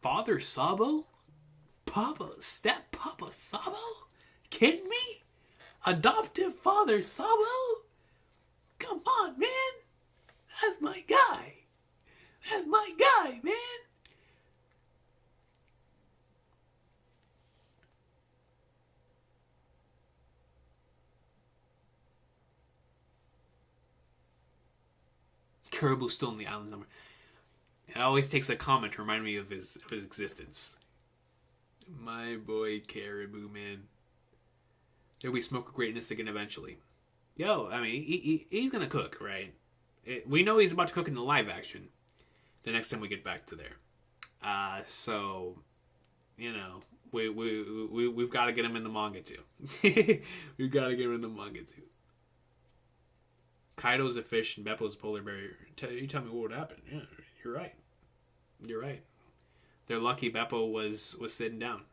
Father Sabo? Step Papa Sabo? Kidding me? Adoptive Father Sabo? Come on, man. That's my guy. Man. Caribou's still in the island somewhere. It always takes a comment to remind me of his existence. My boy Caribou, man. There'll be Smoker greatness again eventually. Yo, I mean, he's gonna cook, right? We know he's about to cook in the live action. The next time we get back to there. So, you know, we've got to get him in the manga too. We've got to get him in the manga too. Kaido's a fish and Beppo's a polar bear. You tell me what would happen. Yeah, you're right. They're lucky Beppo was sitting down.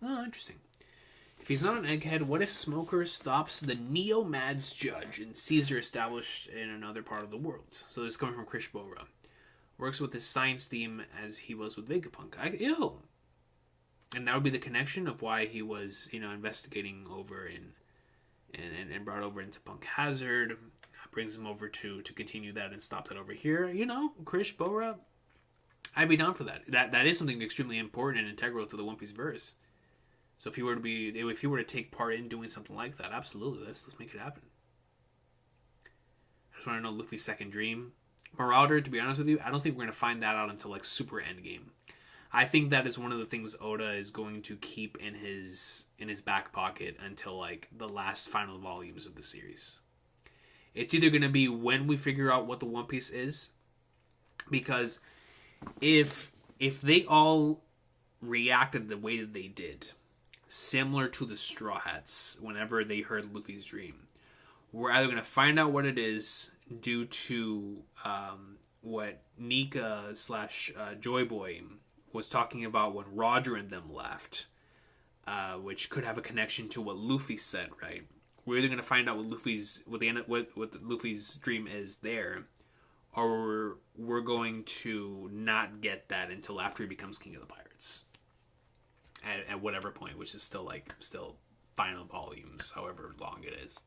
Oh, interesting. If he's not an egghead, what if Smoker stops the Neo-Mads judge and Caesar established in another part of the world? So this is coming from Chris Bora. Works with his science theme as he was with Vegapunk. And that would be the connection of why he was, investigating over and brought over into Punk Hazard. Brings him over to continue that and stop that over here. Chris Bora, I'd be down for that. That is something extremely important and integral to the One Piece verse. So if he were to take part in doing something like that, absolutely, let's make it happen. I just want to know Luffy's second dream. Marauder, to be honest with you, I don't think we're going to find that out until like super endgame. I think that is one of the things Oda is going to keep in his back pocket until like the last final volumes of the series. It's either going to be when we figure out what the One Piece is, because if they all reacted the way that they did, similar to the Straw Hats whenever they heard Luffy's dream, we're either going to find out what it is due to what Nika / Joy Boy was talking about when Roger and them left, which could have a connection to what Luffy said, right? We're either going to find out what Luffy's dream is there, or we're going to not get that until after he becomes King of the Pirates. At whatever point, which is still final volumes, however long it is,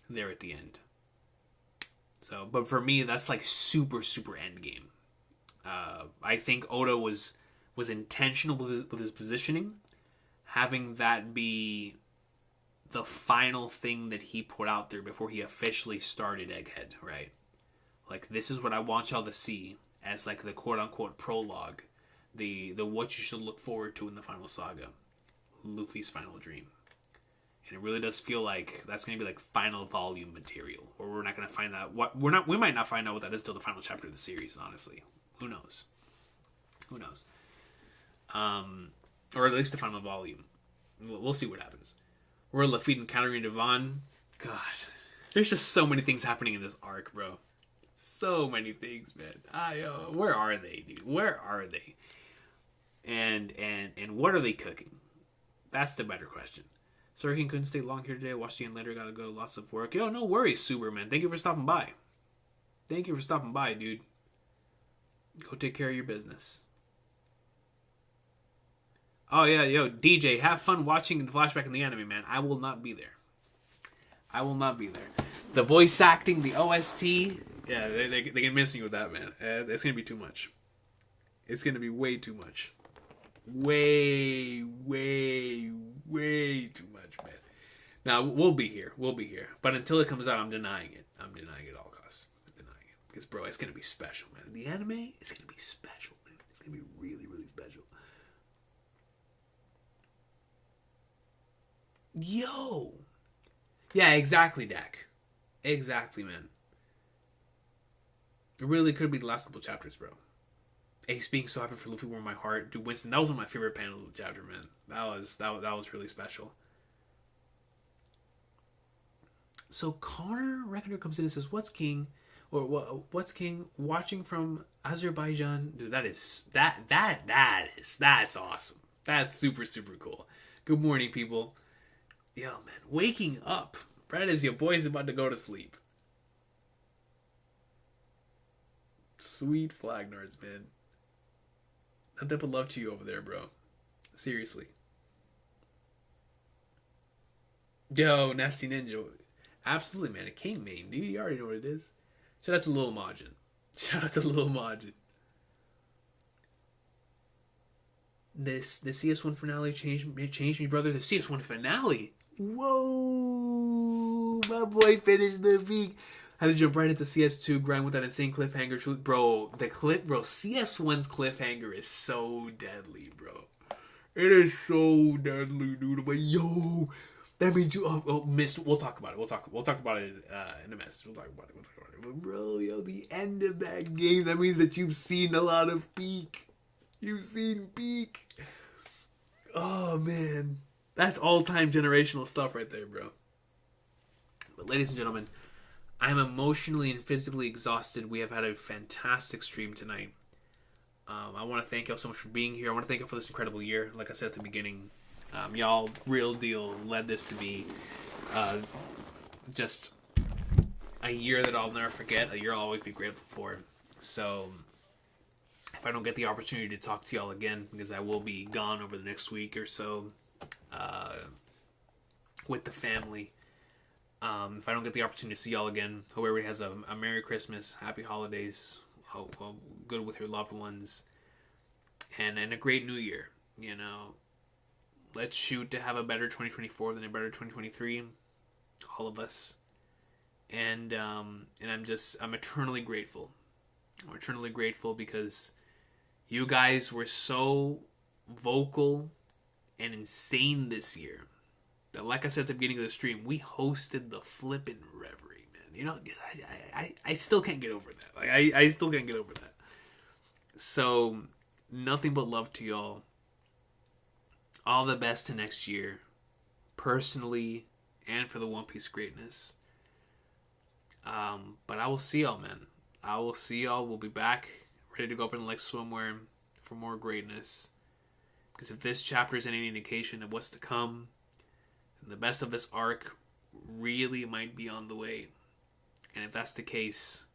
there at the end. So, but for me, that's like super, super end game. I think Oda was intentional with his positioning, having that be the final thing that he put out there before he officially started Egghead, right? Like, this is what I want y'all to see as like the quote-unquote prologue the what you should look forward to in the final saga, Luffy's final dream. And it really does feel like that's going to be like final volume material, or we're not going to find out what we might not find out what that is till the final chapter of the series. Honestly, who knows? Who knows? Or at least the final volume. We'll see what happens. We're Lafitte encountering Devon. God, there's just so many things happening in this arc, bro. So many things, man. Where are they, dude? Where are they? And what are they cooking? That's the better question. So Recon couldn't stay long here today. Watch the end later. Gotta go. Lots of work. Yo, no worries, Superman. Thank you for stopping by. Thank you for stopping by, dude. Go take care of your business. Oh, yeah, yo, DJ, have fun watching the flashback in the anime, man. I will not be there. I will not be there. The voice acting, the OST, yeah, they can miss me with that, man. It's going to be too much. It's going to be way too much. Way too much, man. Now, we'll be here. But until it comes out, I'm denying it. I'm denying it at all costs. I'm denying it. Because, bro, it's going to be special, man. The anime is going to be special, man. It's going to be really, really special. Yo! Yeah, exactly, Dak. Exactly, man. It really could be the last couple chapters, bro. Ace being so happy for Luffy warmed my heart. Dude, Winston, that was one of my favorite panels of the chapter, man. That was really special. So Connor Reckoner comes in and says, "What's king?" Or "What's king?" Watching from Azerbaijan. Dude, that's awesome. That's super, super cool. Good morning, people. Yo, man, waking up right as your boy's about to go to sleep. Sweet Flagnards, man. Nothing but love to you over there, bro. Seriously. Yo, Nasty Ninja. Absolutely, man. A king main, dude. You already know what it is. Shout out to Lil Majin. The CS1 finale changed me, brother. The CS1 finale? Whoa! My boy finished the peak. Had to jump right into CS2, grind with that insane cliffhanger. Bro, CS1's cliffhanger is so deadly, bro. It is so deadly, dude. I'm like, yo, that means you. Missed. We'll talk about it. We'll talk about it in a message. We'll talk about it. But bro, yo, the end of that game. That means that you've seen a lot of peak. You've seen peak. Oh man, that's all-time generational stuff right there, bro. But ladies and gentlemen, I'm emotionally and physically exhausted. We have had a fantastic stream tonight. I want to thank y'all so much for being here. I want to thank you for this incredible year. Like I said at the beginning, y'all, real deal, led this to be just a year that I'll never forget, a year I'll always be grateful for. So if I don't get the opportunity to talk to y'all again, because I will be gone over the next week or so with the family, if I don't get the opportunity to see y'all again, hope everybody has a Merry Christmas, Happy Holidays, good with your loved ones, and a great New Year. You know, let's shoot to have a better 2024 than a better 2023, all of us. And I'm eternally grateful. I'm eternally grateful because you guys were so vocal and insane this year that, like I said at the beginning of the stream, we hosted the flippin' reverie, man. You know, I still can't get over that. Like, I still can't get over that. So, nothing but love to y'all. All the best to next year, personally and for the One Piece greatness. But I will see y'all, man. I will see y'all. We'll be back, ready to go up in the next swimwear for more greatness. Because if this chapter is any indication of what's to come, then the best of this arc really might be on the way. And if that's the case,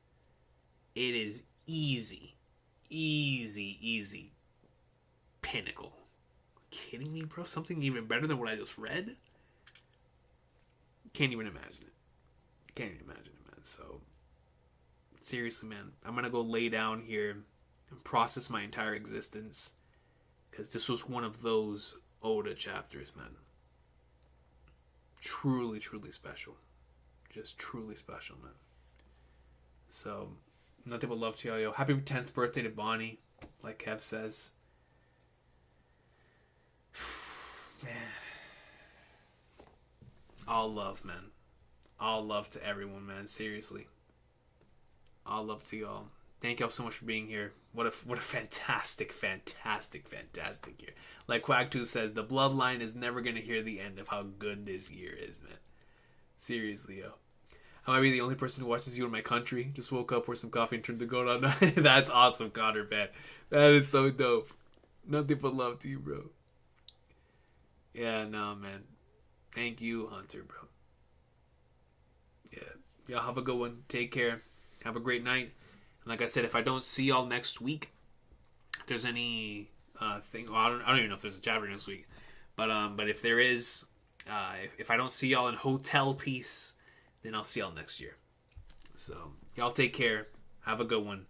it is easy pinnacle. Kidding me, bro? Something even better than what I just read? Can't even imagine it. Can't even imagine it, man. So, seriously, man, I'm gonna go lay down here and process my entire existence, because this was one of those Oda chapters, man. Truly special. Just truly special, man. So, nothing but love to y'all. Yo, happy 10th birthday to Bonnie, like Kev says. Man. All love, man. All love to everyone, man. Seriously. All love to y'all. Thank y'all so much for being here. What a fantastic, fantastic, fantastic year. Like Quack2 says, the bloodline is never going to hear the end of how good this year is, man. Seriously, yo. I might be the only person who watches you in my country. Just woke up, poured some coffee, and turned the goat on. That's awesome, Connor, man. That is so dope. Nothing but love to you, bro. Yeah, no, man. Thank you, Hunter, bro. Yeah. Y'all have a good one. Take care. Have a great night. And like I said, if I don't see y'all next week, if there's any thing, well, I don't even know if there's a chat next week. But if there is, if I don't see y'all in hotel peace, then I'll see y'all next year. So, y'all take care. Have a good one.